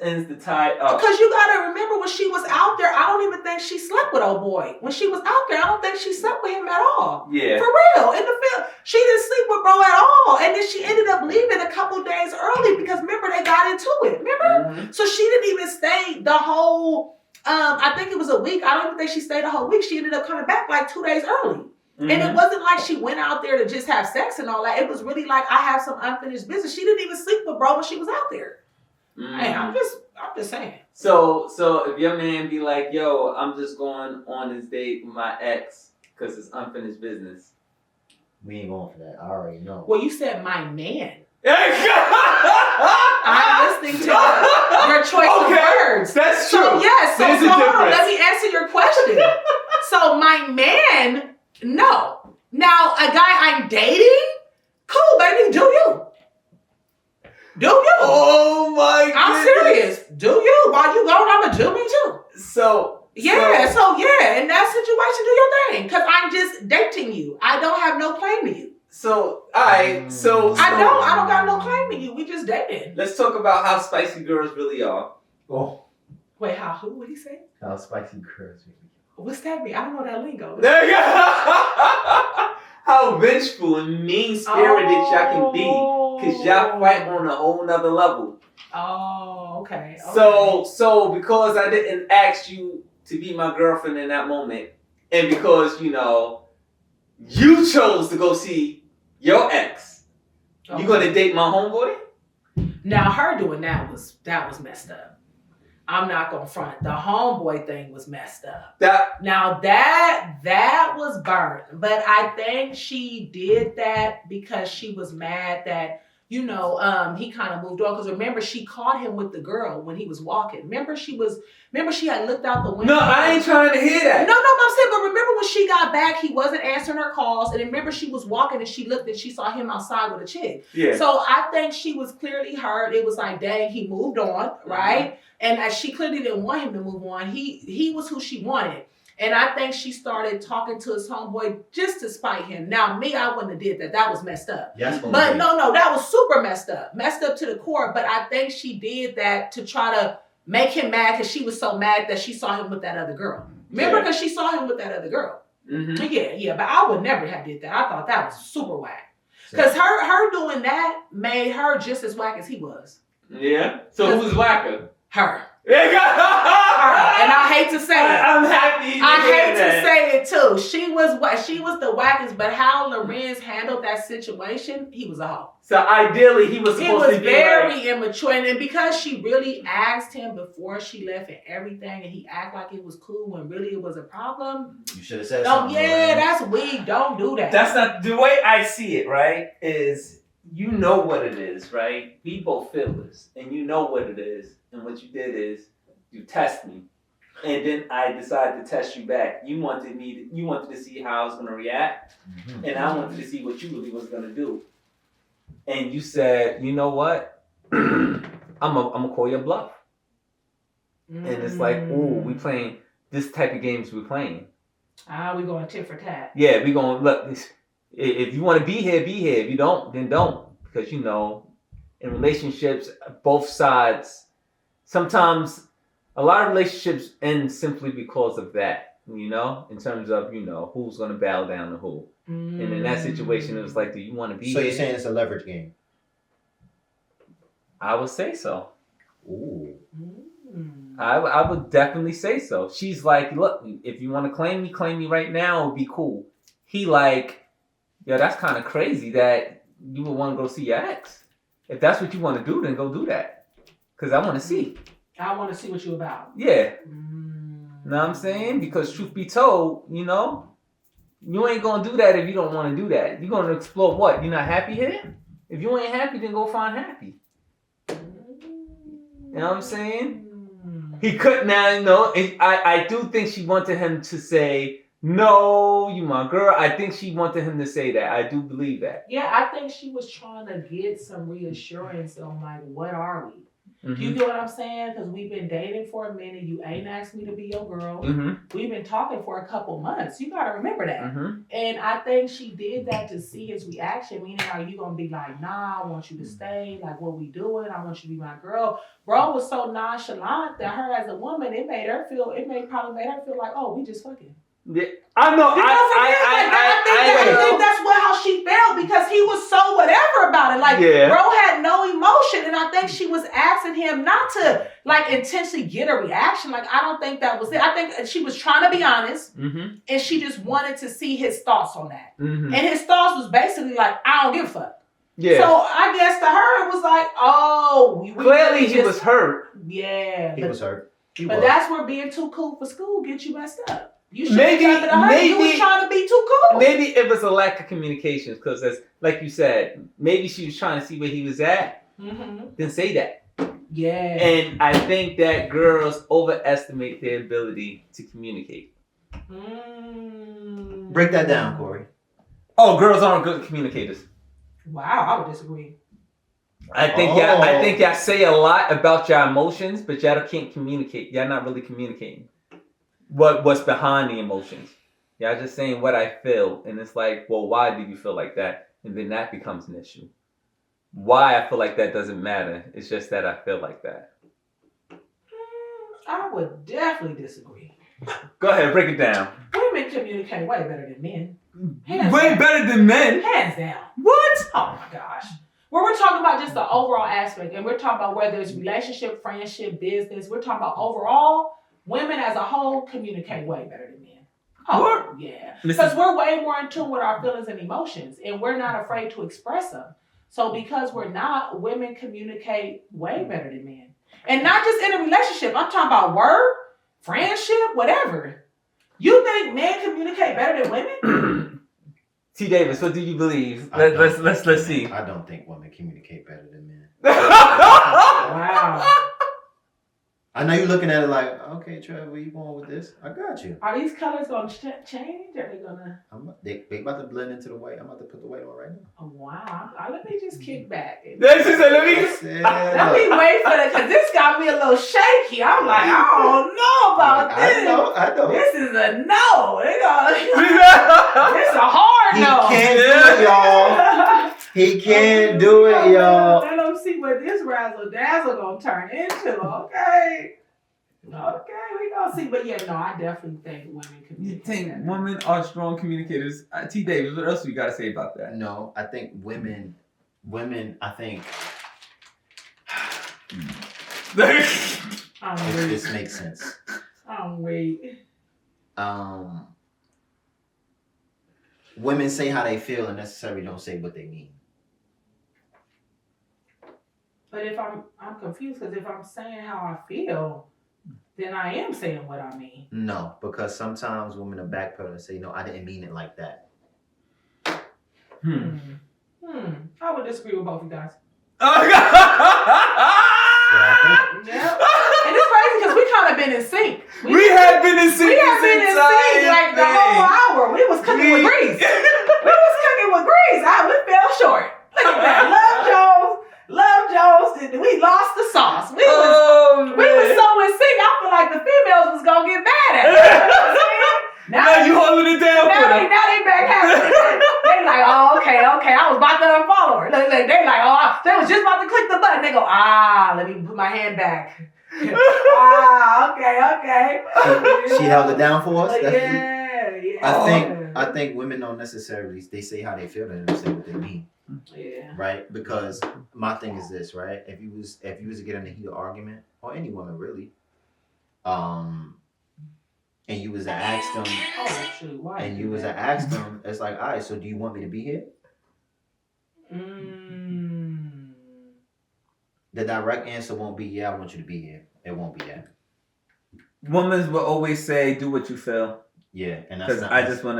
ends to tie up. Because you gotta remember when she was out there, I don't even think she slept with old boy. When she was out there, I don't think she slept with him at all. Yeah. For real. In the film, she didn't sleep with bro at all. And then she ended up leaving a couple days early because remember they got into it. Remember? Mm-hmm. So she didn't even stay the whole, I think it was a week. I don't even think she stayed the whole week. She ended up coming back like 2 days early. And it wasn't like she went out there to just have sex and all that. It was really like, I have some unfinished business. She didn't even sleep with bro when she was out there. Hey, I'm just saying. So if your man be like, yo, I'm just going on this date with my ex because it's unfinished business. We ain't going for that. I already know. Well, you said my man. I'm listening to your choice of words. That's true. So yes, so There's a hold on, difference. let me answer your question. So my man, no. Now a guy I'm dating, cool, baby, do you? Do you? Oh my god. I'm serious. Do you? While you gone, I'ma do me too. So in that situation, do your thing. Cause I'm just dating you. I don't have no claim to you. So alright, so I don't got no claim to you. We just dating. let's talk about how spicy girls really are. Oh, Wait, who? What he say? how spicy girls really. What's that mean? I don't know that lingo. How vengeful and mean-spirited y'all can be. Cause y'all fight on a whole nother level. Oh, okay. So because I didn't ask you to be my girlfriend in that moment, and because you chose to go see your ex, you gonna date my homeboy? Now her doing that was messed up. I'm not gonna front. The homeboy thing was messed up. That was burnt. But I think she did that because she was mad that he kind of moved on. Because remember, she caught him with the girl when he was walking. Remember, she had looked out the window. No, I ain't trying to hear that. No, I'm saying, but remember when she got back, he wasn't answering her calls. And remember, she was walking and she looked and she saw him outside with a chick. Yeah. So I think she was clearly hurt. It was like, dang, he moved on, right? Mm-hmm. And as she clearly didn't want him to move on, he was who she wanted. And I think she started talking to his homeboy just to spite him. Now, me, I wouldn't have did that. That was messed up. Yes, but no, that was super messed up. Messed up to the core. But I think she did that to try to make him mad because she was so mad that she saw him with that other girl. Remember, because she saw him with that other girl. Mm-hmm. Yeah. But I would never have did that. I thought that was super whack. Because her doing that made her just as whack as he was. Yeah. So who's whacker? Her. And I hate to say it. I'm happy. I hate to say it too. She was the wackest, but how Lorenz handled that situation, he was a hoe. So ideally, he was supposed to be very immature, and because she really asked him before she left and everything, and he acted like it was cool when really it was a problem. You should have said something. Yeah, that's weak. Don't do that. That's not the way I see it. Right? Is you know what it is, right? We both feel this, and you know what it is. And what you did is you test me, and then I decided to test you back. You wanted to see how I was going to react, and I wanted to see what you really was going to do. And you said, you know what? I'm gonna call your bluff. And it's like, ooh, we playing this type of games. We're playing. We going tit for tat. Yeah, we going look. If you want to be here, be here. If you don't, then don't. Because in relationships, both sides. Sometimes a lot of relationships end simply because of that, in terms of, who's going to bow down to who. And in that situation, it was like, do you want to be So here? you're saying it's a leverage game? I would say so. Ooh. I would definitely say so. She's like, look, if you want to claim me right now, it would be cool. He like, yo, that's kind of crazy that you would want to go see your ex. If that's what you want to do, then go do that. Because I want to see. I want to see what you about. Yeah. Know what I'm saying? Because truth be told, you ain't going to do that if you don't want to do that. You're going to explore what? You're not happy here? If you ain't happy, then go find happy. You know what I'm saying? He couldn't now, I do think she wanted him to say, no, you my girl. I think she wanted him to say that. I do believe that. Yeah, I think she was trying to get some reassurance on like, what are we? Mm-hmm. You get what I'm saying? Because we've been dating for a minute. You ain't asked me to be your girl. Mm-hmm. We've been talking for a couple months. You got to remember that. Mm-hmm. And I think she did that to see his reaction. Meaning, are you going to be like, nah, I want you to stay. Like, what we doing? I want you to be my girl. Bro was so nonchalant that her as a woman, it probably made her feel like, oh, we just fucking. Yeah, I know. I think that's how she felt because he was so whatever about it. Like, bro had no emotion, and I think she was asking asking him not to like intentionally get a reaction. Like, I don't think that was it. I think she was trying to be honest, and she just wanted to see his thoughts on that. And his thoughts was basically like, I don't give a fuck. Yeah. So I guess to her it was like, oh, we Clearly he was hurt. Yeah, He was hurt. But that's where being too cool for school gets you messed up. You should Maybe you was trying to be too cool. Maybe it was a lack of communication because, as like you said, maybe she was trying to see where he was at. Then say that. Yeah. And I think that girls overestimate their ability to communicate. Break that down, Corey. Oh, girls aren't good communicators. Wow, I would disagree. I think y'all say a lot about your emotions, but y'all can't communicate. Y'all not really communicating what's behind the emotions. Y'all just saying what I feel, and it's like, well, why do you feel like that? And then that becomes an issue. Why I feel like that doesn't matter. It's just that I feel like that. I would definitely disagree. Go ahead, break it down. Women communicate way better than men. Way better than men? Hands down. What? Oh my gosh. Well, we're talking about just the overall aspect, and we're talking about whether it's relationship, friendship, business. We're talking about overall, women as a whole communicate way better than men. Oh, What? yeah. Because we're way more in tune with our feelings and emotions, and we're not afraid to express them. So because we're not, women communicate way better than men. And not just in a relationship. I'm talking about work, friendship, whatever. You think men communicate better than women? T. Davis, what do you believe? Let's see. I don't think women communicate better than men. Wow. I know you're looking at it like, okay, Trev, where you going with this? I got you. Are these colors going to change? Are they going to? They about to blend into the white. I'm about to put the white on right now. Oh, wow. Let me just kick back. Let me Let me wait for that, because this got me a little shaky. I'm like, I don't know about this. I know. This is a no. It's a hard no. He can't do it, y'all. He can't do it, y'all. Let them see what this razzle dazzle gonna turn into. Okay, we gonna see. But yeah, no, I definitely think women communicate. You think better. women are strong communicators? T. Davis, what else do you got to say about that? No, I think women, I think if this makes sense. Wait. Women say how they feel and necessarily don't say what they mean. But if I'm confused, because if I'm saying how I feel, then I am saying what I mean. No, because sometimes women are backpedal and say, no, I didn't mean it like that. I would disagree with both of you guys. Yeah. And it's crazy because we kind of been in sync. We have been in sync. Like the whole hour. We was cooking with grease. We fell short. Look at that. Love Jones. We lost the sauce. We was so in sync. I feel like the females was gonna get mad at us. You know what I'm saying? Now you holding it down for them. Now they back happy. They like, oh, okay. I was about to unfollow her. They like, oh, they was just about to click the button. They go, let me put my hand back. Okay. She held it down for us. Yeah. I think women don't necessarily, they say how they feel, they don't say what they mean. Yeah. Right? Because my thing is this, right? If you was to get in a heated argument, or any woman really, and you was to ask them, it's like, all right, so do you want me to be here? The direct answer won't be, yeah, I want you to be here. It won't be that. Women will always say, do what you feel. Yeah, and that's because I just want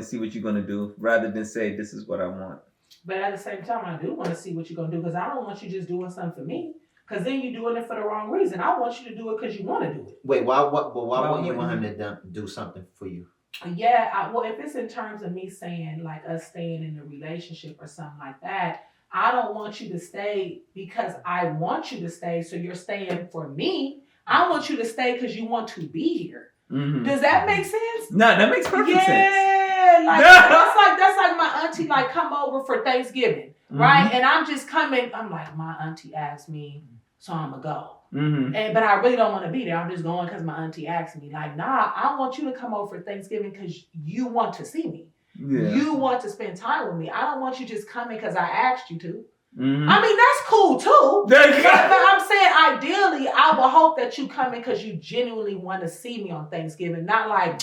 to see what you're gonna do, rather than say this is what I want. But at the same time, I do want to see what you're gonna do, because I don't want you just doing something for me. Because then you're doing it for the wrong reason. I want you to do it because you want to do it. Wait, why wouldn't you want him to do something for you? Yeah, well, if it's in terms of me saying like us staying in a relationship or something like that, I don't want you to stay because I want you to stay. So you're staying for me. I want you to stay because you want to be here. Mm-hmm. Does that make sense? No, that makes perfect sense. Yeah, like that's like my auntie like come over for Thanksgiving, right? And I'm just coming. I'm like, my auntie asked me, so I'm gonna go. But I really don't want to be there. I'm just going because my auntie asked me. Like, nah, I want you to come over for Thanksgiving because you want to see me. Yeah. You want to spend time with me. I don't want you just coming because I asked you to. Mm-hmm. I mean, that's cool too. But I'm saying, ideally, I would hope that you come in because you genuinely want to see me on Thanksgiving, not like,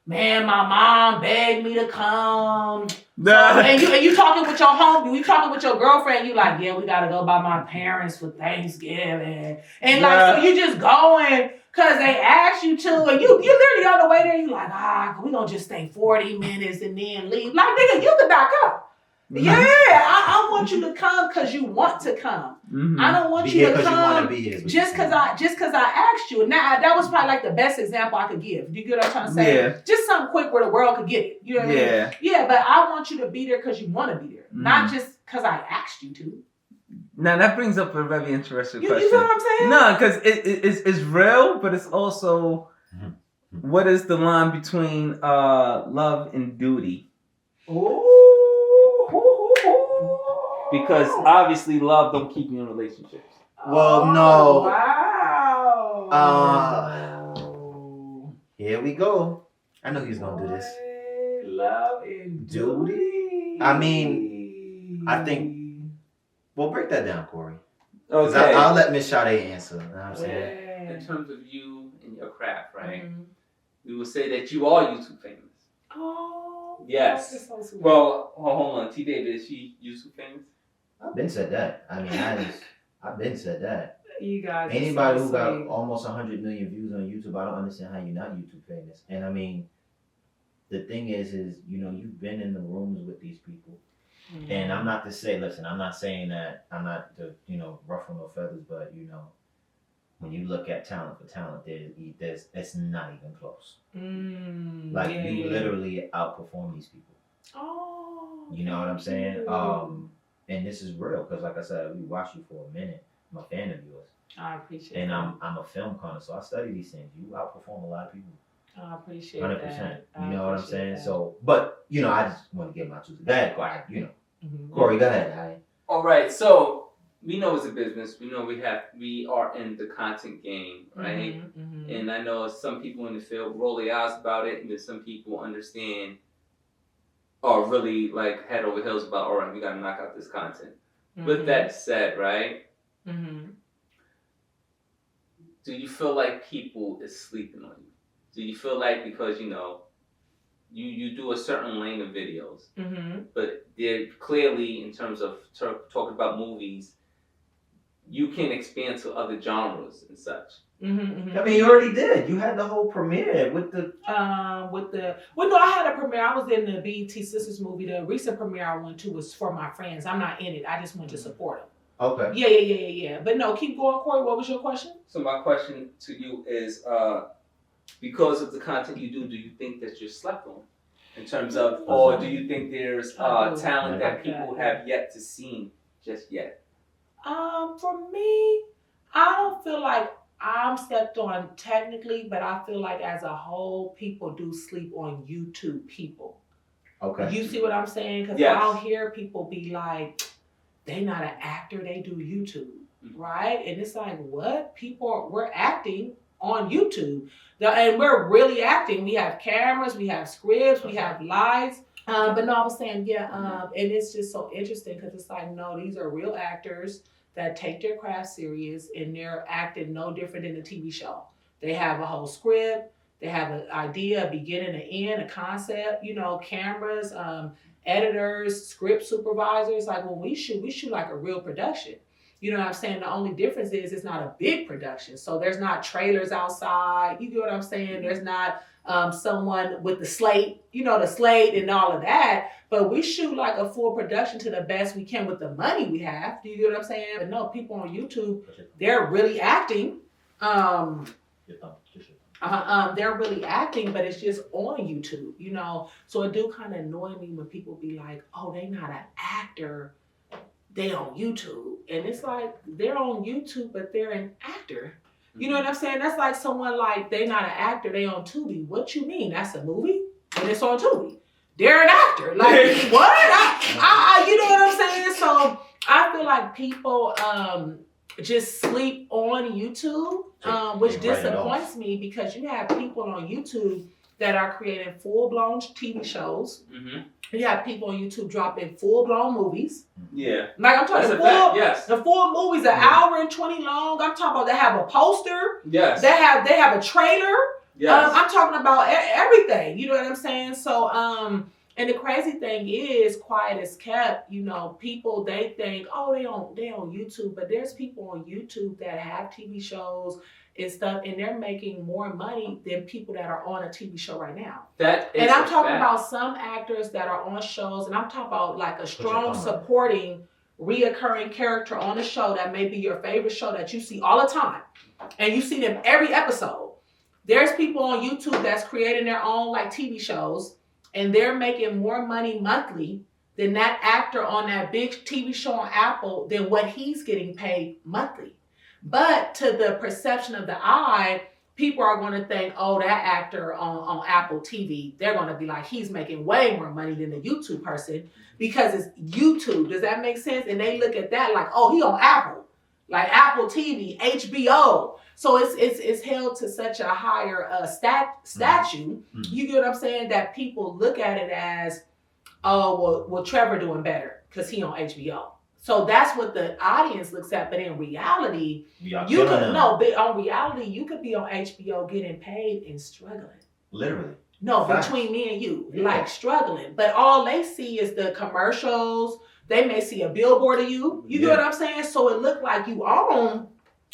man, my mom begged me to come. And you talking with your homie, you talking with your girlfriend, you like, yeah, we gotta go by my parents for Thanksgiving. And like, so you just going because they asked you to, and you literally on the way there, you like, we gonna just stay 40 minutes and then leave. Like, nigga, you could not come. Yeah, I want you to come because you want to come. Mm-hmm. I don't want you to come just because I asked you. Now that was probably like the best example I could give. Do you get what I'm trying to say? Yeah. Just something quick where the world could get it. You know what I mean? Yeah, but I want you to be there because you want to be there, not just because I asked you to. Now that brings up a very interesting question. You know what I'm saying? No, because it's real, but it's also what is the line between love and duty? Ooh. Because obviously love don't keep you in relationships. Well, no. Wow. Here we go. I know he's gonna do this. Love and duty. I mean, I think. Well, break that down, Corey. Okay. I'll let Miss Sade answer. You know what I'm saying? In terms of you and your craft, right? Mm-hmm. We will say that you are YouTube famous. Oh. Yes. So sweet. Well, hold on. T. David, is she YouTube famous? I've been said that. I mean, I've been said that. You guys. Anybody who got almost 100 million views on YouTube, I don't understand how you're not YouTube famous. And I mean, the thing is, you've been in the rooms with these people. Mm-hmm. And I'm not to say, listen, I'm not saying that, I'm not to, ruffle no feathers, but, when you look at talent for talent, it's not even close. You literally outperform these people. Oh. You know what I'm saying? And this is real, because like I said, we watched you for a minute. I'm a fan of yours. I appreciate it. And I'm a film connoisseur, so I study these things. You outperform a lot of people. I appreciate 100%. that. You know what I'm saying? That. So, but, I just want to get my two. Go ahead, Corey, go ahead. All right, so we know it's a business. We know we are in the content game, right? Mm-hmm. And I know some people in the field roll their eyes about it, and then some people understand or really like head over heels about, all right, we got to knock out this content. Mm-hmm. With that said, right? Mm-hmm. Do you feel like people is sleeping on you? Do you feel like because, you do a certain lane of videos, but they're clearly, in terms of talking about movies, you can expand to other genres and such. Mm-hmm. I mean, you already did. You had the whole premiere with the. Well, no, I had a premiere. I was in the BET Sisters movie. The recent premiere I went to was for my friends. I'm not in it. I just went to support them. Okay. Yeah. But no, keep going, Corey. What was your question? So my question to you is, because of the content you do you think that you're slept on? In terms of, or do you think there's talent that people have yet to see just yet? For me, I don't feel like I'm slept on technically, but I feel like as a whole, people do sleep on YouTube people. Okay. You see what I'm saying? Because I'll hear people be like, they not an actor, they do YouTube, right? And it's like, what? We're acting on YouTube. And we're really acting. We have cameras, we have scripts, we have lights. But no, I was saying, and it's just so interesting because it's like, no, these are real actors that take their craft serious and they're acting no different than a TV show. They have a whole script, they have an idea, a beginning, an end, a concept, cameras, editors, script supervisors. Like when we shoot like a real production. You know what I'm saying? The only difference is it's not a big production. So there's not trailers outside. You get what I'm saying? There's not someone with the slate, the slate and all of that. But we shoot like a full production to the best we can with the money we have. Do you get what I'm saying? But no, people on YouTube, they're really acting. They're really acting, but it's just on YouTube, So it do kind of annoy me when people be like, oh, they not an actor. They on YouTube. And it's like, they're on YouTube, but they're an actor. You know what I'm saying? That's like someone like, they not an actor, they on Tubi. What you mean? That's a movie? And it's on Tubi. They're an actor. Like, what? I you know what I'm saying? So I feel like people just sleep on YouTube, which disappoints me because you have people on YouTube that are creating full-blown TV shows. Mm-hmm. You have people on YouTube dropping full-blown movies. Yeah. Like I'm talking That's a fact, yes. the full movies an hour and 20 long. I'm talking about they have a poster. Yes. They have a trailer. Yes. I'm talking about everything. You know what I'm saying? So and the crazy thing is, quiet is kept. You know, people they think, oh, they on YouTube, but there's people on YouTube that have TV shows and stuff, and they're making more money than people that are on a TV show right now. And I'm talking about some actors that are on shows, and I'm talking about like a strong supporting, reoccurring character on a show that may be your favorite show that you see all the time, and you see them every episode. There's people on YouTube that's creating their own like TV shows, and they're making more money monthly than that actor on that big TV show on Apple than what he's getting paid monthly. But to the perception of the eye, people are going to think, oh, that actor on Apple TV, they're going to be like, he's making way more money than the YouTube person because it's YouTube. Does that make sense? And they look at that like, oh, he on Apple, like Apple TV, HBO. So it's held to such a higher statue. Mm-hmm. You get what I'm saying? That people look at it as, oh, well, Trevor doing better because he on HBO. So that's what the audience looks at. But in reality, on reality, you could be on HBO getting paid and struggling. Literally. No, between me and you, like struggling. But all they see is the commercials. They may see a billboard of you. You get what I'm saying? So it looked like you own,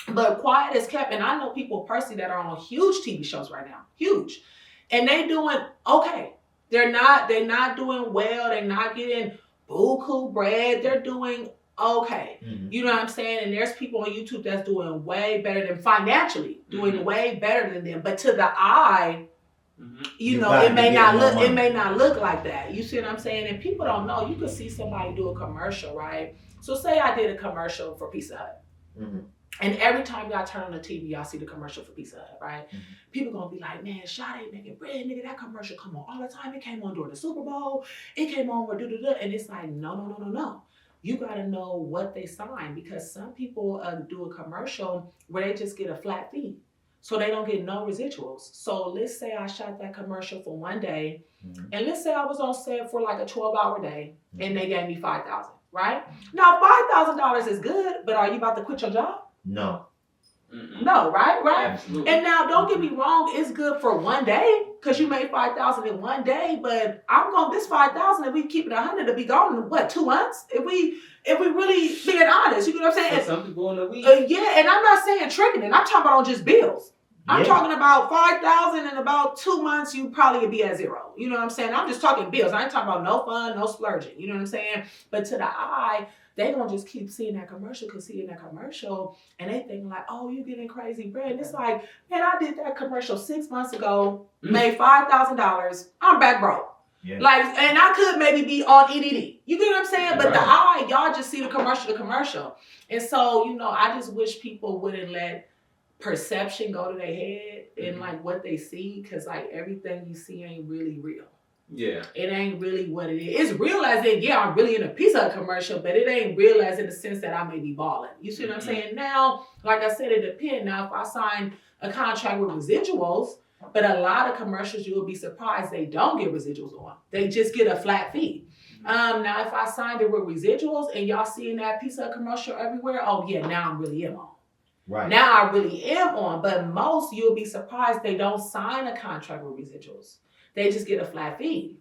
but quiet is kept. And I know people personally that are on huge TV shows right now, huge, and they doing okay. They're not doing well. They're not getting buku bread. They're doing okay. Mm-hmm. You know what I'm saying? And there's people on YouTube that's doing way better than financially, doing way better than them. But to the eye, you know, it may not look like that. You see what I'm saying? And people don't know. You could see somebody do a commercial, right? So say I did a commercial for Pizza Hut. Mm-hmm. And every time y'all turn on the TV, y'all see the commercial for Pizza Hut, right? Mm-hmm. People gonna be like, man, Sade making bread, nigga, that commercial come on all the time. It came on during the Super Bowl. It came on where da-da-da. And it's like, no. You gotta know what they sign, because some people do a commercial where they just get a flat fee. So they don't get no residuals. So let's say I shot that commercial for one day, and let's say I was on set for like a 12-hour day, and they gave me $5,000, right? Now $5,000 is good, but are you about to quit your job? No. Mm-mm. No, right? Absolutely. And now don't get me wrong, it's good for one day because you made $5,000 in one day, but I'm going this $5,000 if we keep it 100 to be gone in what, 2 months? If we really being honest, you know what I'm saying? For some people in a week. Yeah, and I'm not saying tricking it. I'm talking about on just bills. I'm talking about $5,000 in about 2 months, you probably would be at zero. You know what I'm saying? I'm just talking bills. I ain't talking about no fun, no splurging. You know what I'm saying? But to the eye, they gonna just keep seeing that commercial, and they think like, oh, you getting crazy bread. And it's like, man, I did that commercial 6 months ago, made $5,000. I'm back broke. Yeah. Like, and I could maybe be on EDD. You get what I'm saying? But the eye, y'all just see the commercial. And so, you know, I just wish people wouldn't let perception go to their head and like what they see, because like everything you see ain't really real. Yeah. It ain't really what it is. It's real as in, I'm really in a Pizza Hut commercial, but it ain't real as in the sense that I may be balling. You see what I'm saying? Now, like I said, it depends. Now, if I sign a contract with residuals, but a lot of commercials, you will be surprised they don't get residuals on. They just get a flat fee. Now, if I signed it with residuals and y'all seeing that Pizza Hut commercial everywhere, oh yeah, now I really am on. Right. Now I really am on. But most, you'll be surprised they don't sign a contract with residuals. They just get a flat fee.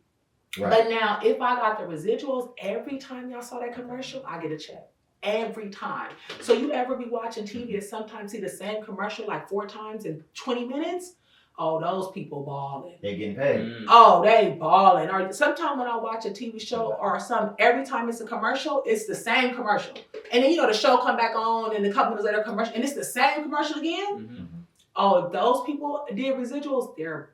Right. But now, if I got the residuals, every time y'all saw that commercial, I get a check. Every time. So you ever be watching TV and sometimes see the same commercial like 4 times in 20 minutes? Oh, those people balling. They getting paid. Oh, they balling. Or sometimes when I watch a TV show or every time it's a commercial, it's the same commercial. And then, you know, the show come back on and a couple minutes later commercial, and it's the same commercial again. Mm-hmm. Oh, if those people did residuals, they're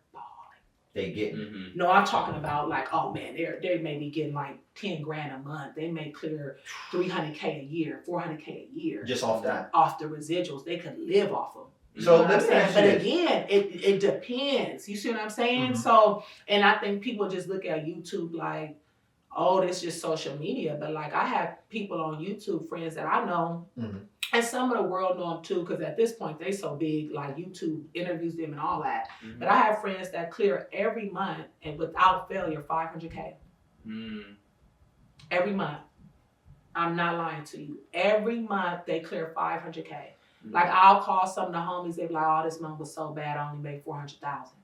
they get. No, I'm talking about like, oh man, they may be getting like $10,000 a month. They may clear $300K a year, $400K a year. Just off that. Off the residuals. They could live off them. So let me ask you But again, it depends. You see what I'm saying? Mm-hmm. So, and I think people just look at YouTube like, oh, this is just social media. But like I have people on YouTube, friends that I know And some of the world know them too, because at this point they so big, like YouTube interviews them and all that. Mm-hmm. But I have friends that clear every month and without failure 500K. Every month. I'm not lying to you. Every month they clear 500K. Like I'll call some of the homies, they be like, oh, this month was so bad, I only made 400,000.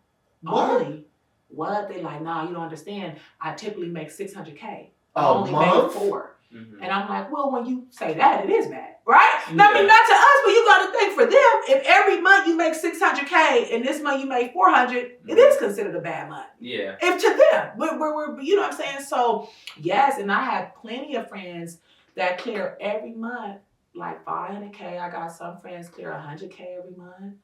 Only? What? They like, nah, you don't understand. I typically make 600K. I only made 4. And I'm like, well, when you say that, it is bad, right? Yeah. No, I mean, not to us, but you got to think for them. If every month you make 600K and this month you make 400, it is considered a bad month. Yeah. If to them, we're you know what I'm saying? So yes, and I have plenty of friends that clear every month like 500K. I got some friends clear 100K every month.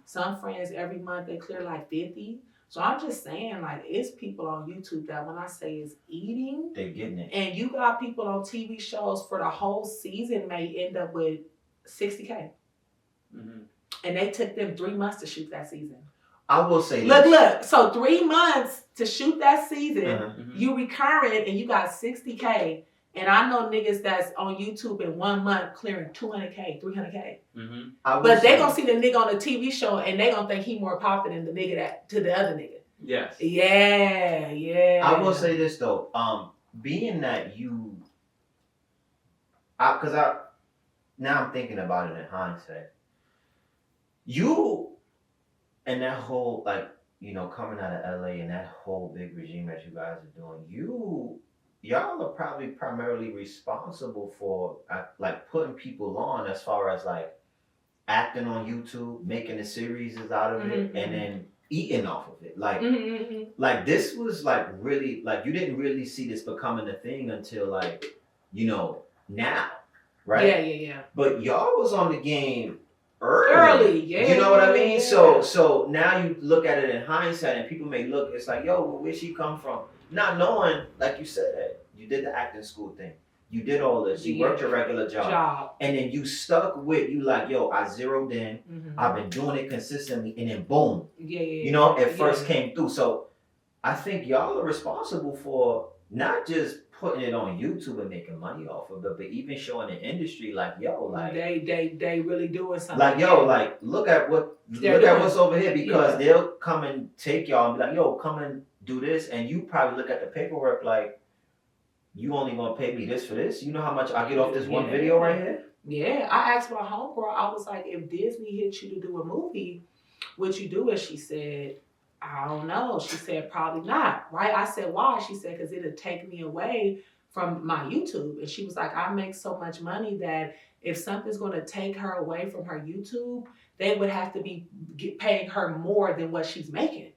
Some friends every month they clear like 50. So I'm just saying, like, it's people on YouTube that when I say it's eating, they're getting it. and you got people on TV shows for the whole season may end up with 60K. And they took them 3 months to shoot that season. I will say Look, this. look. So 3 months to shoot that season, you recurring and you got 60K. And I know niggas that's on YouTube in 1 month clearing 200K, 300K. But they gonna see the nigga on the TV show and they gonna think he more popular than the nigga that to the other nigga. Yes. Yeah, yeah. I will say this though, being that you, now I'm thinking about it in hindsight. You and that whole, like, you know, coming out of LA and that whole big regime that you guys are doing, y'all are probably primarily responsible for like putting people on as far as like acting on YouTube, making the series out of it, and then eating off of it. Like, like this was like really, like you didn't really see this becoming a thing until like, you know, now, right? Yeah. But y'all was on the game early. Early, yeah. You know what I mean? Yeah. So now you look at it in hindsight and people may look, it's like, yo, where'd she come from? Not knowing, like you said, you did the acting school thing. You did all this. You worked your regular job. And then you stuck with, you like, yo, I zeroed in. I've been doing it consistently. And then boom. You know, it first came through. So I think y'all are responsible for not just putting it on YouTube and making money off of it, but even showing the industry like, yo, like they really doing something. Like, yo, like look at what's over here, because they'll come and take y'all and be like, yo, come and do this, and you probably look at the paperwork like, you only gonna pay me this for this? You know how much I get off this one video right here? Yeah, I asked my homegirl, I was like, if Disney hit you to do a movie, would you do it? She said, I don't know. She said, probably not, right? I said, why? She said, because it'll take me away from my YouTube. And she was like, I make so much money that if something's going to take her away from her YouTube, they would have to be paying her more than what she's making.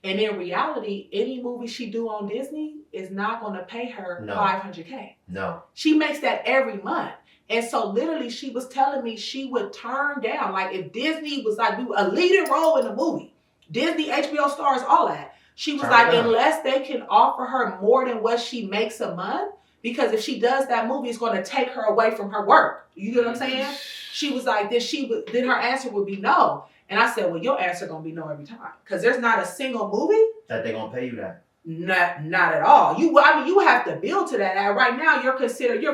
And in reality, any movie she do on Disney is not going to pay her $500K. No. She makes that every month. And so literally she was telling me she would turn down, like if Disney was like a leading role in a movie, Disney, HBO stars, all that. She was like, unless they can offer her more than what she makes a month, because if she does that movie, it's going to take her away from her work. You get what I'm saying? She was like, then her answer would be no. And I said, well, your answer going to be no every time. Because there's not a single movie that they're going to pay you that. Not at all. You have to build to that. Right now, you're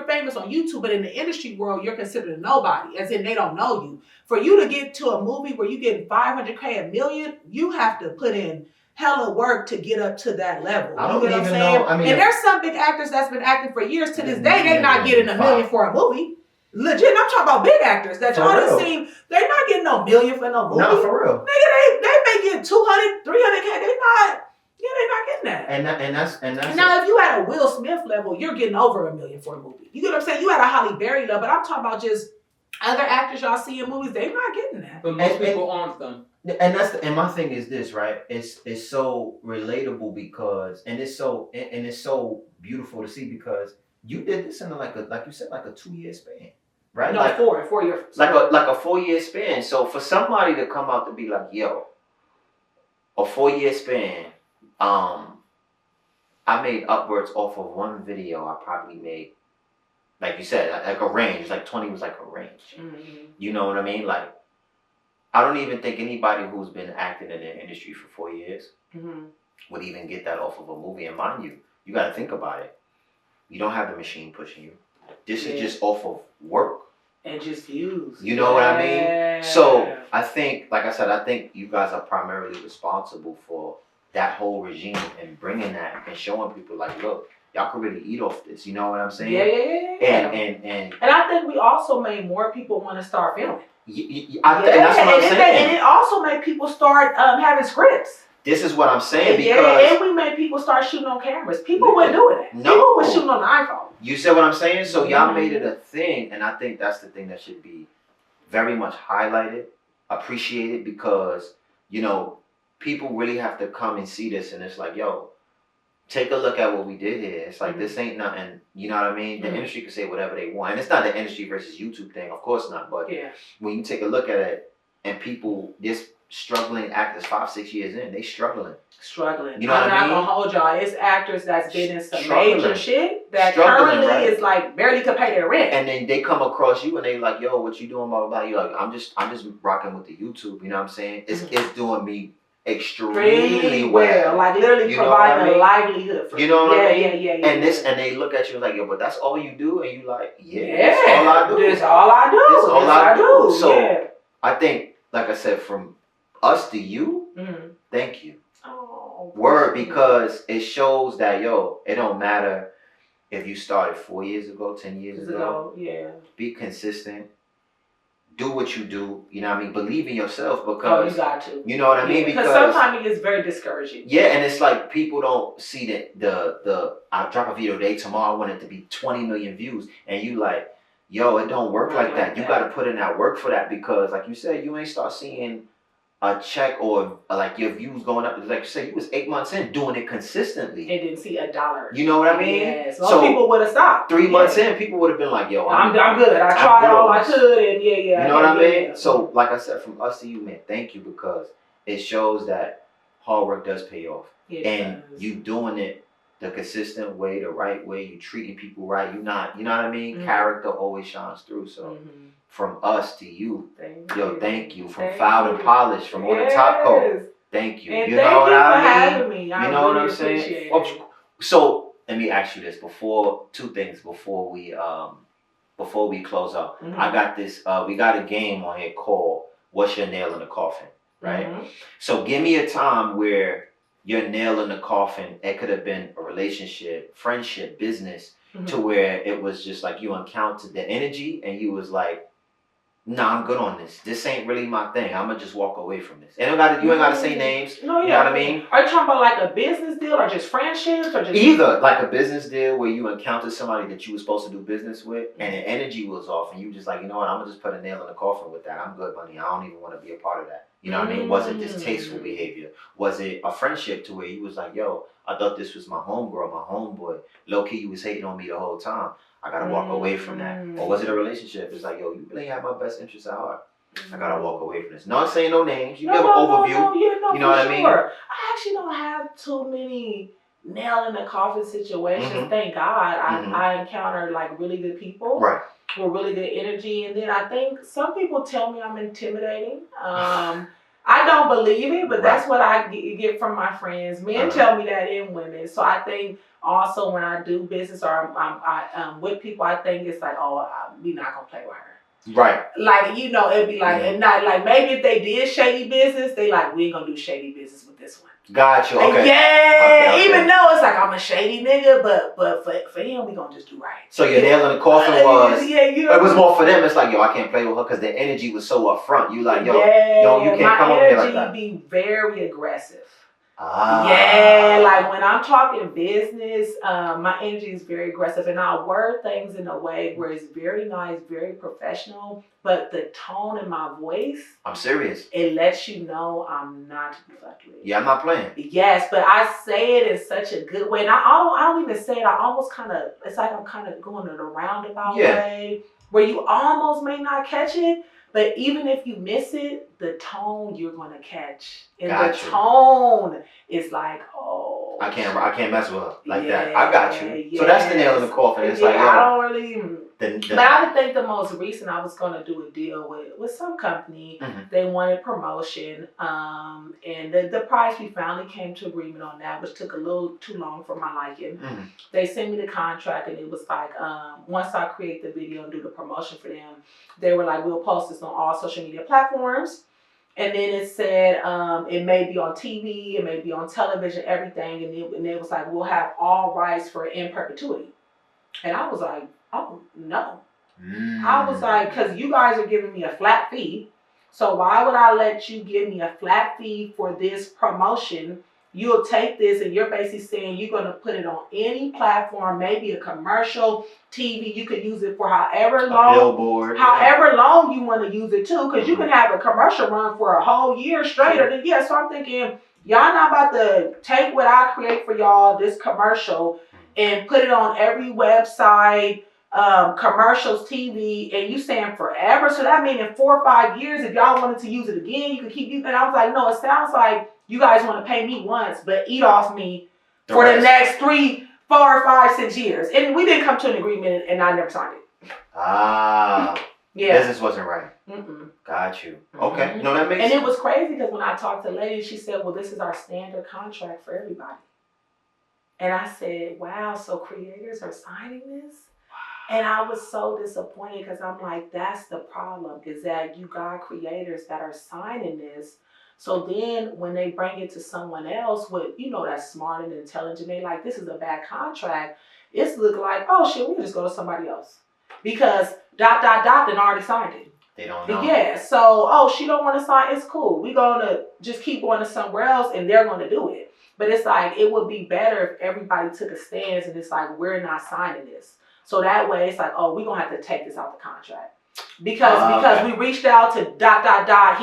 famous on YouTube, but in the industry world, you're considered a nobody, as in they don't know you. For you to get to a movie where you get 500K, $1 million, you have to put in hella work to get up to that level. I don't even know. I mean, and there's some big actors that's been acting for years. To this day, they're not getting $1 million for a movie. Legit, I'm talking about big actors that y'all done seen. They're not getting no $1 million for no movie. No, for real. Nigga, they may get 200, 300K. They're not getting that. And that's now, if you had a Will Smith level, you're getting over $1 million for a movie. You get what I'm saying? You had a Halle Berry level, but I'm talking about just other actors y'all see in movies. They're not getting that. But most people aren't them. And my thing is this, right? It's so relatable because it's so beautiful to see because you did this in like you said, like a 2-year span, right? No, like 4 years. Like a 4-year span. So for somebody to come out to be like, yo, a 4-year span, I made upwards off of one video. I probably made, like you said, like a range. Like 20 was like a range. Mm-hmm. You know what I mean? Like, I don't even think anybody who's been acting in the industry for 4 years would even get that off of a movie. And mind you, you got to think about it. You don't have the machine pushing you. This is just off of work. And just views. You know what I mean? So I think, like I said, I think you guys are primarily responsible for that whole regime and bringing that and showing people like, look, y'all can really eat off this. You know what I'm saying? Yeah. And I think we also made more people want to start filming. And that's what I'm saying. And it also made people start having scripts. This is what I'm saying and we made people start shooting on cameras. People weren't doing that. No. People were shooting on the iPhone. You said what I'm saying? So y'all made it a thing, and I think that's the thing that should be very much highlighted, appreciated, because, you know, people really have to come and see this, and it's like, yo, take a look at what we did here. It's like, this ain't nothing, you know what I mean? The industry can say whatever they want, and it's not the industry versus YouTube thing, of course not, but when you take a look at it, and people, this struggling actors 5-6 years in, they struggling. You know what I mean? I'm not gonna hold y'all. It's actors that's been in some major shit that currently is like barely could pay their rent. And then they come across you and they like, yo, what you doing, blah, blah, blah. You're like, I'm just rocking with the YouTube. You know what I'm saying? It's doing me extremely well. Like literally providing a livelihood for you know what I mean? Yeah. And they look at you like, yo, but that's all you do? And you like, that's all I do. That's all I do. That's all I do. So I think, like I said, from us to you, thank you. Word, because it shows that, yo, it don't matter if you started 4 years ago, 10 years ago. Be consistent. Do what you do. You know what I mean? Believe in yourself, because you got to. You know what I mean? Because sometimes it gets very discouraging. Yeah, and it's like people don't see that the I drop a video today, tomorrow I want it to be 20 million views, and you like, yo, it don't work like that. You got to put in that work for that, because like you said, you ain't start seeing a check or like your views going up. Like you said, you was 8 months in doing it consistently and didn't see $1. You know what I mean? Yes. Most people would have stopped. 3 months in, people would have been like, yo, I'm good. I tried all I could, and you know what I mean? So like I said, from us to you, man, thank you, because it shows that hard work does pay off. And you doing it the consistent way, the right way, you treating people right. You know what I mean? Character always shines through. So from us to you, thank you. From Fouled and Polished, from on the top coat, thank you. And you know what I mean? Having me. You know what I'm saying? So let me ask you this two things before we close up. I got this. We got a game on here called "What's Your Nail in the Coffin?" Right. So give me a time where your nail in the coffin. It could have been a relationship, friendship, business, to where it was just like you encountered the energy and you was like, nah, I'm good on this. This ain't really my thing. I'm gonna just walk away from this. And you ain't gotta say names. No, you know what I mean? Are you talking about like a business deal or just friendships or just either like a business deal where you encountered somebody that you were supposed to do business with and the energy was off and you just like, you know what, I'm gonna just put a nail in the coffin with that. I'm good, money. I don't even want to be a part of that. You know what I mean? Was it distasteful behavior? Was it a friendship to where you was like, yo, I thought this was my homegirl, my homeboy. Low key, you was hating on me the whole time. I gotta walk away from that. Or was it a relationship? It's like, yo, you really have my best interests at heart. I gotta walk away from this. Not saying no names. You give an overview. You know what I mean? I actually don't have too many nail in the coffin situations. Thank God. I encountered like really good people. Right. With really good energy. And then I think some people tell me I'm intimidating. I don't believe it, but that's what I get from my friends. Men tell me that, and women. So I think also when I do business or I'm with people, I think it's like, oh, we not gonna play with her. Right. Like, you know, it'd be like, and not like maybe if they did shady business, they like, we ain't gonna do shady business with this one. Gotcha. Okay. Yeah. Okay. Even though it's like I'm a shady nigga, but for him, we gonna just do right. So your nail in the coffin was. You know, it was more for them. It's like, yo, I can't play with her because the energy was so upfront. You like, yo, you can't come over here like that. My energy be very aggressive. Ah. Yeah, like when I'm talking business, my energy is very aggressive, and I word things in a way where it's very nice, very professional, but the tone in my voice, I'm serious. It lets you know I'm not to be fucked with. Yeah, I'm not playing. Yes, but I say it in such a good way, and I don't even say it. I almost kind of, it's like I'm kind of going in a roundabout way where you almost may not catch it. But even if you miss it, the tone you're going to catch. And the tone is like, oh, I can't mess with her like that. I got you. Yes. So that's the nail in the coffin. It's like, yo, I don't really. but But I would think the most recent, I was gonna do a deal with some company. Mhm. They wanted promotion, and the price we finally came to agreement on that, which took a little too long for my liking. Mhm. They sent me the contract, and it was like, once I create the video and do the promotion for them, they were like, we'll post this on all social media platforms. And then it said it may be on TV, it may be on television, everything, and it was like, we'll have all rights for in perpetuity. And I was like, oh no. I was like, because you guys are giving me a flat fee. So why would I let you give me a flat fee for this promotion? You'll take this and you're basically saying you're going to put it on any platform, maybe a commercial, TV. You could use it for however long. A billboard. However long you want to use it too, because you can have a commercial run for a whole year straight. Or yeah, so I'm thinking, y'all not about to take what I create for y'all, this commercial, and put it on every website, commercials, TV, and you saying forever. So that means in 4 or 5 years, if y'all wanted to use it again, you could keep using it. And I was like, no, it sounds like you guys want to pay me once, but eat off me for the next 3, 4, 5, 6 years. And we didn't come to an agreement, and I never signed it. Yeah. Business wasn't right. Mm-mm. Got you. Okay. No, that makes And sense. it was crazy because when I talked to the lady, she said, well, this is our standard contract for everybody. And I said, wow, so creators are signing this? And I was so disappointed because I'm like, that's the problem, is that you got creators that are signing this. So then when they bring it to someone else with, that's smart and intelligent, they like, this is a bad contract. It's look like, oh shit, we can just go to somebody else. Because ... then already signed it. They don't know. Yeah, so, oh, she don't want to sign, it's cool. We're going to just keep going to somewhere else and they're going to do it. But it's like, it would be better if everybody took a stance and it's like, we're not signing this. So that way it's like, oh, we're going to have to take this out the contract. Because we reached out to ...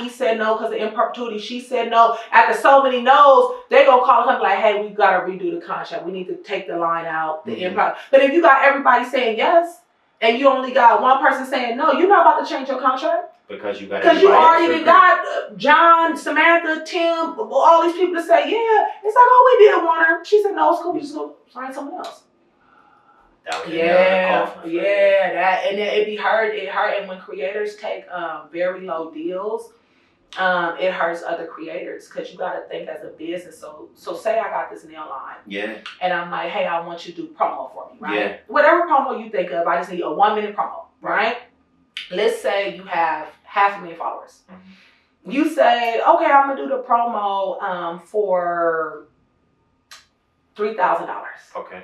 He said no because of in perpetuity. She said no. After so many no's, they're going to call him like, hey, we've got to redo the contract. We need to take the line out. But if you got everybody saying yes, and you only got one person saying no, you're not about to change your contract. Because you already got John, Samantha, Tim, all these people to say, yeah. It's like, oh, we did want her. She said, no, it's cool. We just go find someone else. That was that, and then it hurt. And when creators take very low deals, it hurts other creators because you got to think as a business. So say I got this nail line. Yeah. And I'm like, hey, I want you to do promo for me, right? Yeah. Whatever promo you think of, I just need a 1-minute promo, right? Let's say you have 500,000 followers. Mm-hmm. You say, okay, I'm gonna do the promo for $3,000. Okay.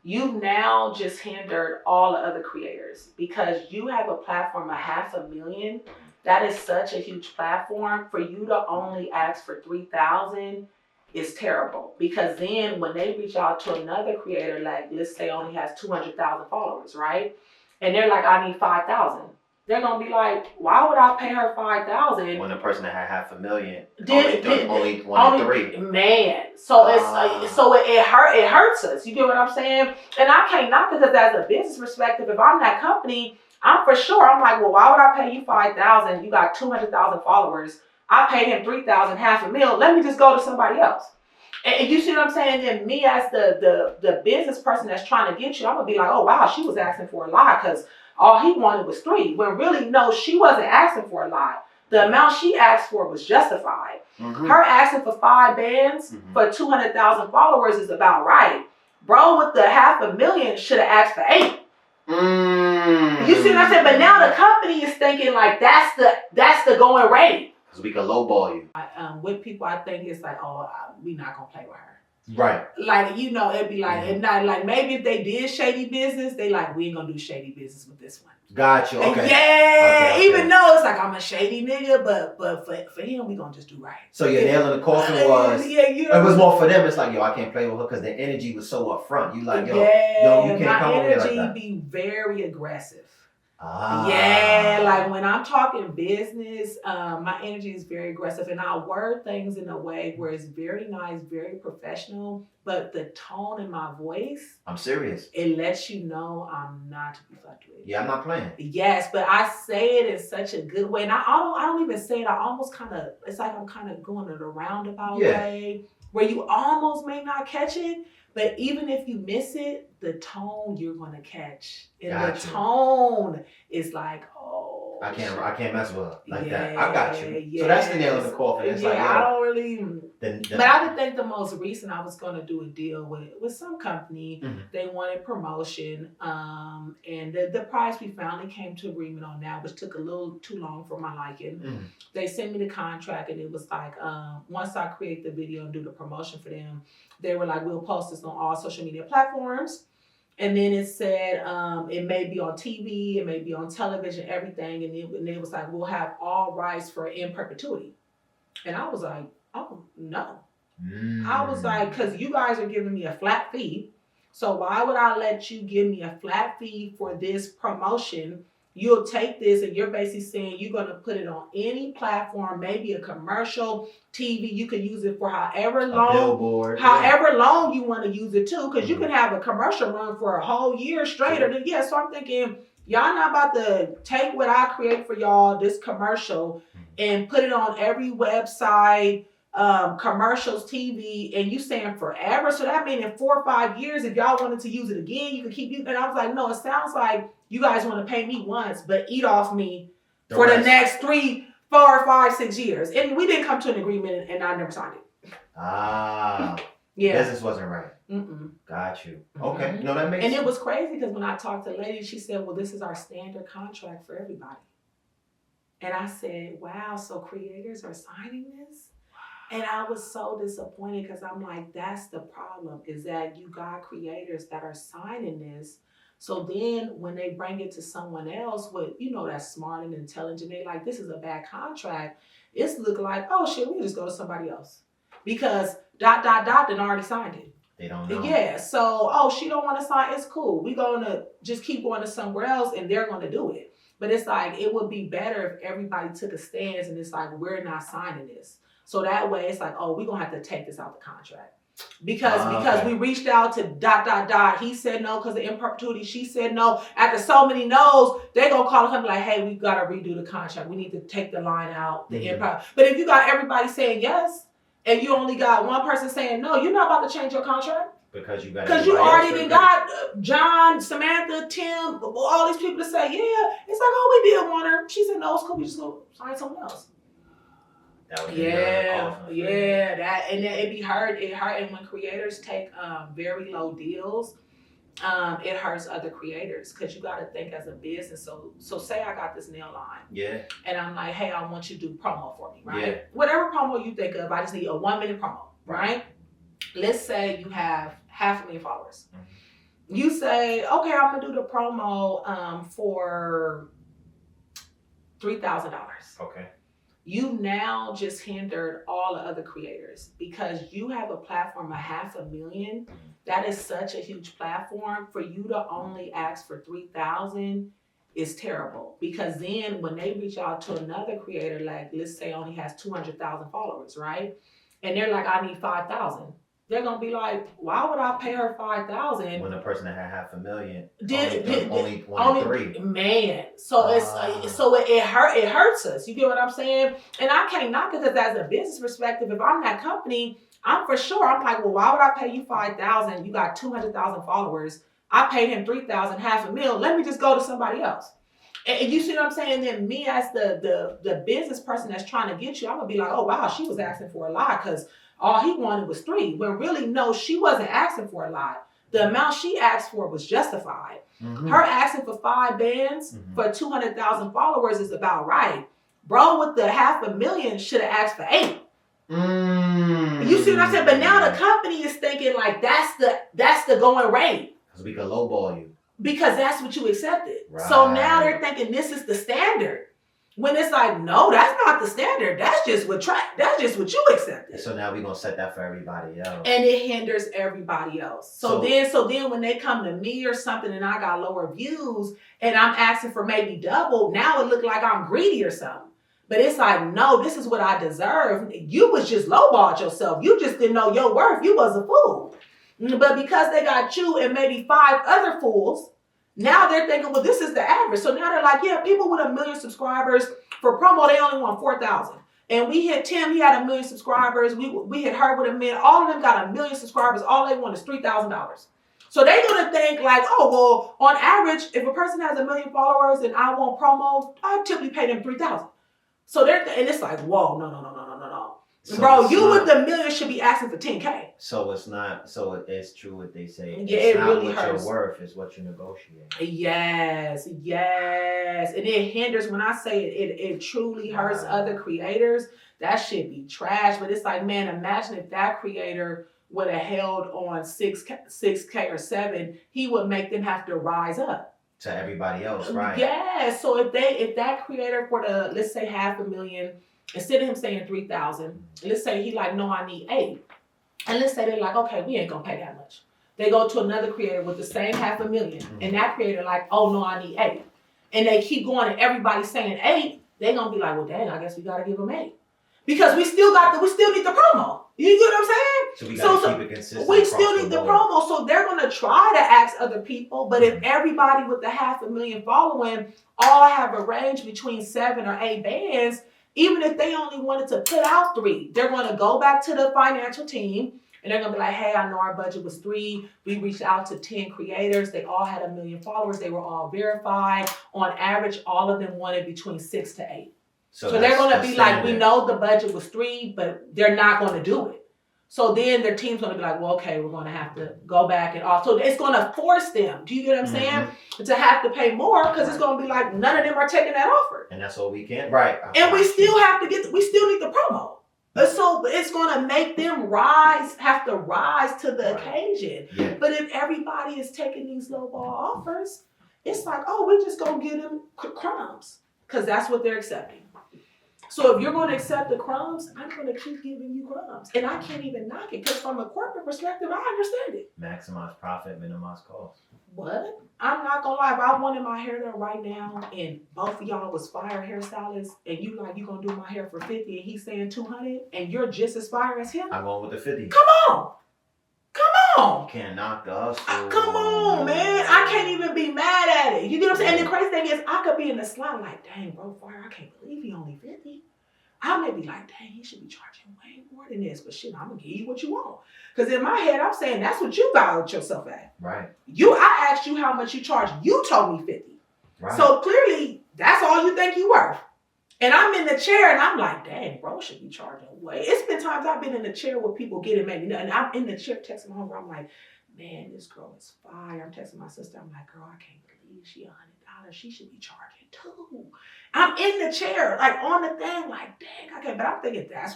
You've now just hindered all the other creators because you have a platform of 500,000. That is such a huge platform. For you to only ask for 3,000 is terrible because then when they reach out to another creator, like let's say only has 200,000 followers, right? And they're like, I need 5,000. They're gonna be like, why would I pay her 5,000 when the person that had 500,000 only wanted 3? Man, so it hurts us. You get what I'm saying? And I can't knock it because as a business perspective, if I'm that company, I'm like, well, why would I pay you 5,000? You got 200,000 followers. I paid him 3,000, 500,000. Let me just go to somebody else. And you see what I'm saying? Then me as the business person that's trying to get you, I'm gonna be like, oh wow, she was asking for a lot because all he wanted was 3. When really, no, she wasn't asking for a lot. The amount she asked for was justified. Mm-hmm. Her asking for 5 bands for 200,000 followers is about right. Bro with the 500,000 should have asked for 8. You see what I'm saying? But now the company is thinking like that's the going rate. Because we can lowball you. With people, I think it's like, oh, we not gonna play with her. Right. Like, it'd be like, and not like maybe if they did shady business, they like, we ain't gonna do shady business with this one. Gotcha. Okay. Yeah. Okay. Even though it's like I'm a shady nigga, but for him, we gonna just do right. So your nail in the coffin was. It was more for them. It's like, yo, I can't play with her because the energy was so upfront. You like, yo, you can't come over here like that. My energy be very aggressive. Yeah, like when I'm talking business, my energy is very aggressive and I word things in a way where it's very nice, very professional, but the tone in my voice, I'm serious. It lets you know I'm not to be fucked with. Yeah, I'm not playing. Yes, but I say it in such a good way. And I don't even say it. I almost kind of, it's like I'm kind of going it a roundabout way. where you almost may not catch it, but even if you miss it, the tone you're gonna catch. And the tone is like, oh, I can't mess with her like that. Yeah, I got you. So that's the nail in the coffin. It's like, I don't really. But I would think the most recent, I was gonna do a deal with some company. They wanted promotion, and the price we finally came to agreement on now, which took a little too long for my liking. They sent me the contract, and it was like, once I create the video and do the promotion for them, they were like, we'll post this on all social media platforms. And then it said it may be on TV, it may be on television, everything. And it was like, we'll have all rights for in perpetuity. And I was like, oh, no. I was like, because you guys are giving me a flat fee. So why would I let you give me a flat fee for this promotion? You'll take this and you're basically saying you're going to put it on any platform, maybe a commercial, TV. You can use it for however long, billboard, long you want to use it too. Because you can have a commercial run for a whole year straight. Sure. So I'm thinking, y'all not about to take what I create for y'all, this commercial, and put it on every website, commercials, TV, and you saying forever. So that means in 4 or 5 years, if y'all wanted to use it again, you could keep using it. And I was like, no, it sounds like you guys want to pay me once, but eat off me for the next 3, 4, 5, 6 years. And we didn't come to an agreement, and I never signed it. Yeah. Business wasn't right. Got you. Okay. No, that makes sense. And it was crazy because when I talked to the lady, she said, well, this is our standard contract for everybody. And I said, wow, so creators are signing this? And I was so disappointed because I'm like, that's the problem, is that you got creators that are signing this. So then when they bring it to someone else with, that's smart and intelligent, they like, this is a bad contract. It's look like, oh shit, we'll just go to somebody else. Because ... done already signed it. They don't know. Yeah, so, she don't want to sign, it's cool. We're going to just keep going to somewhere else and they're going to do it. But it's like, it would be better if everybody took a stance and it's like, we're not signing this. So that way it's like, we're going to have to take this out the contract. Because we reached out to ... He said no because of in perpetuity. She said no. After so many no's, they going to call him like, hey, we've got to redo the contract. We need to take the line out. But if you got everybody saying yes, and you only got one person saying no, you're not about to change your contract. Because you already got John, Samantha, Tim, all these people to say, yeah. It's like, we did want her. She said, no, it's cool. We just go sign someone else. That and then it hurt. And when creators take very low deals, it hurts other creators because you got to think as a business. So say I got this nail line, and I'm like, hey, I want you to do promo for me, right? Whatever promo you think of, I just need a 1-minute promo, right? Let's say you have 500,000 followers. You say, okay, I'm gonna do the promo for $3,000. Okay. You now just hindered all the other creators because you have a platform of 500,000. That is such a huge platform. For you to only ask for 3,000 is terrible because then when they reach out to another creator, like let's say only has 200,000 followers, right? And they're like, I need 5,000. They're gonna be like, why would I pay her 5,000 when the person that had 500,000 only 3? Man, so it hurts us. You get what I'm saying? And I can't knock it because as a business perspective, if I'm that company, I'm like, well, why would I pay you 5,000? You got 200,000 followers. I paid him 3,000, 500,000. Let me just go to somebody else. And you see what I'm saying? Then me as the business person that's trying to get you, I'm gonna be like, oh wow, she was asking for a lot because all he wanted was 3. When really, no, she wasn't asking for a lot. The amount she asked for was justified. Her asking for 5 bands for 200,000 followers is about right. Bro with the 500,000 should have asked for 8. You see what I'm saying? But now the company is thinking like that's the going rate. Because we can lowball you. Because that's what you accepted. Right. So now they're thinking this is the standard. When it's like, no, that's not the standard. That's just what you accepted. So now we're gonna set that for everybody else. And it hinders everybody else. So then when they come to me or something and I got lower views and I'm asking for maybe double, now it look like I'm greedy or something. But it's like, no, this is what I deserve. You was just lowballed yourself. You just didn't know your worth. You was a fool. But because they got you and maybe 5 other fools, now they're thinking, well, this is the average. So now they're like, yeah, people with 1 million subscribers for promo, they only want 4,000. And we hit Tim, he had 1 million subscribers. We hit her with 1 million. All of them got 1 million subscribers. All they want is $3,000. So they're going to think like, oh, well, on average, if a person has 1 million followers and I want promo, I typically pay them $3,000. So and it's like, whoa, no. So bro, you with the million should be asking for 10K. So it's not. So it's true what they say. Yeah, it's it not really what hurts. you're worth. It's what you negotiate. Yes. And it hinders, when I say it truly hurts other creators. That shit be trash. But it's like, man, imagine if that creator would have held on 6K or 7, he would make them have to rise up. To everybody else, right? Yeah. So if that creator for the, let's say, 500,000, instead of him saying 3,000, let's say he like, no, I need 8. And let's say they're like, okay, we ain't gonna pay that much. They go to another creator with the same 500,000, and that creator like, oh no, I need 8. And they keep going and everybody's saying 8, they're gonna be like, well, dang, I guess we gotta give them 8. Because we still need the promo. You get what I'm saying? So we gotta keep it consistent. We still need the promo. So they're gonna try to ask other people, but if everybody with the 500,000 following all have a range between 7 or 8 bands, even if they only wanted to put out 3, they're gonna go back to the financial team and they're gonna be like, hey, I know our budget was 3. We reached out to 10 creators. They all had 1 million followers. They were all verified. On average, all of them wanted between 6 to 8. So they're going to be like, we know the budget was 3, but they're not going to do it. So then their team's going to be like, well, okay, we're going to have to go back and off. So it's going to force them, do you get what I'm saying? To have to pay more, because it's going to be like, none of them are taking that offer. And that's all we can. Right. And we still need the promo. So it's going to make them have to rise to the occasion. Yeah. But if everybody is taking these lowball offers, it's like, oh, we just going to give them crumbs, because that's what they're accepting. So if you're going to accept the crumbs, I'm going to keep giving you crumbs. And I can't even knock it, because from a corporate perspective, I understand it. Maximize profit, minimize cost. What? I'm not going to lie. If I wanted my hair done right now and both of y'all was fire hairstylists and you like, you going to do my hair for 50 and he's saying 200 and you're just as fire as him? I'm going with the 50. Come on. You can't knock the hustle. Come on, man. I can't even be mad at it. You get what I'm saying? And the crazy thing is, I could be in the slot like, dang, bro, fire, I can't believe he only 50. I may be like, dang, he should be charging way more than this. But shit, I'm going to give you what you want. Because in my head, I'm saying that's what you valued yourself at. Right. I asked you how much you charge. You told me 50. Right. So clearly, that's all you think you worth. And I'm in the chair and I'm like, dang, bro, should be charging way. It's been times I've been in the chair with people getting mad. And I'm in the chair texting my homegirl. I'm like, man, this girl is fire. I'm texting my sister. I'm like, girl, I can't believe she $100. She should be charging too. I'm in the chair, like on the thing, like, dang, I can't. But I'm thinking, that's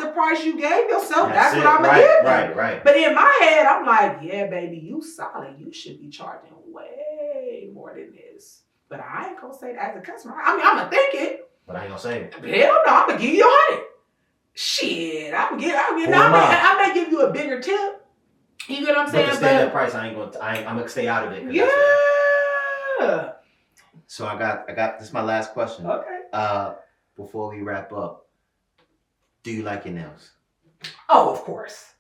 the price you gave yourself. That's what I'm going to give you. Right. But in my head, I'm like, yeah, baby, you solid. You should be charging way more than this. But I ain't gonna say that as a customer. I mean, I'm gonna think it. But I ain't gonna say it. Hell no, I'm gonna give you 100. Shit, I may give you a bigger tip. You get what I'm saying? But to stay that price, I'm gonna stay out of it. Yeah. So I got this is my last question. Okay. Before we wrap up, do you like your nails? Oh, of course.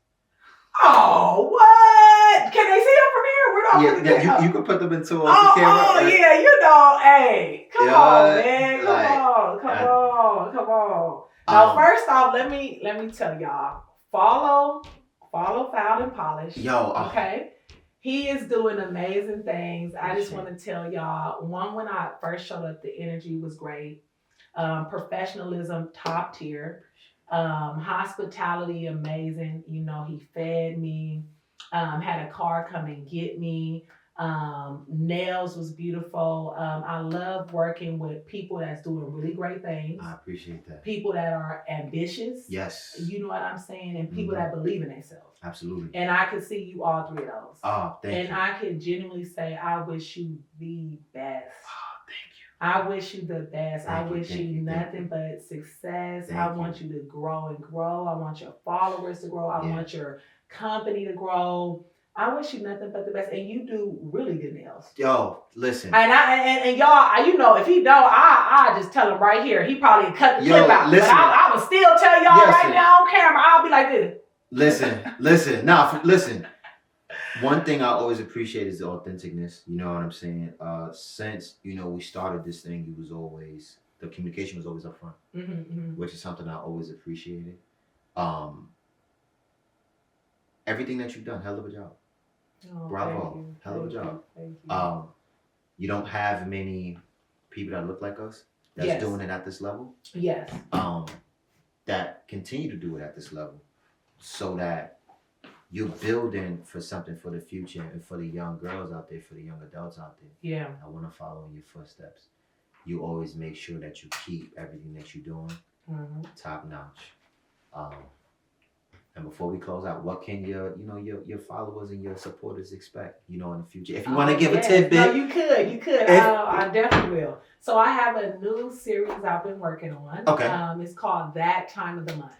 Oh, what? Can they see them from here? We're not putting them you can put them into the camera. Oh, yeah, you know, hey, come on, man, come on. Now, first off, let me tell y'all, follow Fouled and Polished. Okay. He is doing amazing things. I just want to tell y'all, when I first showed up, the energy was great. Professionalism, top tier. Hospitality, amazing. You know, he fed me, had a car come and get me. Nails was beautiful. I love working with people that's doing really great things. I appreciate that. People that are ambitious. Yes. You know what I'm saying? And people that believe in themselves. Absolutely. And I can see you all 3 of those. Oh, thank you. And I can genuinely say, I wish you the best. Oh, thank you. I wish you the best. I wish thank you you, nothing but success. Thank I want you to grow and grow. I want your followers to grow. I want your company to grow. I wish you nothing but the best. And you do really good nails. Yo, listen. And y'all, you know, if he don't, I just tell him right here. He probably cut the clip out. Listen. But I will still tell y'all right now on camera. I'll be like this. Listen. Now, listen. One thing I always appreciate is the authenticness. You know what I'm saying? Since, we started this thing, you was always the communication was always up front, which is something I always appreciated. Everything that you've done, hell of a job. Oh, Bravo. Hell of a job. Thank you. You don't have many people that look like us that's doing it at this level. Yes. That continue to do it at this level, so that you're building for something for the future and for the young girls out there, for the young adults out there. Yeah. I want to follow in your footsteps. You always make sure that you keep everything that you're doing top notch. And before we close out, what can your followers and your supporters expect, in the future? If you want to give a tidbit. No, you could. I definitely will. So I have a new series I've been working on. Okay. It's called That Time of the Month.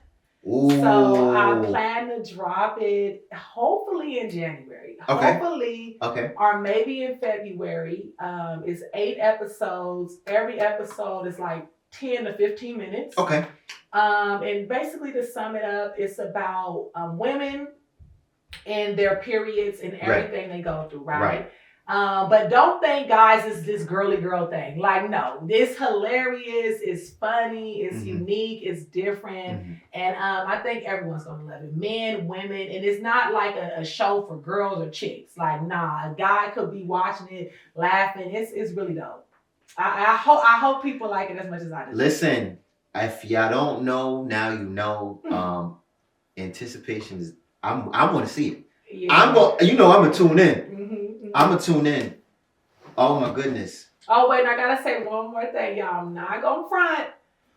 Ooh. So I plan to drop it hopefully in January. Okay. Hopefully. Okay. Or maybe in February. It's 8 episodes. Every episode is like 10 to 15 minutes. Okay. And basically, to sum it up, it's about women and their periods and everything they go through, right? But don't think, guys, it's this girly girl thing. Like, no, it's hilarious, it's funny, it's unique, it's different. And I think everyone's going to love it. Men, women, and it's not like a show for girls or chicks. Like, nah, a guy could be watching it, laughing. It's really dope. I hope people like it as much as I do. Listen, if y'all don't know, now you know. Anticipation is. I want to see it. Yeah. I'm gonna tune in. I'm gonna tune in. Oh my goodness. Oh wait, and I gotta say one more thing, y'all. I'm not gonna front.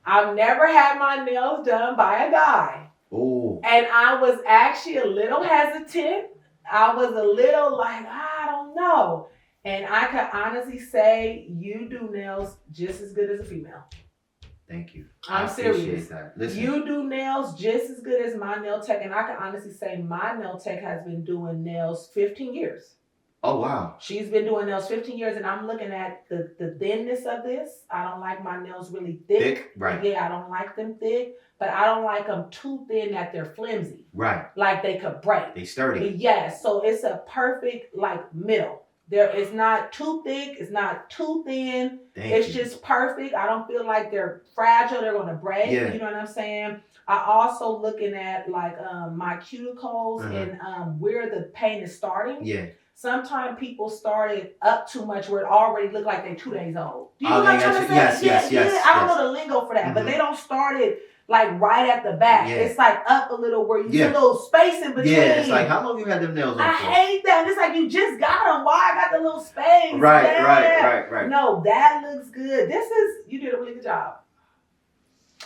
I've never had my nails done by a guy. Oh. And I was actually a little hesitant. I was a little like, I don't know. And I can honestly say you do nails just as good as a female. Thank you. I'm serious. That. Listen. You do nails just as good as my nail tech. And I can honestly say my nail tech has been doing nails 15 years. Oh, wow. She's been doing nails 15 years. And I'm looking at the thinness of this. I don't like my nails really thick. Right. Yeah, I don't like them thick. But I don't like them too thin that they're flimsy. Right. Like they could break. They sturdy. Yes. So it's a perfect middle. It's not too thick. It's not too thin. It's just perfect. I don't feel like they're fragile. They're going to break. Yeah. You know what I'm saying? I also looking at my cuticles and where the pain is starting. Yeah. Sometimes people started up too much where it already look like they're 2 days old. Do you know what I'm trying to say? Yes. I don't know the lingo for that, but they don't start it right at the back. Yeah. It's up a little where you see a little space in between. Yeah, it's like, how long you had them nails on I for? hate that. It's like you just got them. Why I got the little space? Right. No, that looks good. You did a really good job.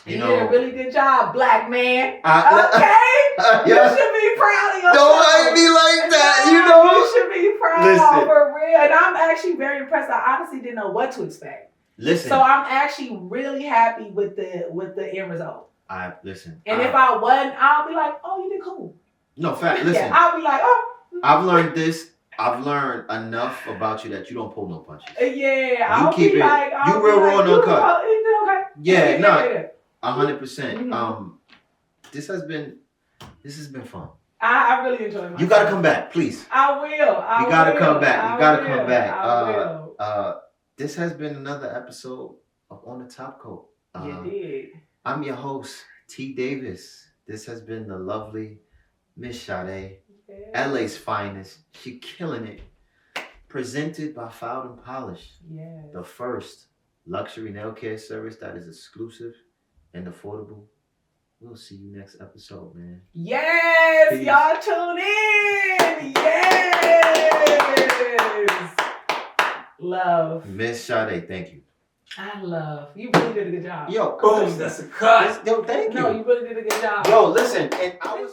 You know, did a really good job, black man. Yeah. You should be proud of yourself. Don't hate me like that, you know. You should be proud for real. And I'm actually very impressed. I honestly didn't know what to expect. Listen. So I'm actually really happy with the end result. Listen. And if I wasn't, I'll be like, oh, you did cool. No, fact. Listen. Yeah, I'll be like, oh. I've learned this. I've learned enough about you that you don't pull no punches. Yeah, I'll keep be it. Like, you real raw, no cut. Okay. Yeah, no. 100%. This has been fun. I really enjoyed myself. You gotta come back, please. I will. You gotta come back. I will. This has been another episode of On the Top Coat. You did. I'm your host, T. Davis. This has been the lovely Miss Sade, LA's finest. She killing it. Presented by Filed and Polished. Yes. The first luxury nail care service that is exclusive and affordable. We'll see you next episode, man. Yes, peace. Y'all tune in. Yes. Love. Miss Sade, thank you. I love. You really did a good job. Yo, boom, that's a cut. Yo, thank you. No, you really did a good job. Yo, listen, and I was.